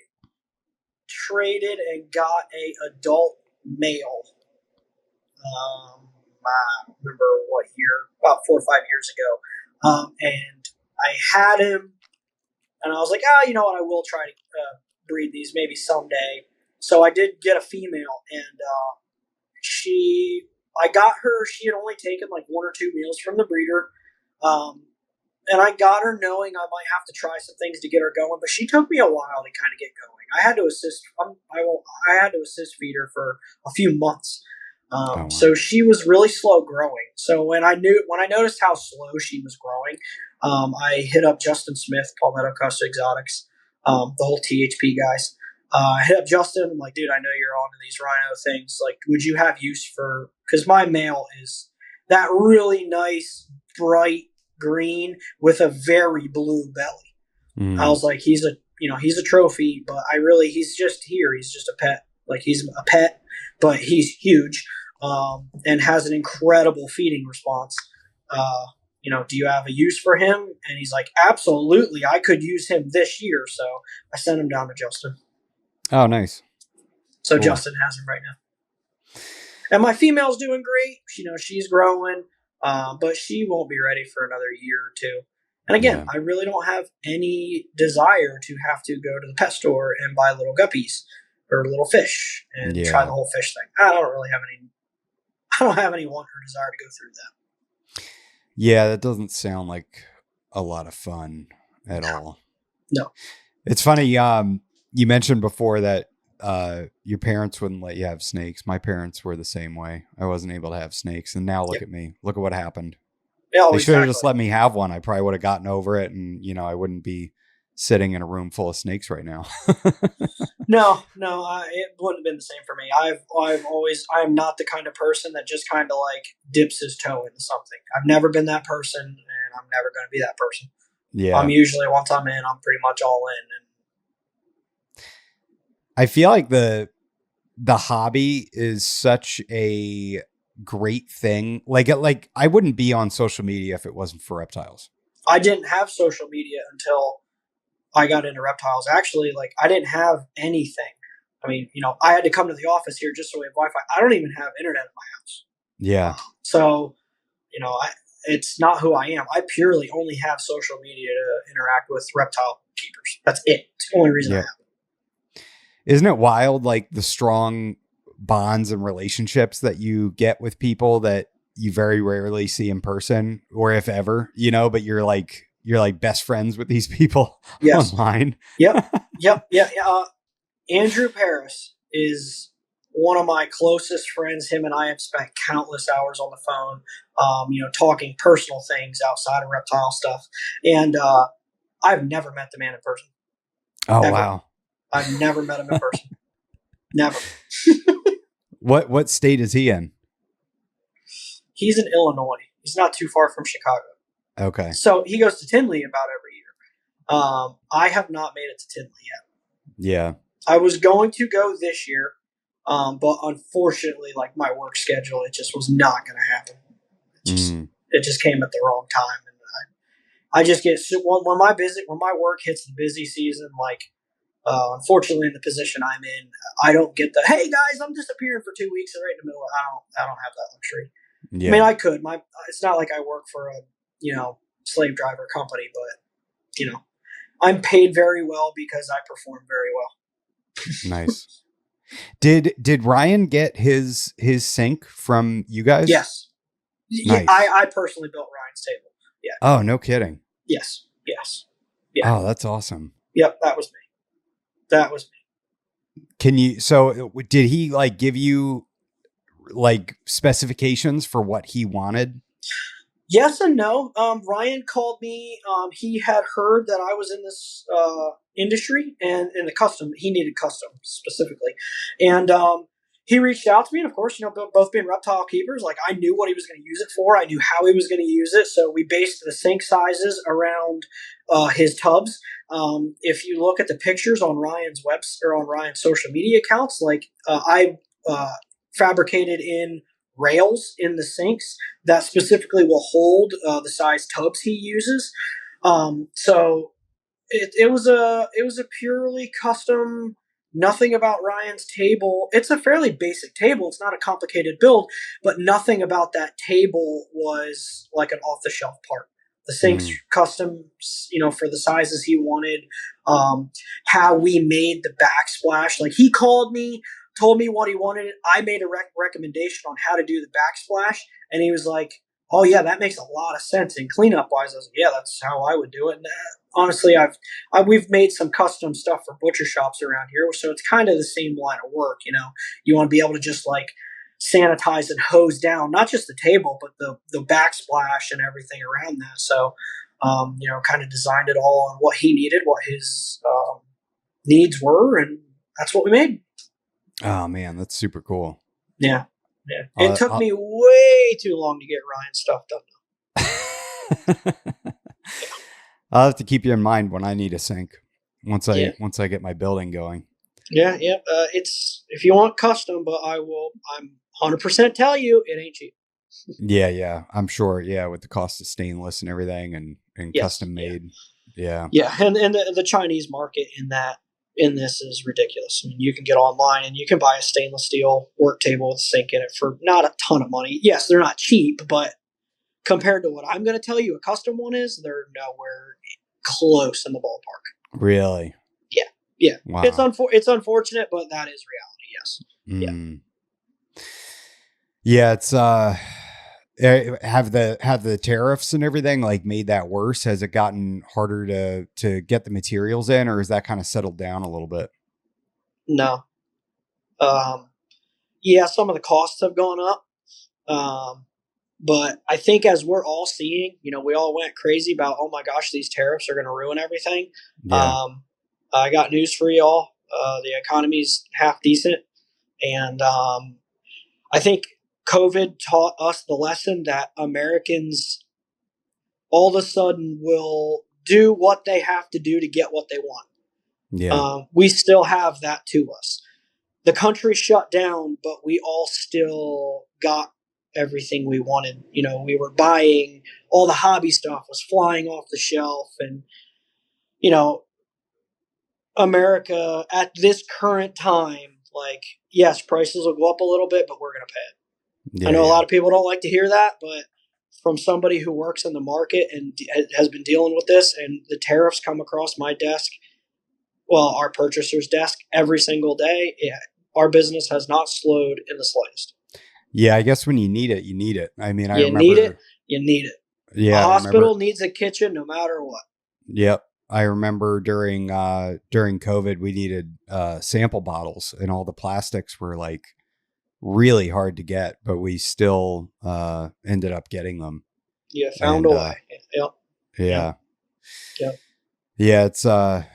traded and got a adult male. I don't remember what year, about 4 or 5 years ago. And I had him, and I was like, you know what, I will try to breed these maybe someday. So I did get a female, and I got her, she had only taken like 1 or 2 meals from the breeder. And I got her knowing I might have to try some things to get her going, but she took me a while to kind of get going. I had to assist feed her for a few months. So she was really slow growing. So when I noticed how slow she was growing, I hit up Justin Smith, Palmetto Costa Exotics, the whole THP guys. I hit up Justin. I'm like, dude, I know you're on to these rhino things. Like, would you have use for, because my male is that really nice, bright green with a very blue belly. I was like, he's a trophy, but he's just here. He's just a pet. Like, he's a pet, but he's huge. And has an incredible feeding response. Do you have a use for him? And he's like, absolutely. I could use him this year. So I sent him down to Justin. Oh, nice. So cool. Justin has him right now. And my female's doing great. She's growing, but she won't be ready for another year or 2. And again, I really don't have any desire to have to go to the pet store and buy little guppies or little fish and try the whole fish thing. I don't have any want or desire to go through that. Yeah, that doesn't sound like a lot of fun at all. No. It's funny. You mentioned before that your parents wouldn't let you have snakes. My parents were the same way. I wasn't able to have snakes. And now look at me. Look at what happened. Yeah, they should have just let me have one. I probably would have gotten over it. And, I wouldn't be sitting in a room full of snakes right now. No, it wouldn't have been the same for me. I'm not the kind of person that just kind of like dips his toe into something. I've never been that person, and I'm never going to be that person. Yeah. I'm usually, once I'm in, I'm pretty much all in. And I feel like the hobby is such a great thing. Like I wouldn't be on social media if it wasn't for reptiles. I didn't have social media until I got into reptiles. Actually, I didn't have anything. I mean, I had to come to the office here just so we have Wi-Fi. I don't even have internet in my house. Yeah. So, it's not who I am. I purely only have social media to interact with reptile keepers. That's it. It's the only reason I have it. Isn't it wild, like the strong bonds and relationships that you get with people that you very rarely see in person, or if ever, but you're like best friends with these people Yes. online. Yep. Yeah. Andrew Paris is one of my closest friends. Him and I have spent countless hours on the phone, talking personal things outside of reptile stuff. And I've never met the man in person. Oh, ever. wow. I've never met him in person. Never. What state is he in? He's in Illinois. He's not too far from Chicago. Okay. So he goes to Tinley about every year. I have not made it to Tinley yet. Yeah. I was going to go this year, but unfortunately, like my work schedule, it just was not going to happen. It just came at the wrong time, and I just get when my work hits the busy season. Like, unfortunately, in the position I'm in, I don't get the hey guys, I'm disappearing for 2 weeks, and right in the middle. I don't have that luxury. Yeah. I mean, I could. It's not like I work for a slave driver company, but I'm paid very well because I perform very well. Nice. Did Ryan get his sink from you guys? Yes. Nice. I personally built Ryan's table. Yeah. Oh, no kidding. Yes. Yeah. Oh, that's awesome. Yep, that was me. So did he like give you like specifications for what he wanted? Yes and no. Ryan called me. He had heard that I was in this industry and in the custom. He needed custom specifically, and he reached out to me. And of course, both being reptile keepers, like I knew what he was going to use it for. I knew how he was going to use it. So we based the sink sizes around his tubs. If you look at the pictures on Ryan's or on Ryan's social media accounts, like I fabricated in rails in the sinks that specifically will hold the size tubs he uses. So it was a purely custom. Nothing about Ryan's table. It's a fairly basic table. It's not a complicated build, but nothing about that table was like an off-the-shelf part. The sink's custom, for the sizes he wanted. How we made the backsplash. Like he called me, told me what he wanted. I made a recommendation on how to do the backsplash, and he was like, "Oh yeah, that makes a lot of sense." And cleanup wise, I was like, "Yeah, that's how I would do it." And honestly, we've made some custom stuff for butcher shops around here, so it's kind of the same line of work. You want to be able to just like sanitize and hose down not just the table, but the backsplash and everything around that. So, kind of designed it all on what he needed, what his needs were, and that's what we made. Oh man, that's super cool. Yeah. It took me way too long to get Ryan's stuff done. I'll have to keep you in mind when I need a sink once I get my building going. Yeah. It's if you want custom, but I'm 100% tell you it ain't cheap. Yeah, I'm sure. Yeah, with the cost of stainless and everything and custom made. Yeah. And the Chinese market in this is ridiculous. I mean, you can get online and you can buy a stainless steel work table with a sink in it for not a ton of money. Yes, they're not cheap, but compared to what I'm going to tell you a custom one is, they're nowhere close in the ballpark. Really? Yeah. Wow. It's unfortunate, but that is reality. Yes. Yeah, it's have the tariffs and everything like made that worse? Has it gotten harder to get the materials in, or is that kind of settled down a little bit? No. Yeah, some of the costs have gone up. But I think as we're all seeing, we all went crazy about, oh my gosh, these tariffs are going to ruin everything. Yeah. I got news for y'all. The economy's half decent. And I think COVID taught us the lesson that Americans all of a sudden will do what they have to do to get what they want. Yeah. We still have that to us. The country shut down, but we all still got everything we wanted. We were buying all the hobby stuff was flying off the shelf, and America at this current time, like, yes, prices will go up a little bit, but we're going to pay it. Yeah, I know a lot of people don't like to hear that, but from somebody who works in the market and has been dealing with this, and the tariffs come across my desk, well, our purchaser's desk every single day. Yeah, our business has not slowed in the slightest. Yeah, I guess when you need it, you need it. I mean, I remember. Need it, you need it. Yeah, a hospital needs a kitchen no matter what. Yep. I remember during COVID, we needed sample bottles, and all the plastics were like really hard to get, but we still ended up getting them. Yeah, found a way. Yep. Yeah. Yep. Yeah, it's I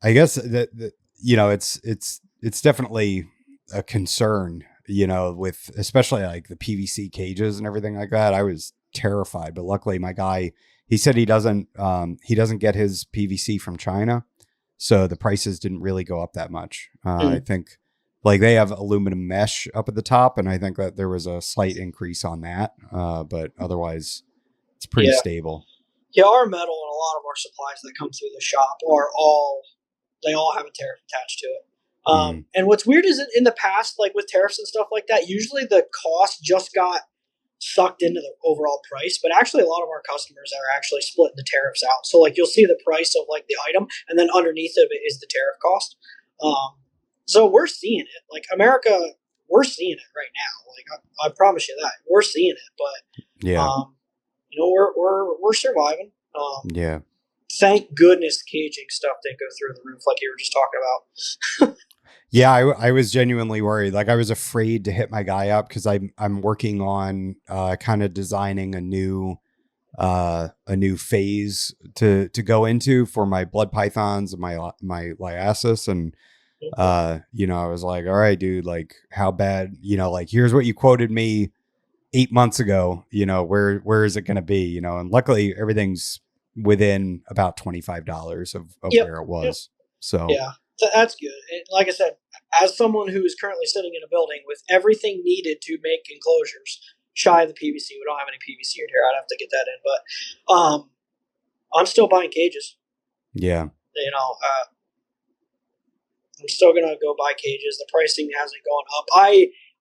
guess that it's definitely a concern, with especially like the PVC cages and everything like that. I was terrified, but luckily my guy, he said he doesn't get his PVC from China, so the prices didn't really go up that much. I think like they have aluminum mesh up at the top, and I think that there was a slight increase on that, but otherwise it's pretty stable. Yeah, our metal and a lot of our supplies that come through the shop they all have a tariff attached to it. And what's weird is in the past, like with tariffs and stuff like that, usually the cost just got sucked into the overall price, but actually a lot of our customers are actually splitting the tariffs out. So like you'll see the price of like the item, and then underneath of it is the tariff cost. So we're seeing it. Like America, we're seeing it right now. Like I promise you that we're seeing it. But we're surviving. Yeah. Thank goodness caging stuff didn't go through the roof like you were just talking about. Yeah, I was genuinely worried. Like I was afraid to hit my guy up because I'm working on kind of designing a new phase to go into for my blood pythons and my liasis, and I was like, all right, dude, like how bad, like here's what you quoted me 8 months ago, where is it going to be, and luckily everything's within about $25 of where it was. So yeah, that's good. And like I said, as someone who is currently sitting in a building with everything needed to make enclosures, shy of the PVC, we don't have any PVC in here. I'd have to get that in, but I'm still buying cages. Yeah. I'm still gonna go buy cages. The pricing hasn't gone up.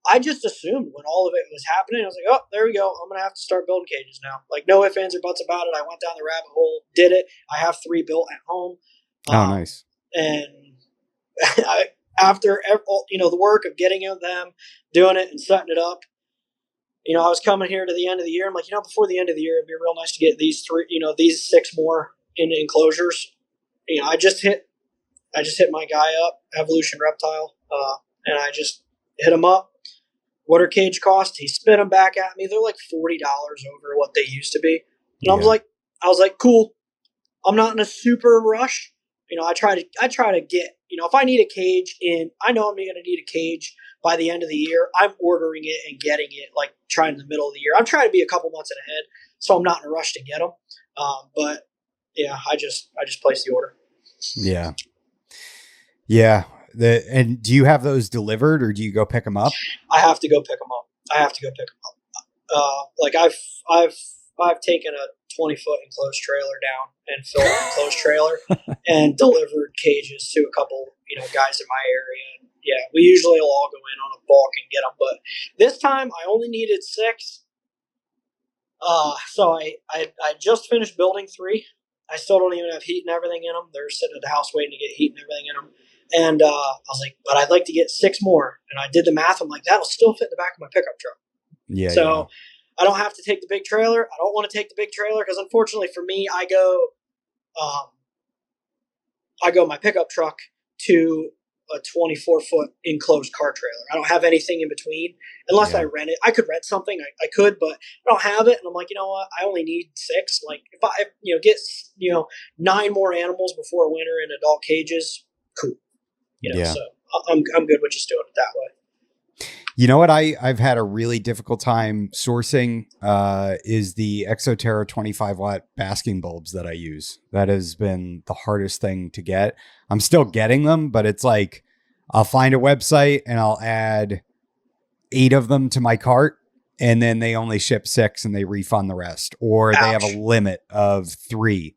I just assumed when all of it was happening, I was like, oh, there we go. I'm going to have to start building cages now. Like, no ifs, ands, or buts about it. I went down the rabbit hole, did it. I have 3 built at home. Oh, nice. And after the work of getting them, doing it, and setting it up, I was coming here to the end of the year. I'm like, before the end of the year, it'd be real nice to get these 6 more in enclosures. I just hit my guy up, Evolution Reptile, and I just hit him up. What are cage costs? He spit them back at me. They're like $40 over what they used to be. And I was like, cool. I'm not in a super rush. I try to get, if I need a cage I know I'm going to need a cage by the end of the year. I'm ordering it and getting it, like trying in the middle of the year. I'm trying to be a couple months ahead, so I'm not in a rush to get them. But yeah, I just placed the order. Yeah. Yeah. And do you have those delivered, or do you go pick them up? I have to go pick them up. Like I've taken a 20-foot enclosed trailer down and filled an enclosed trailer and delivered cages to a couple, guys in my area. And yeah, we usually will all go in on a bulk and get them, but this time I only needed 6. So I just finished building 3. I still don't even have heat and everything in them. They're sitting at the house waiting to get heat and everything in them. And I was like, but I'd like to get 6 more. And I did the math. I'm like, that'll still fit in the back of my pickup truck. Yeah. So I don't have to take the big trailer. I don't want to take the big trailer because unfortunately for me, I go my pickup truck to a 24-foot enclosed car trailer. I don't have anything in between unless I rent it. I could rent something. I could, but I don't have it. And I'm like, you know what? I only need 6. Like if I, get, 9 more animals before winter in adult cages, cool. So I'm good with just doing it that way. You know what I've had a really difficult time sourcing is the Exoterra 25 watt basking bulbs that I use. That has been the hardest thing to get. I'm still getting them, but it's like I'll find a website and I'll add 8 of them to my cart, and then they only ship 6 and they refund the rest, or they have a limit of 3.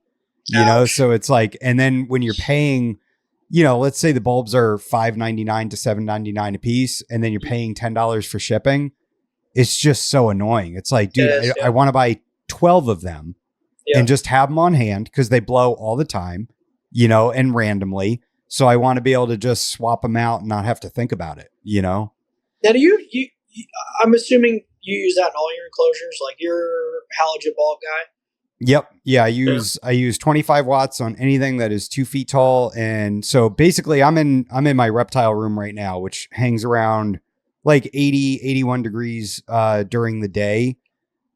So it's like, and then when you're paying, let's say the bulbs are $5.99 to $7.99 a piece, and then you're paying $10 for shipping. It's just so annoying. It's like, dude, I want to buy 12 of them and just have them on hand because they blow all the time, and randomly. So I want to be able to just swap them out and not have to think about it, Now, do you I'm assuming you use that in all your enclosures, like you're halogen bulb guy. Yep. Yeah. I use 25 watts on anything that is 2 feet tall. And so basically I'm in my reptile room right now, which hangs around like 80, 81 degrees, during the day.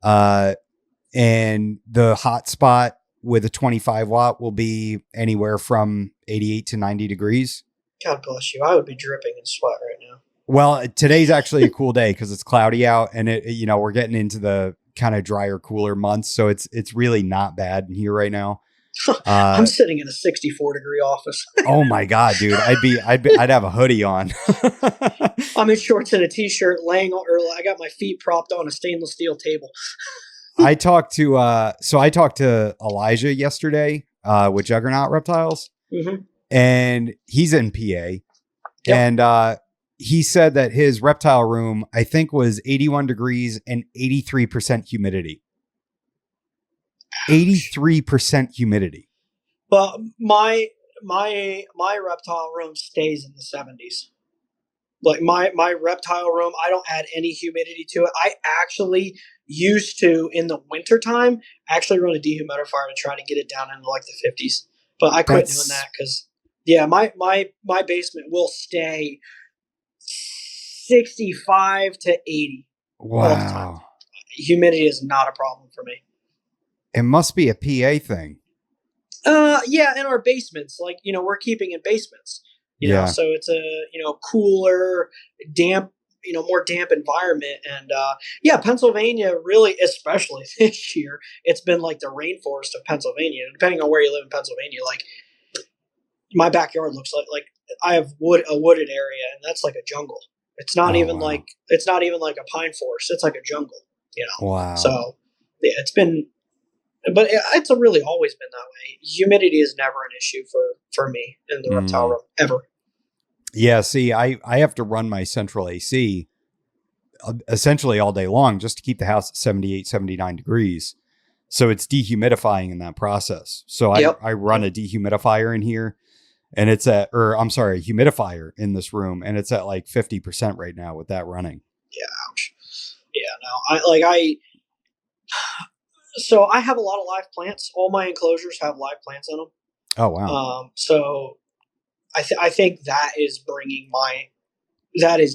And the hot spot with a 25 watt will be anywhere from 88 to 90 degrees. God bless you. I would be dripping in sweat right now. Well, today's actually a cool day because it's cloudy out and we're getting into the kind of drier, cooler months. So it's really not bad in here right now. I'm sitting in a 64 degree office. Oh my God, dude. I'd have a hoodie on. I'm in shorts and a t-shirt I got my feet propped on a stainless steel table. I talked to Elijah yesterday, with Juggernaut Reptiles, and he's in PA. Yep. And, he said that his reptile room, I think, was 81 degrees and 83% humidity. 83% humidity. But my reptile room stays in the 70s. Like my reptile room, I don't add any humidity to it. I actually used to, in the wintertime, actually run a dehumidifier to try to get it down into like the 50s. But I quit doing that because, my basement will stay 65 to 80 all the time. Humidity is not a problem for me. It must be a PA thing. Yeah, in our basements, like, we're keeping in basements, you know, so it's a, cooler, damp, more damp environment. And, Pennsylvania really, especially this year, it's been like the rainforest of Pennsylvania. Depending on where you live in Pennsylvania, like my backyard looks like I have a wooded area, and that's like a jungle. It's not even like a pine forest. It's like a jungle, Wow. So yeah, but it's really always been that way. Humidity is never an issue for me in the reptile room, ever. Yeah, see, I have to run my central AC essentially all day long just to keep the house at 78, 79 degrees. So it's dehumidifying in that process. So I run a dehumidifier in here, and it's a humidifier in this room, and it's at like 50% right now with that running. Yeah, ouch. Yeah, no, so I have a lot of live plants. All my enclosures have live plants in them. Oh, wow. So I think that is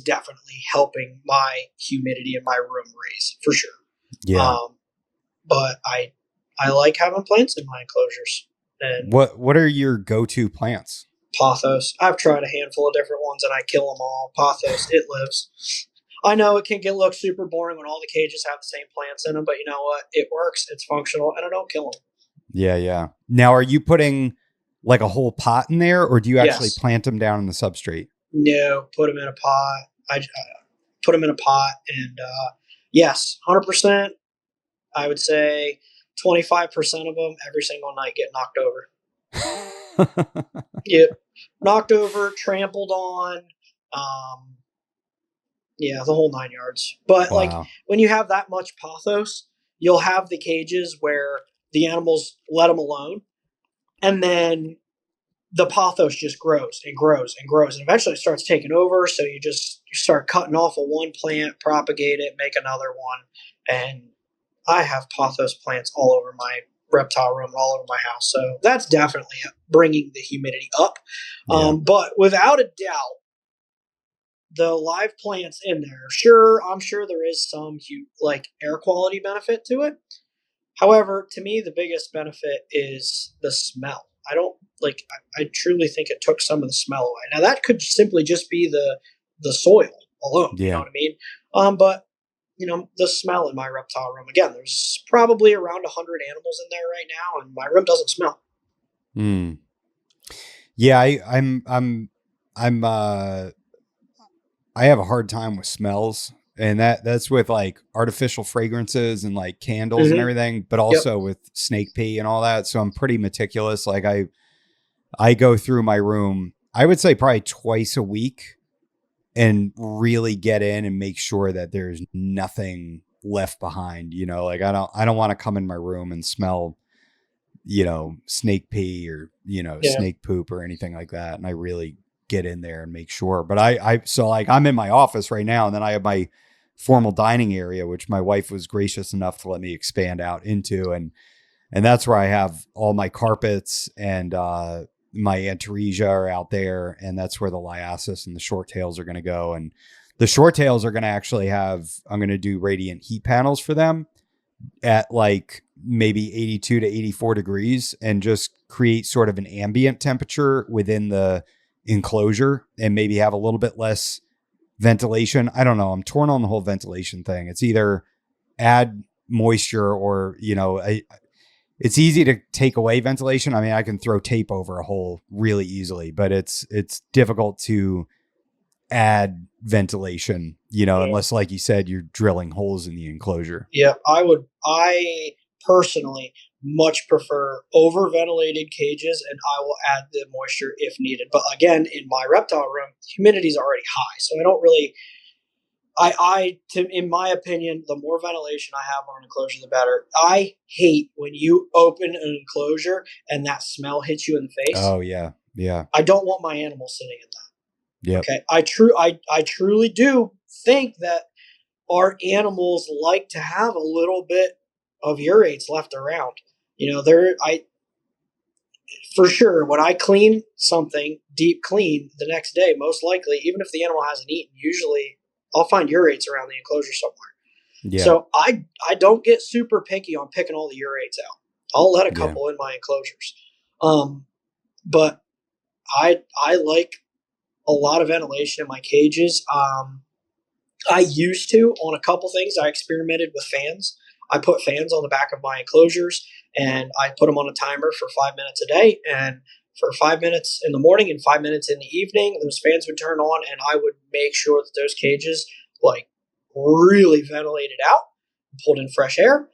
definitely helping my humidity in my room raise for sure. Yeah. But I like having plants in my enclosures. And what are your go-to plants? Pothos. I've tried a handful of different ones and I kill them all. Pothos, it lives. I know it can look super boring when all the cages have the same plants in them, but you know what? It works. It's functional, and I don't kill them. Yeah, yeah. Now, are you putting like a whole pot in there, or do you actually plant them down in the substrate? No, put them in a pot. I put them in a pot, and yes, 100%. I would say 25% of them every single night get knocked over. Yep, knocked over, trampled on. Yeah, the whole 9 yards. But like when you have that much pothos, you'll have the cages where the animals let them alone, and then the pothos just grows and grows and grows, and eventually it starts taking over. So you start cutting off of one plant, propagate it, make another one, and I have pothos plants all over my reptile room and all over my house. So that's definitely bringing the humidity up. But without a doubt, the live plants in there, I'm sure there is some like air quality benefit to it. However, to me, the biggest benefit is the smell. I truly think it took some of the smell away. Now that could simply just be the soil alone. You know what I mean? But the smell in my reptile room, again, there's probably around 100 animals in there right now, and my room doesn't smell. Yeah, I have a hard time with smells, and that's with like artificial fragrances and like candles and everything, but also with snake pee and all that. So I'm pretty meticulous. Like I go through my room, I would say probably twice a week, and really get in and make sure that there's nothing left behind. Like I don't want to come in my room and smell snake pee or, Yeah. snake poop or anything like that. And I really get in there and make sure. But so like I'm in my office right now, and then I have my formal dining area, which my wife was gracious enough to let me expand out into. And that's where I have all my carpets and, my Antaresia are out there, and that's where the Liasis and the short tails are going to go. And the short tails are going to actually I'm going to do radiant heat panels for them at like maybe 82 to 84 degrees and just create sort of an ambient temperature within the enclosure and maybe have a little bit less ventilation. I don't know. I'm torn on the whole ventilation thing. It's either add moisture or, it's easy to take away ventilation. I mean, I can throw tape over a hole really easily, but it's difficult to add ventilation, unless, like you said, you're drilling holes in the enclosure. Yeah, I personally much prefer over ventilated cages, and I will add the moisture if needed. But again, in my reptile room, humidity is already high, so I don't really. In my opinion, the more ventilation I have on an enclosure, the better. I hate when you open an enclosure and that smell hits you in the face. Oh yeah, yeah. I don't want my animal sitting in that. Yeah. Okay. I truly do think that our animals like to have a little bit of urates left around. For sure, when I clean something, deep clean, the next day, most likely, even if the animal hasn't eaten, usually I'll find urates around the enclosure somewhere. Yeah. So I don't get super picky on picking all the urates out. I'll let a couple in my enclosures. But I like a lot of ventilation in my cages. I used to, on a couple things, I experimented with fans. I put fans on the back of my enclosures, and I put them on a timer for 5 minutes a day. And for 5 minutes in the morning and 5 minutes in the evening, those fans would turn on, and I would make sure that those cages really ventilated out, pulled in fresh air.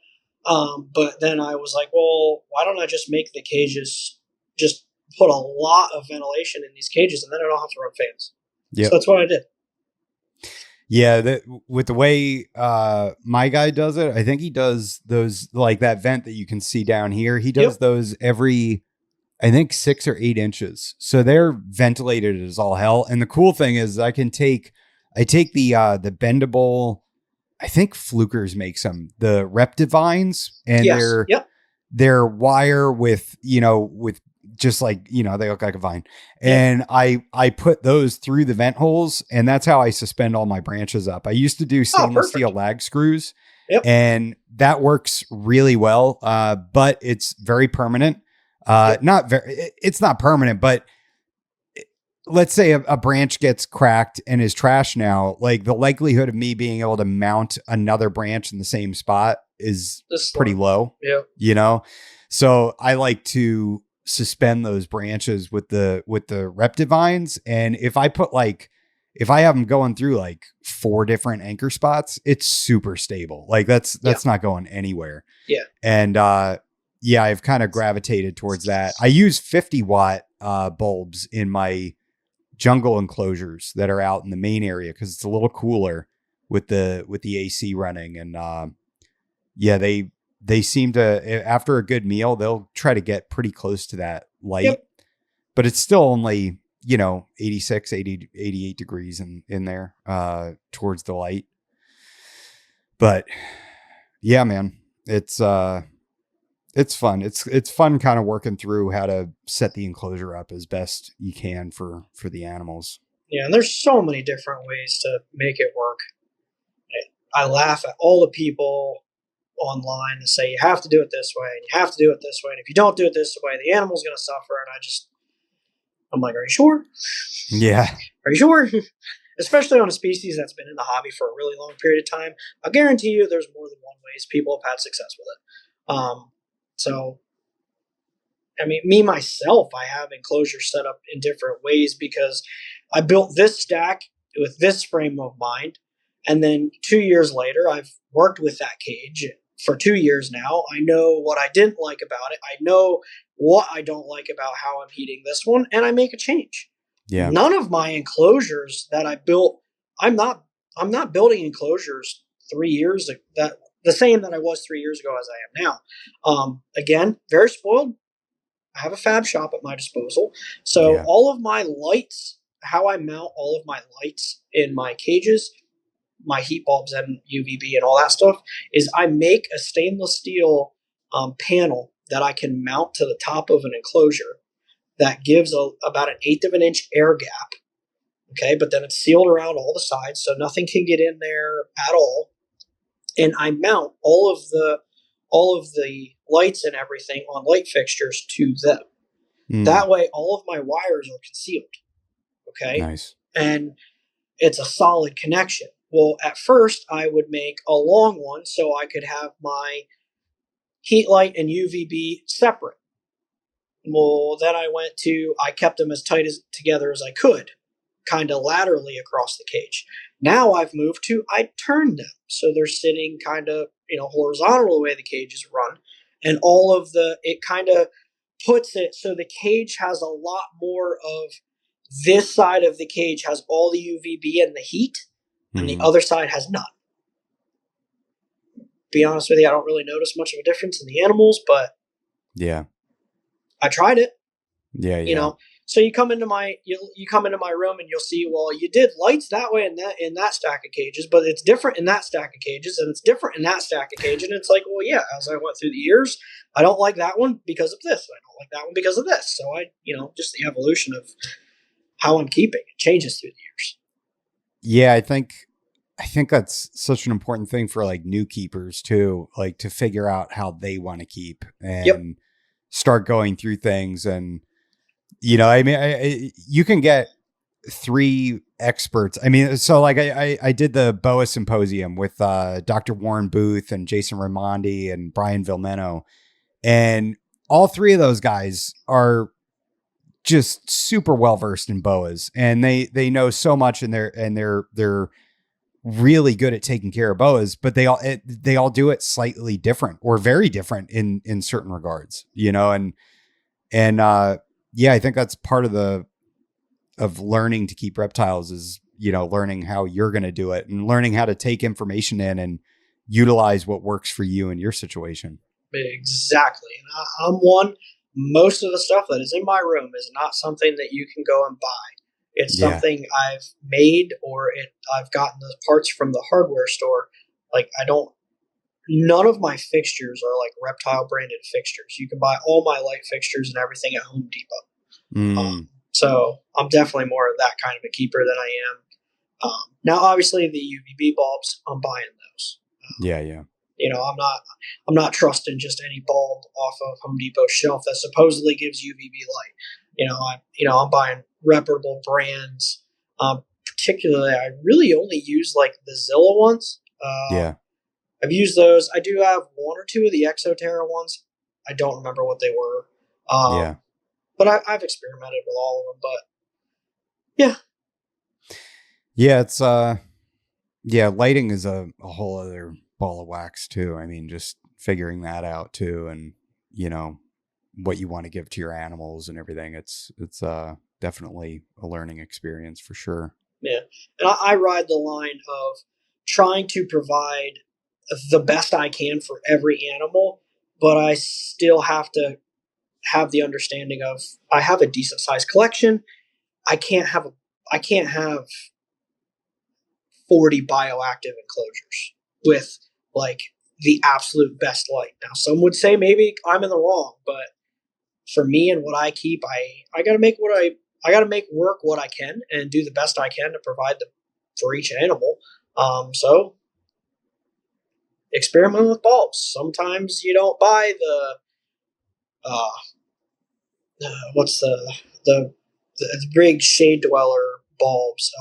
But then I was like, well, why don't I just make the cages, just put a lot of ventilation in these cages, and then I don't have to run fans. Yep. So that's what I did. Yeah, with the way my guy does it, I think he does those, like that vent that you can see down here. He does those every, I think, 6 or 8 inches. So they're ventilated as all hell. And the cool thing is I take the bendable, I think Flukers makes them, the Reptivines, and they're wire with just like, they look like a vine. And I put those through the vent holes, and that's how I suspend all my branches up. I used to do stainless steel lag screws, and that works really well. But it's very permanent. It's not permanent, but let's say a branch gets cracked and is trash now, like the likelihood of me being able to mount another branch in the same spot is pretty low. Yeah. So I like to suspend those branches with the Reptivines. And if I have them going through like 4 different anchor spots, it's super stable. Like that's not going anywhere. Yeah. And, I've kind of gravitated towards that. I use 50-watt bulbs in my jungle enclosures that are out in the main area because it's a little cooler with the AC running. And they seem to, after a good meal, they'll try to get pretty close to that light, but it's still only 86, 80, 88 degrees in there towards the light. But yeah, man, it's fun. It's fun kind of working through how to set the enclosure up as best you can for the animals. Yeah, and there's so many different ways to make it work. I laugh at all the people online that say you have to do it this way and you have to do it this way, and if you don't do it this way, the animal's going to suffer. And I'm like, are you sure? Yeah. Are you sure? Especially on a species that's been in the hobby for a really long period of time. I guarantee you there's more than one ways people have had success with it. So, I mean, me, myself, I have enclosures set up in different ways because I built this stack with this frame of mind. And then 2 years later, I've worked with that cage for 2 years now. I know what I didn't like about it. I know what I don't like about how I'm heating this one, and I make a change. Yeah. None of my enclosures that I built, I'm not building enclosures 3 years that the same that I was 3 years ago as I am now. Again, very spoiled. I have a fab shop at my disposal. So Yeah. all of my lights, how I mount all of my lights in my cages, my heat bulbs and UVB and all that stuff, is I make a stainless steel panel that I can mount to the top of an enclosure that gives about an eighth of an inch air gap. Okay, but then it's sealed around all the sides, so nothing can get in there at all. And I mount all of the lights and everything on light fixtures to them. That way, all of my wires are concealed. Okay, Nice. and it's a solid connection. Well, at first, I would make a long one so I could have my heat light and UVB separate. Well, then I kept them as tight together as I could, kind of laterally across the cage. Now I've moved to, I turned them so they're sitting kind of, horizontal the way the cage is run. And it kind of puts it so the cage has a lot more of this side of the cage has all the UVB and the heat, and the other side has none. Be honest with you, I don't really notice much of a difference in the animals, but yeah, I tried it. Yeah. So you come into my room and you'll see, well, you did lights that way in that stack of cages, but it's different in that stack of cages, and it's different in that stack of cages, and it's like, well, yeah, as I went through the years, I don't like that one because of this, and I don't like that one because of this. So just the evolution of how I'm keeping it changes through the years. Yeah, I think that's such an important thing for like new keepers too, like to figure out how they want to keep and start going through things. And, I mean, you can get 3 experts. I mean, so like I did the BOA symposium with Dr. Warren Booth and Jason Raimondi and Brian Vilmeno. And all 3 of those guys are just super well versed in boas, and they know so much, and they're really good at taking care of boas, but they all do it slightly different or very different in certain regards, and I think that's part of learning to keep reptiles is, learning how you're going to do it and learning how to take information in and utilize what works for you in your situation. Exactly. And I'm one. Most of the stuff that is in my room is not something that you can go and buy. It's something I've made, or I've gotten the parts from the hardware store. Like none of my fixtures are like Reptile branded fixtures. You can buy all my light fixtures and everything at Home Depot. So I'm definitely more of that kind of a keeper than I am. Now, obviously, the UVB bulbs, I'm buying those. Yeah. I'm not trusting just any bulb off of Home Depot shelf that supposedly gives UVB light. I'm buying reputable brands. Particularly, I really only use like the Zilla ones. I've used those. I do have 1 or 2 of the Exoterra ones. I don't remember what they were. But I've experimented with all of them. But it's lighting is a whole other ball of wax too. I mean, just figuring that out too, and what you want to give to your animals and everything. It's definitely a learning experience for sure. Yeah, and I ride the line of trying to provide the best I can for every animal, but I still have to have the understanding of I have a decent sized collection. I can't have 40 bioactive enclosures with like the absolute best light. Now, some would say maybe I'm in the wrong, but for me and what I keep, I got to make work what I can and do the best I can to provide for each animal. So experiment with bulbs. Sometimes you don't buy the big shade dweller bulbs,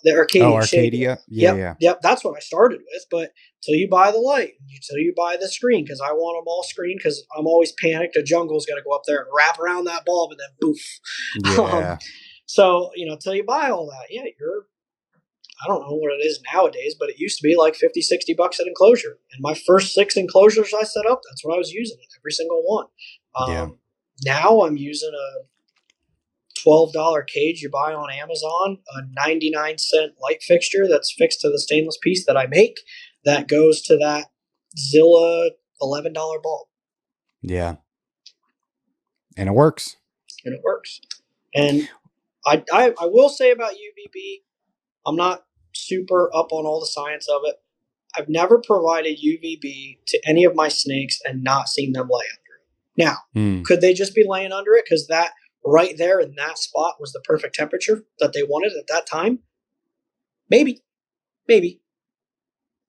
the Arcadia. Yep, that's what I started with. But till you buy the light, till you buy the screen, because I want them all screened, because I'm always panicked a jungle's going to go up there and wrap around that bulb and then poof. So till you buy all that, I don't know what it is nowadays, but it used to be like $50, $60 an enclosure. And my first 6 enclosures I set up, that's what I was using, every single one. Now I'm using a $12 cage you buy on Amazon, a 99-cent light fixture that's fixed to the stainless piece that I make, that goes to that Zilla $11 bulb. Yeah. And it works. And it works. And I will say about UVB, I'm not super up on all the science of it. I've never provided UVB to any of my snakes and not seen them lay under it. Now, could they just be laying under it because that right there in that spot was the perfect temperature that they wanted at that time? Maybe.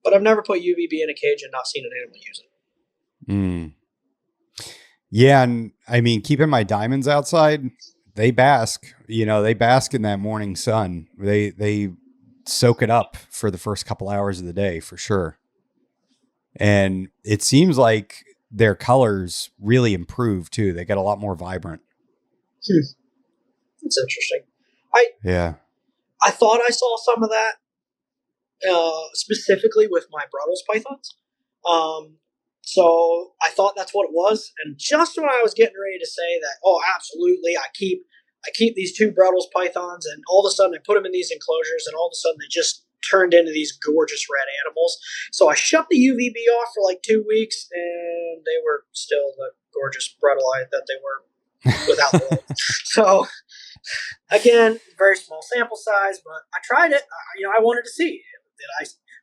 But I've never put UVB in a cage and not seen an animal use it. Yeah, and I mean, keeping my diamonds outside, they bask. They bask in that morning sun. They soak it up for the first couple hours of the day for sure. And it seems like their colors really improve too. They get a lot more vibrant. That's interesting. I thought I saw some of that specifically with my Brussels pythons. So I thought that's what it was. And just when I was getting ready to say that, oh, absolutely, I keep these 2 Brussels pythons, and all of a sudden I put them in these enclosures, and all of a sudden they just turned into these gorgeous red animals. So I shut the UVB off for like 2 weeks, and they were still the gorgeous Brettelite that they were without the light. So again, very small sample size, but I tried it. I wanted to see.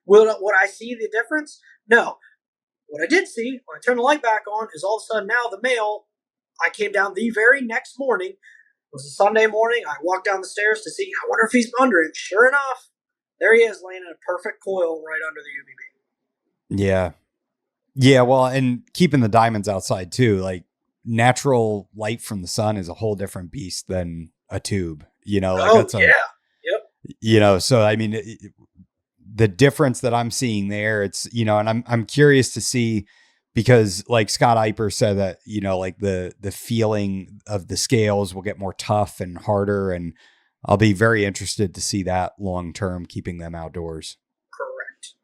Would I see the difference? No. What I did see when I turned the light back on is all of a sudden now the male, I came down the very next morning. It was a Sunday morning. I walked down the stairs to see, I wonder if he's under it. Sure enough, there he is laying in a perfect coil right under the UVB. Yeah. Yeah. Well, and keeping the diamonds outside too, like natural light from the sun is a whole different beast than a tube, that's Yep. So, I mean, the difference that I'm seeing there, it's, and I'm curious to see, because like Scott Eiper said that, like the feeling of the scales will get more tough and harder. And I'll be very interested to see that long-term, keeping them outdoors. Correct.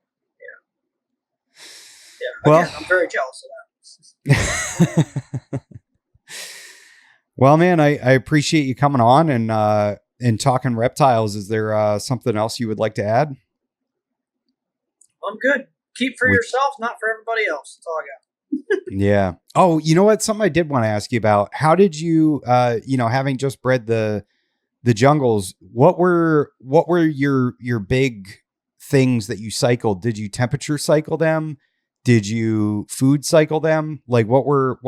Yeah. Well, again, I'm very jealous of that. Well, man, I appreciate you coming on and talking reptiles. Is there something else you would like to add? I'm good. Keep for yourself, not for everybody else. That's all I got. Yeah. Oh, you know what? Something I did want to ask you about. How did you, having just bred the jungles, what were your big things that you cycled? Did you temperature cycle them? Did you food cycle them? Like what were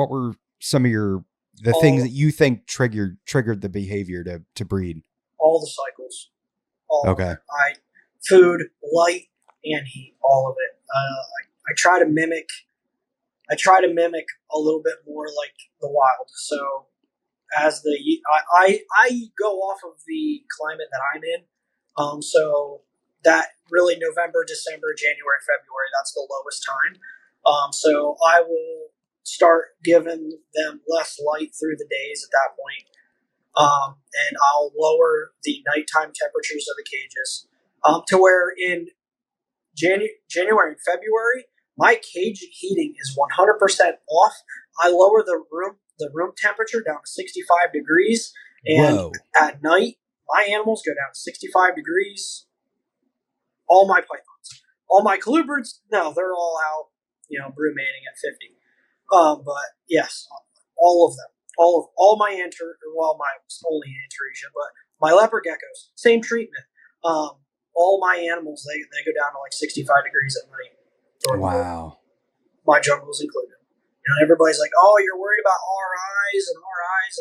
some of the things that you think triggered the behavior to breed? All the cycles. Okay. Food, light, and heat, all of it. I try to mimic a little bit more like the wild. So as I go off of the climate that I'm in. So that really November, December, January, February, that's the lowest time. So I will start giving them less light through the days at that point. And I'll lower the nighttime temperatures of the cages to where in January and February, my cage heating is 100% off. I lower the room temperature down to 65 degrees, and at night, my animals go down to 65 degrees. All my pythons, all my colubrids, no, they're all out, brumating at 50. But yes, all of them, all my my only Antaresia, but my leopard geckos, same treatment. All my animals, they go down to like 65 degrees at night. Wow. My jungles included. Everybody's like, oh, you're worried about RIs.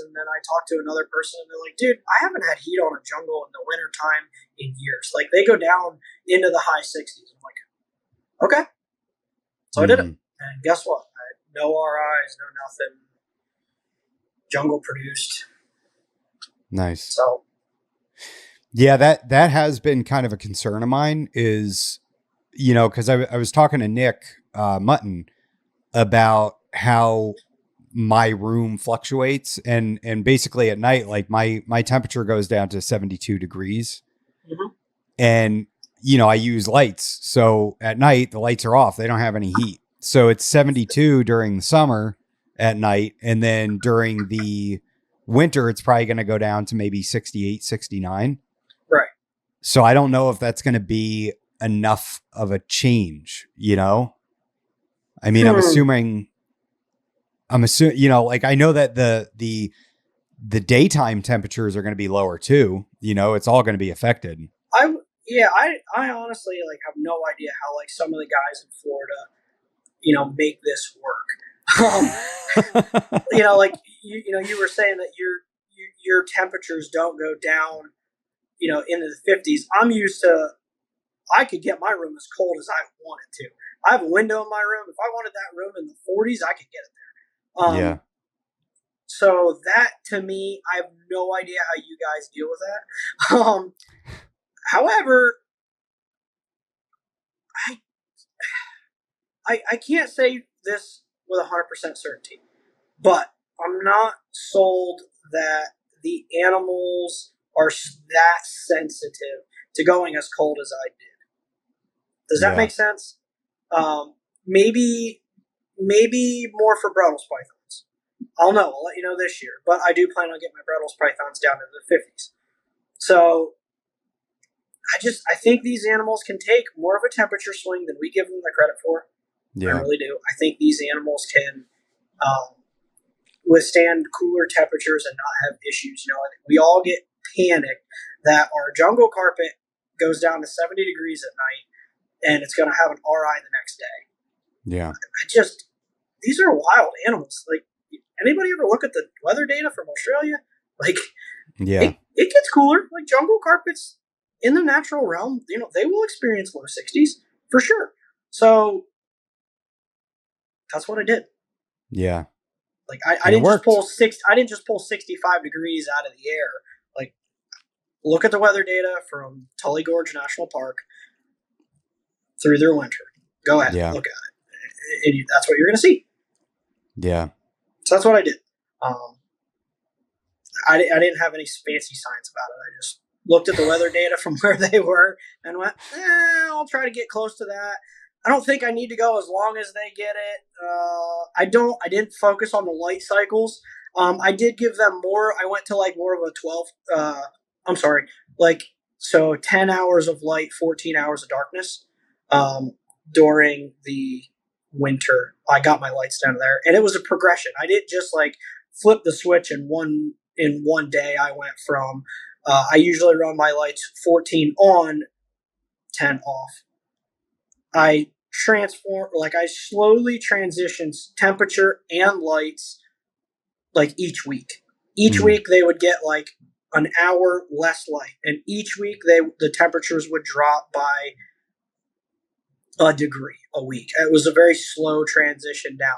And then I talk to another person and they're like, dude, I haven't had heat on a jungle in the wintertime in years. Like they go down into the high 60s. I'm like, okay. So I did it. And guess what? I had no RIs, no nothing. Jungle produced. Nice. So. Yeah, that has been kind of a concern of mine is, because I was talking to Nick Mutton about how my room fluctuates and basically at night, like my temperature goes down to 72 degrees and, I use lights. So at night, the lights are off. They don't have any heat. So it's 72 during the summer at night. And then during the winter, it's probably going to go down to maybe 68, 69. Right. So I don't know if that's going to be enough of a change, I mean, I'm assuming, like I know that the daytime temperatures are going to be lower too. It's all going to be affected. I honestly like have no idea how like some of the guys in Florida, make this work. Like you were saying that your temperatures don't go down, into the 50s. I'm used to, I could get my room as cold as I wanted to. I have a window in my room. If I wanted that room in the 40s, I could get it there. Yeah. So that to me, I have no idea how you guys deal with that. However, I can't say this with 100% certainty, but I'm not sold that the animals are that sensitive to going as cold as I did. Does that make sense? Maybe more for Brussels pythons. I'll know. I'll let you know this year. But I do plan on getting my Brussels pythons down into the 50s. So I think these animals can take more of a temperature swing than we give them the credit for. Yeah. I really do. I think these animals can withstand cooler temperatures and not have issues. We all get panicked that our jungle carpet goes down to 70 degrees at night and it's going to have an RI the next day. Yeah. These are wild animals. Like, anybody ever look at the weather data from Australia? Like, yeah, it gets cooler. Like, jungle carpets in the natural realm, they will experience low 60s for sure. So that's what I did. Yeah. Like, I didn't just pull 65 degrees out of the air. Like, look at the weather data from Tully Gorge National Park through their winter. Go ahead, look at it. And that's what you're going to see. Yeah. So that's what I did. I didn't have any fancy science about it. I just looked at the weather data from where they were and went, I'll try to get close to that. I don't think I need to go as long as they get it. I didn't focus on the light cycles. I did give them more. I went to like more of a 10 hours of light, 14 hours of darkness. During the winter, I got my lights down there, and it was a progression. I didn't just like flip the switch in one day. I went from, I usually run my lights 14 on, 10 off. I slowly transitioned temperature and lights like each week. Each week they would get like an hour less light, and each week the temperatures would drop by a degree a week. It was a very slow transition down.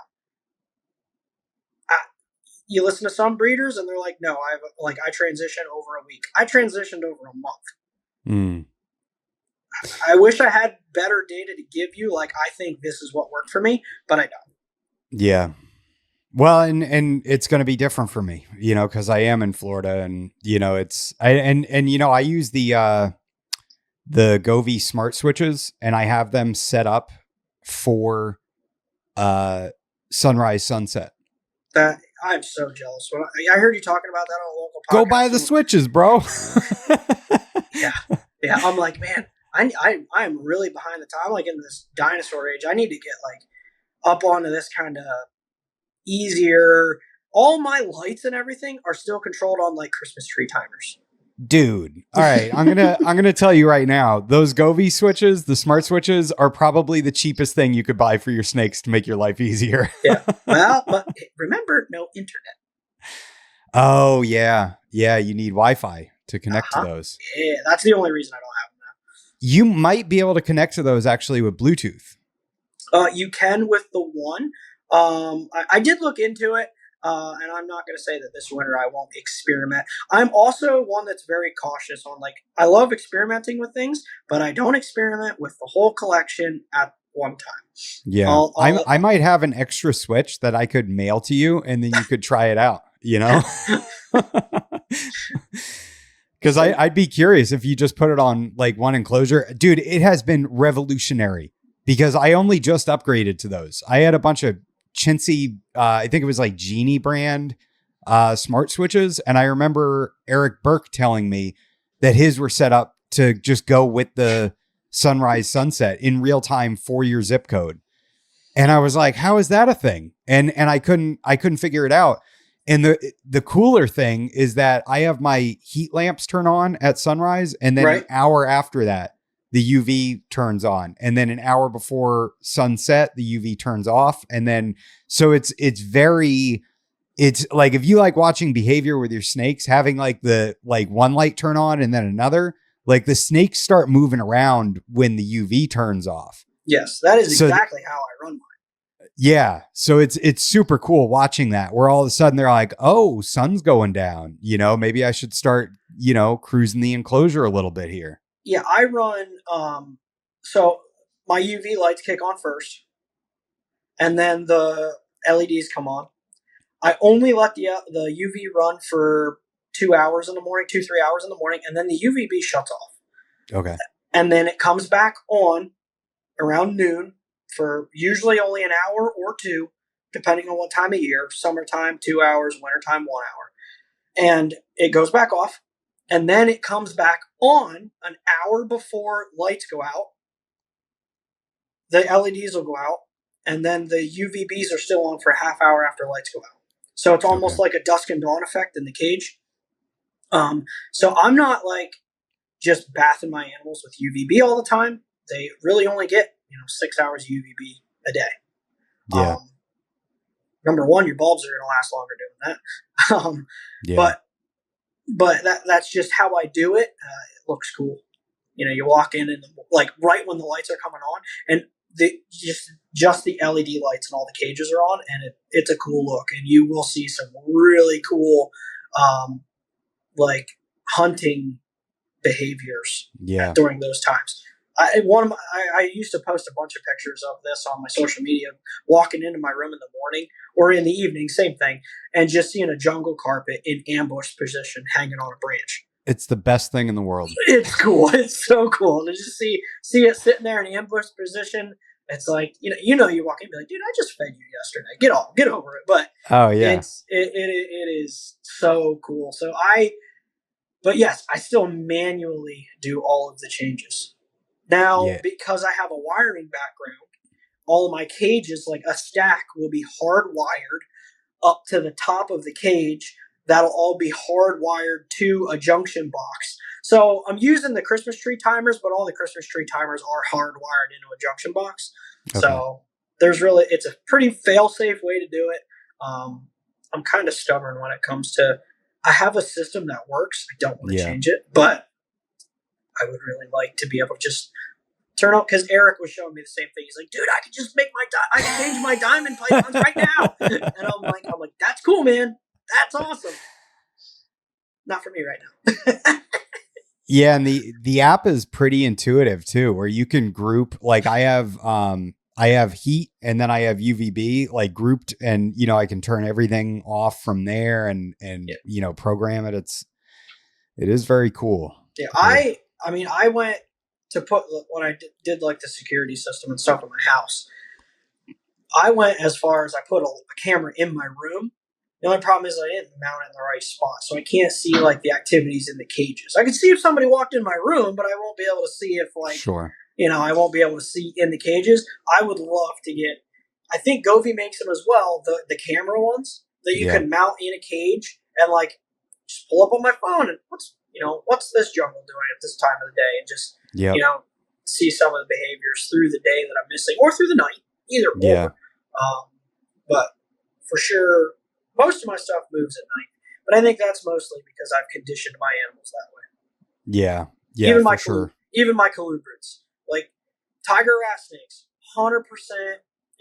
You listen to some breeders and they're like, no, I transition over a week. I transitioned over a month. I wish I had better data to give you. Like, I think this is what worked for me, but I don't. Yeah. Well, and it's going to be different for me, because I am in Florida, and I use the Govee smart switches, and I have them set up for sunrise, sunset. That I'm so jealous. When I heard you talking about that on a local podcast. Go buy the switches, bro. Yeah. I'm like, man, I am really behind the time. I'm like in this dinosaur age. I need to get like up onto this kind of easier. All my lights and everything are still controlled on like Christmas tree timers. Dude, all right. I'm gonna tell you right now. Those Govee switches, the smart switches, are probably the cheapest thing you could buy for your snakes to make your life easier. Yeah. Well, but remember, no internet. Oh yeah. You need Wi-Fi to connect to those. Yeah, that's the only reason I don't have them now. You might be able to connect to those actually with Bluetooth. You can with the one. I did look into it. And I'm not going to say that this winter I won't experiment. I'm also one that's very cautious on, like, I love experimenting with things, but I don't experiment with the whole collection at one time. Yeah. I might have an extra switch that I could mail to you, and then you could try it out, Because I'd be curious if you just put it on like one enclosure. Dude, it has been revolutionary because I only just upgraded to those. I had a bunch of chintzy, I think it was like Genie brand smart switches. And I remember Eric Burke telling me that his were set up to just go with the sunrise sunset in real time for your zip code. And I was like, how is that a thing? And I couldn't figure it out. And the cooler thing is that I have my heat lamps turn on at sunrise, and then an hour after that, the UV turns on, and then an hour before sunset, the UV turns off. And then, so it's like, if you like watching behavior with your snakes, having like the one light turn on and then another, like the snakes start moving around when the UV turns off. Yes, that is exactly how I run mine. Yeah. So it's super cool watching that, where all of a sudden they're like, oh, sun's going down. Maybe I should start, cruising the enclosure a little bit here. Yeah, I run, so my UV lights kick on first, and then the LEDs come on. I only let the UV run for 2 hours in the morning, 2-3 hours in the morning, and then the UVB shuts off. Okay. And then it comes back on around noon for usually only an hour or two, depending on what time of year. Summertime, 2 hours, wintertime, 1 hour. And it goes back off, and then it comes back on an hour before lights go out. The LEDs will go out, and then the UVBs are still on for a half hour after lights go out. So it's almost like a dusk and dawn effect in the cage. So I'm not like just bathing my animals with UVB all the time. They really only get 6 hours of UVB a day. Yeah. Number one, your bulbs are going to last longer doing that. But that's just how I do it. It looks cool. You walk in and like right when the lights are coming on, and just the LED lights and all the cages are on, and it's a cool look, and you will see some really cool like hunting behaviors during those times. I used to post a bunch of pictures of this on my social media, walking into my room in the morning or in the evening, same thing, and just seeing a jungle carpet in ambush position hanging on a branch. It's the best thing in the world. It's cool. It's so cool to just see it sitting there in ambush position. It's like, you walk in and be like, dude, I just fed you yesterday. Get over it. But it is so cool. But yes, I still manually do all of the changes. Now, because I have a wiring background, all of my cages, like a stack, will be hardwired up to the top of the cage. That'll all be hardwired to a junction box. So I'm using the Christmas tree timers, but all the Christmas tree timers are hardwired into a junction box. Okay. So it's a pretty fail-safe way to do it. I'm kind of stubborn when it comes to, I have a system that works. I don't want to change it, but I would really like to be able to just turn on, because Eric was showing me the same thing. He's like, dude, I can just I can change my diamond pythons right now. And I'm like, that's cool, man. That's awesome. Not for me right now. Yeah, and the app is pretty intuitive too, where you can group, like I have heat and then I have UVB like grouped, and I can turn everything off from there and program it. It is very cool. Yeah, I went to put, when I did like the security system and stuff in my house, I went as far as I put a camera in my room. The only problem is I didn't mount it in the right spot, so I can't see like the activities in the cages. I can see if somebody walked in my room, but I won't be able to see if I won't be able to see in the cages. I would love to get, I think Govee makes them as well, the camera ones that you can mount in a cage and like just pull up on my phone and what's this jungle doing at this time of the day, and just see some of the behaviors through the day that I'm missing, or through the night, either or. But for sure, most of my stuff moves at night, but I think that's mostly because I've conditioned my animals that way. Yeah, even my sure. Even my colubrids, like tiger rat snakes, 100%.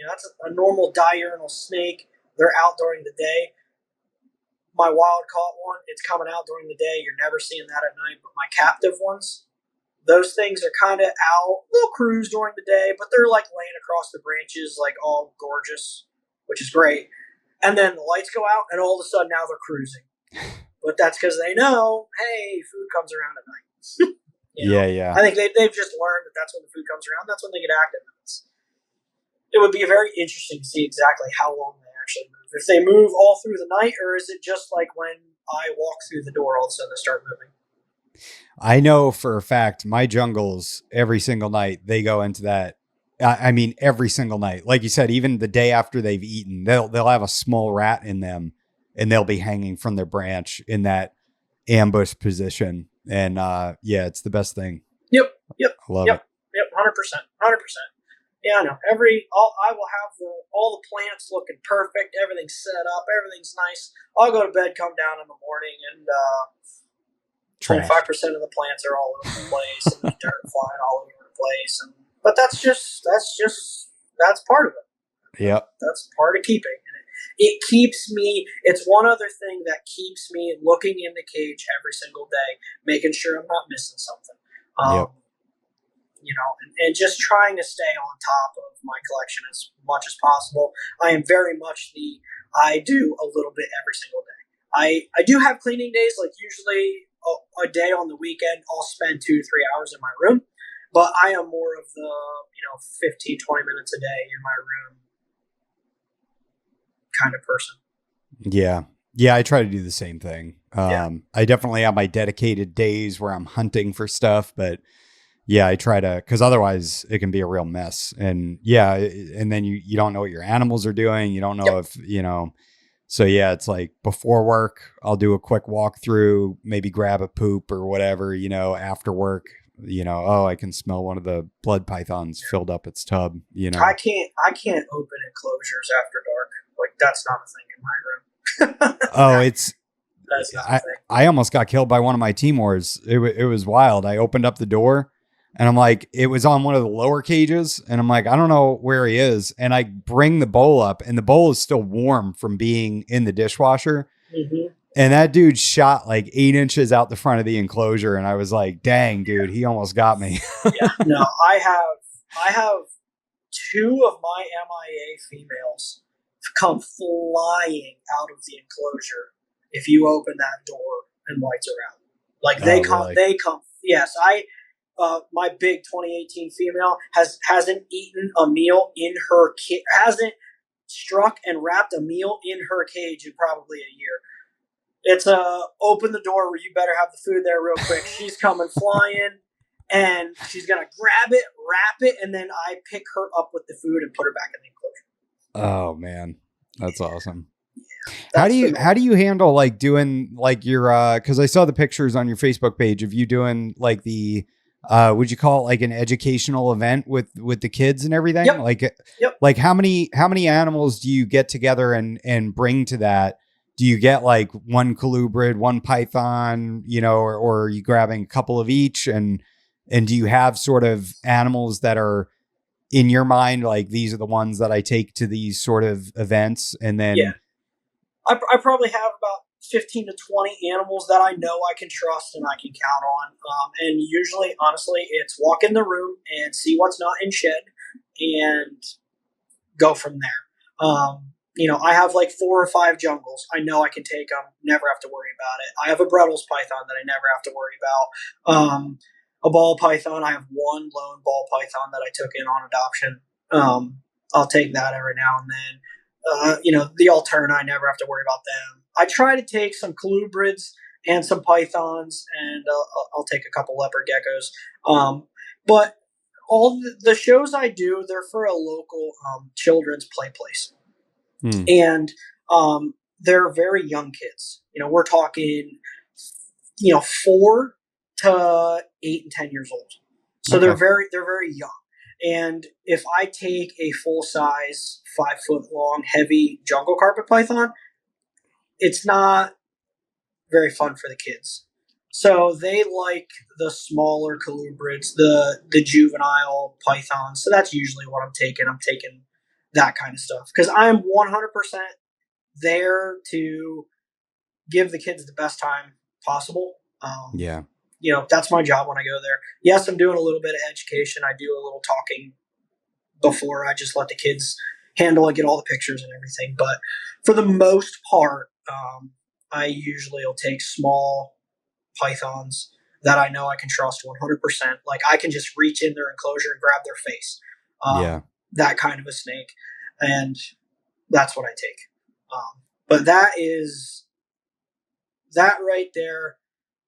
That's a normal diurnal snake. They're out during the day. My wild caught one, it's coming out during the day. You're never seeing that at night. But my captive ones, those things are kind of out. They'll cruise during the day, but they're like laying across the branches, like all gorgeous, which is great. And then the lights go out, and all of a sudden now they're cruising. But that's because they know, hey, food comes around at night. Yeah. I think they've just learned that that's when the food comes around. That's when they get active. It would be very interesting to see exactly how long they actually move. If they move all through the night, or is it just like when I walk through the door, all of a sudden they start moving? I know for a fact my jungles, every single night, they go into that I mean, every single night, like you said, even the day after they've eaten, they'll have a small rat in them, and they'll be hanging from their branch in that ambush position. And yeah, it's the best thing. Yep, yep, I love yep, it. yep, 100%, 100%. Yeah, I know. I will have all the plants looking perfect. Everything's set up. Everything's nice. I'll go to bed, come down in the morning, and 25% of the plants are all over the place, and there's dirt flying all over the place. But that's part of it. Yep. That's part of keeping. It keeps me. It's one other thing that keeps me looking in the cage every single day, making sure I'm not missing something. Yep. You know, and just trying to stay on top of my collection as much as possible. I am very much I do a little bit every single day. I do have cleaning days, like usually a day on the weekend, I'll spend 2 to 3 hours in my room, but I am more of the, 15, 20 minutes a day in my room kind of person. Yeah. Yeah, I try to do the same thing. I definitely have my dedicated days where I'm hunting for stuff, but yeah, I try to, because otherwise it can be a real mess. And yeah, and then you don't know what your animals are doing. You don't know if, so yeah, it's like before work, I'll do a quick walkthrough, maybe grab a poop or whatever, after work, oh, I can smell one of the blood pythons filled up its tub, I can't open enclosures after dark. Like, that's not a thing in my room. Oh, that's not a thing. I almost got killed by one of my Timors. It was wild. I opened up the door and I'm like, it was on one of the lower cages. And I'm like, I don't know where he is. And I bring the bowl up and the bowl is still warm from being in the dishwasher. Mm-hmm. And that dude shot like 8 inches out the front of the enclosure. And I was like, dang, dude, he almost got me. Yeah, no, I have 2 of my MIA females come flying out of the enclosure if you open that door and lights are out. Like they come. Yes, my big 2018 female hasn't eaten a meal in her hasn't struck and wrapped a meal in her cage in probably a year. It's open the door where you better have the food there real quick. She's coming flying. And she's gonna grab it, wrap it, and then I pick her up with the food and put her back in the enclosure. Oh man, that's awesome. Yeah, how do you handle like doing like your because I saw the pictures on your Facebook page of you doing like the would you call it like an educational event with the kids and everything? Yep. Like how many animals do you get together and bring to that? Do you get like one colubrid, one python, or are you grabbing a couple of each and do you have sort of animals that are in your mind, like these are the ones that I take to these sort of events? And then, I probably have about 15 to 20 animals that I know I can trust and I can count on. And usually, honestly, it's walk in the room and see what's not in shed and go from there. I have like 4 or 5 jungles. I know I can take them, never have to worry about it. I have a Brettles python that I never have to worry about. A ball python. I have one lone ball python that I took in on adoption. I'll take that every now and then. The Alterna, I never have to worry about them. I try to take some colubrids and some pythons, and I'll take a couple leopard geckos. But all the shows I do, they're for a local children's play place. And they're very young kids. We're talking, 4 to 8 and 10 years old. So okay. They're very young. And if I take a full size 5 foot long heavy jungle carpet python, it's not very fun for the kids. So they like the smaller colubrids, the juvenile pythons. So that's usually what I'm taking. I'm taking that kind of stuff because I'm 100% there to give the kids the best time possible. That's my job when I go there. Yes, I'm doing a little bit of education. I do a little talking before I just let the kids handle and get all the pictures and everything. But for the most part, I usually will take small pythons that I know I can trust 100%. Like I can just reach in their enclosure and grab their face. That kind of a snake. And that's what I take. But that right there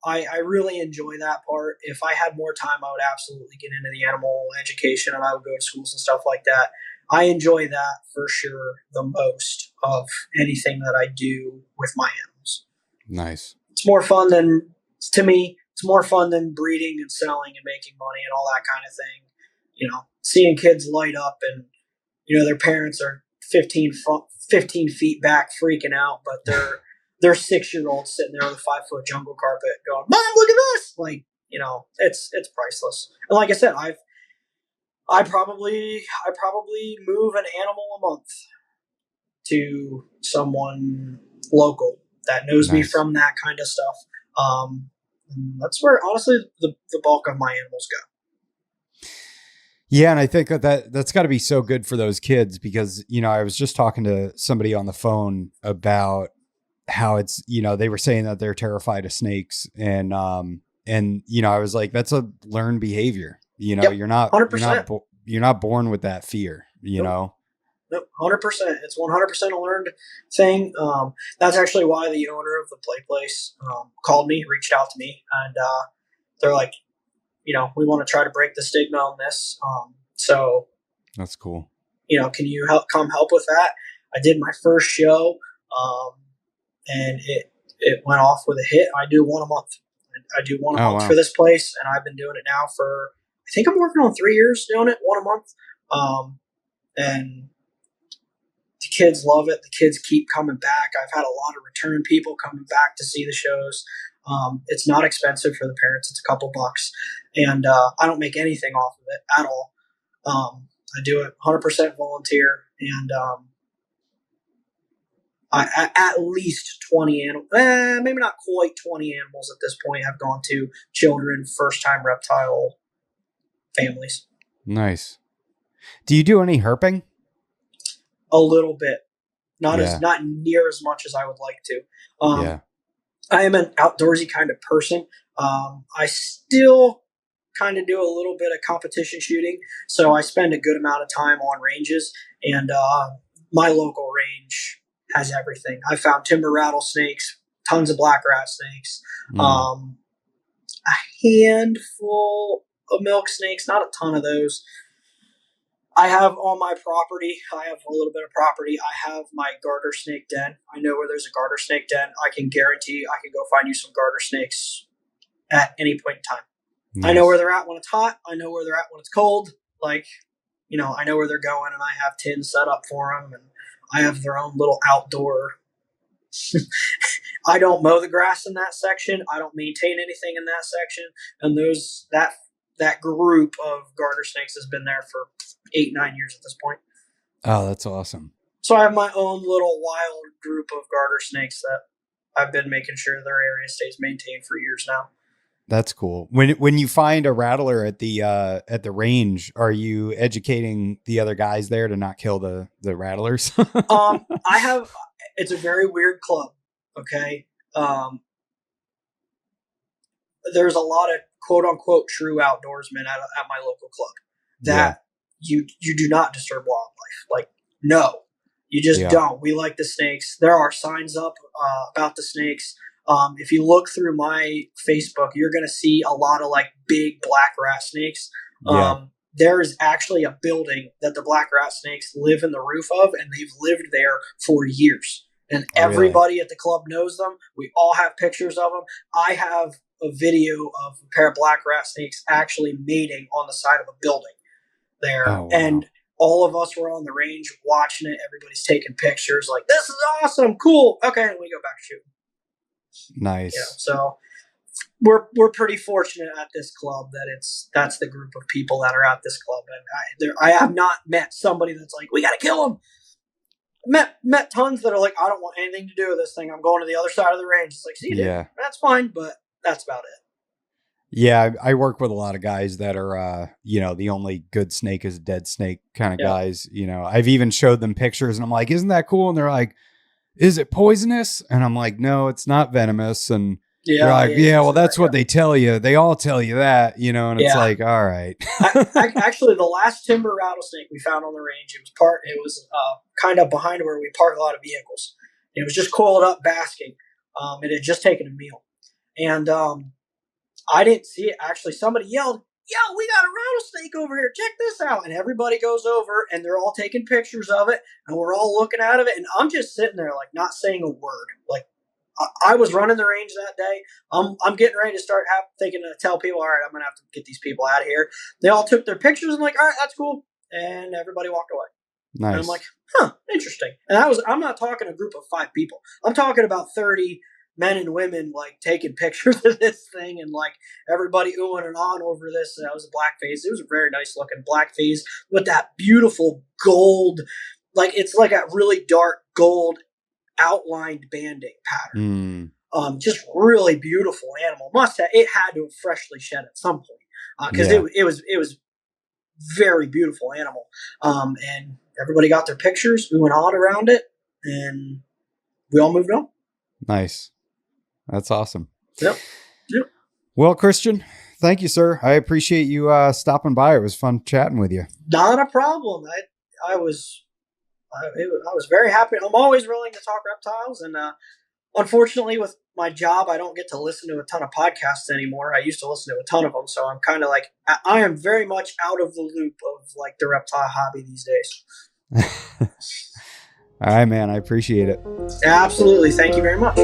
I really enjoy that part. If I had more time, I would absolutely get into the animal education and I would go to schools and stuff like that. I enjoy that for sure the most of anything that I do with my animals. Nice. It's more fun than, to me, it's more fun than breeding and selling and making money and all that kind of thing. Seeing kids light up and, their parents are 15 feet back freaking out, but they're 6-year-old sitting there with a 5-foot jungle carpet going, Mom, look at this. Like, it's priceless. And like I said, I probably move an animal a month to someone local that knows me from that kind of stuff. That's where honestly the bulk of my animals go. Yeah, and I think that's got to be so good for those kids because, I was just talking to somebody on the phone about how it's, they were saying that they're terrified of snakes and I was like, that's a learned behavior. Yep, you're not 100%. You're not born with that fear, know? Nope, 100%. It's 100% a learned thing. That's actually why the owner of the play place called me, reached out to me, and they're like, we want to try to break the stigma on this. So that's cool. Can you come help with that? I did my first show, and it went off with a hit. I do one a month. I do one a month for this place, and I've been doing it now for, I think I'm working on 3 years doing it, one a month. And the kids love it. The kids keep coming back. I've had a lot of return people coming back to see the shows. It's not expensive for the parents. It's a couple bucks. And I don't make anything off of it at all. I do it 100% volunteer. And at least 20 animals, maybe not quite 20 animals at this point have gone to children, first-time reptile families. Nice. Do you do any herping? A little bit. Not near as much as I would like to. I am an outdoorsy kind of person. I still kind of do a little bit of competition shooting, so I spend a good amount of time on ranges, and my local range has everything. I found timber rattlesnakes, tons of black rat snakes, a handful of milk snakes, not a ton of those. I have on my property, I have a little bit of property, I have my garter snake den. I know where there's a garter snake den. I can guarantee I can go find you some garter snakes at any point in time. Nice. I know where they're at when it's hot. I know where they're at when it's cold. Like, I know where they're going, and I have tins set up for them, and I have their own little outdoor. I don't mow the grass in that section. I don't maintain anything in that section. And that group of garter snakes has been there for 8-9 years at this point. Oh, that's awesome. So I have my own little wild group of garter snakes that I've been making sure their area stays maintained for years now. That's cool. When you find a rattler at the range, are you educating the other guys there to not kill the rattlers? It's a very weird club. Okay. There's a lot of quote unquote true outdoorsmen at my local club that you do not disturb wildlife. Like, no, you just don't. We like the snakes. There are signs up about the snakes. If you look through my Facebook, you're going to see a lot of like big black rat snakes. There is actually a building that the black rat snakes live in the roof of, and they've lived there for years. And everybody at the club knows them. We all have pictures of them. I have a video of a pair of black rat snakes actually mating on the side of a building there. Oh, wow. And all of us were on the range watching it. Everybody's taking pictures like, this is awesome, cool. Okay, and we go back shooting. Nice. So we're pretty fortunate at this club that that's the group of people that are at this club. And I have not met somebody that's like, we got to kill them. Met tons that are like, I don't want anything to do with this thing. I'm going to the other side of the range. It's like, see, dude, that's fine, but that's about it. Yeah, I work with a lot of guys that are, the only good snake is a dead snake kind of guys. I've even showed them pictures, and I'm like, isn't that cool? And they're like, is it poisonous? And I'm like, no, it's not venomous. And they're like, well, that's what they tell you. They all tell you that, and it's like, all right. Actually, the last timber rattlesnake we found on the range, it was kind of behind where we park a lot of vehicles. It was just coiled up basking. It had just taken a meal. And I didn't see it. Actually, somebody yelled, "Yo, we got a rattlesnake over here. Check this out." And everybody goes over and they're all taking pictures of it. And we're all looking at it. And I'm just sitting there, like, not saying a word. Like, I was running the range that day. I'm getting ready to start thinking to tell people, all right, I'm going to have to get these people out of here. They all took their pictures and like, all right, that's cool. And everybody walked away. Nice. And I'm like, interesting. And I'm not talking a group of 5 people. I'm talking about 30 men and women, like, taking pictures of this thing and, like, everybody oohing and on over this. That was a black face. It was a very nice looking black face with that beautiful gold, like, it's like a really dark gold outlined banding pattern. Just really beautiful animal. It had to have freshly shed at some point because it was very beautiful animal. And everybody got their pictures. We went on around it, and we all moved on. Nice. That's awesome. Yep. Well, Christian, thank you, sir. I appreciate you stopping by. It was fun chatting with you. Not a problem. I was very happy. I'm always willing to talk reptiles, and unfortunately, with my job, I don't get to listen to a ton of podcasts anymore. I used to listen to a ton of them, so I'm kind of like, I am very much out of the loop of, like, the reptile hobby these days. All right, man. I appreciate it. Absolutely. Thank you very much.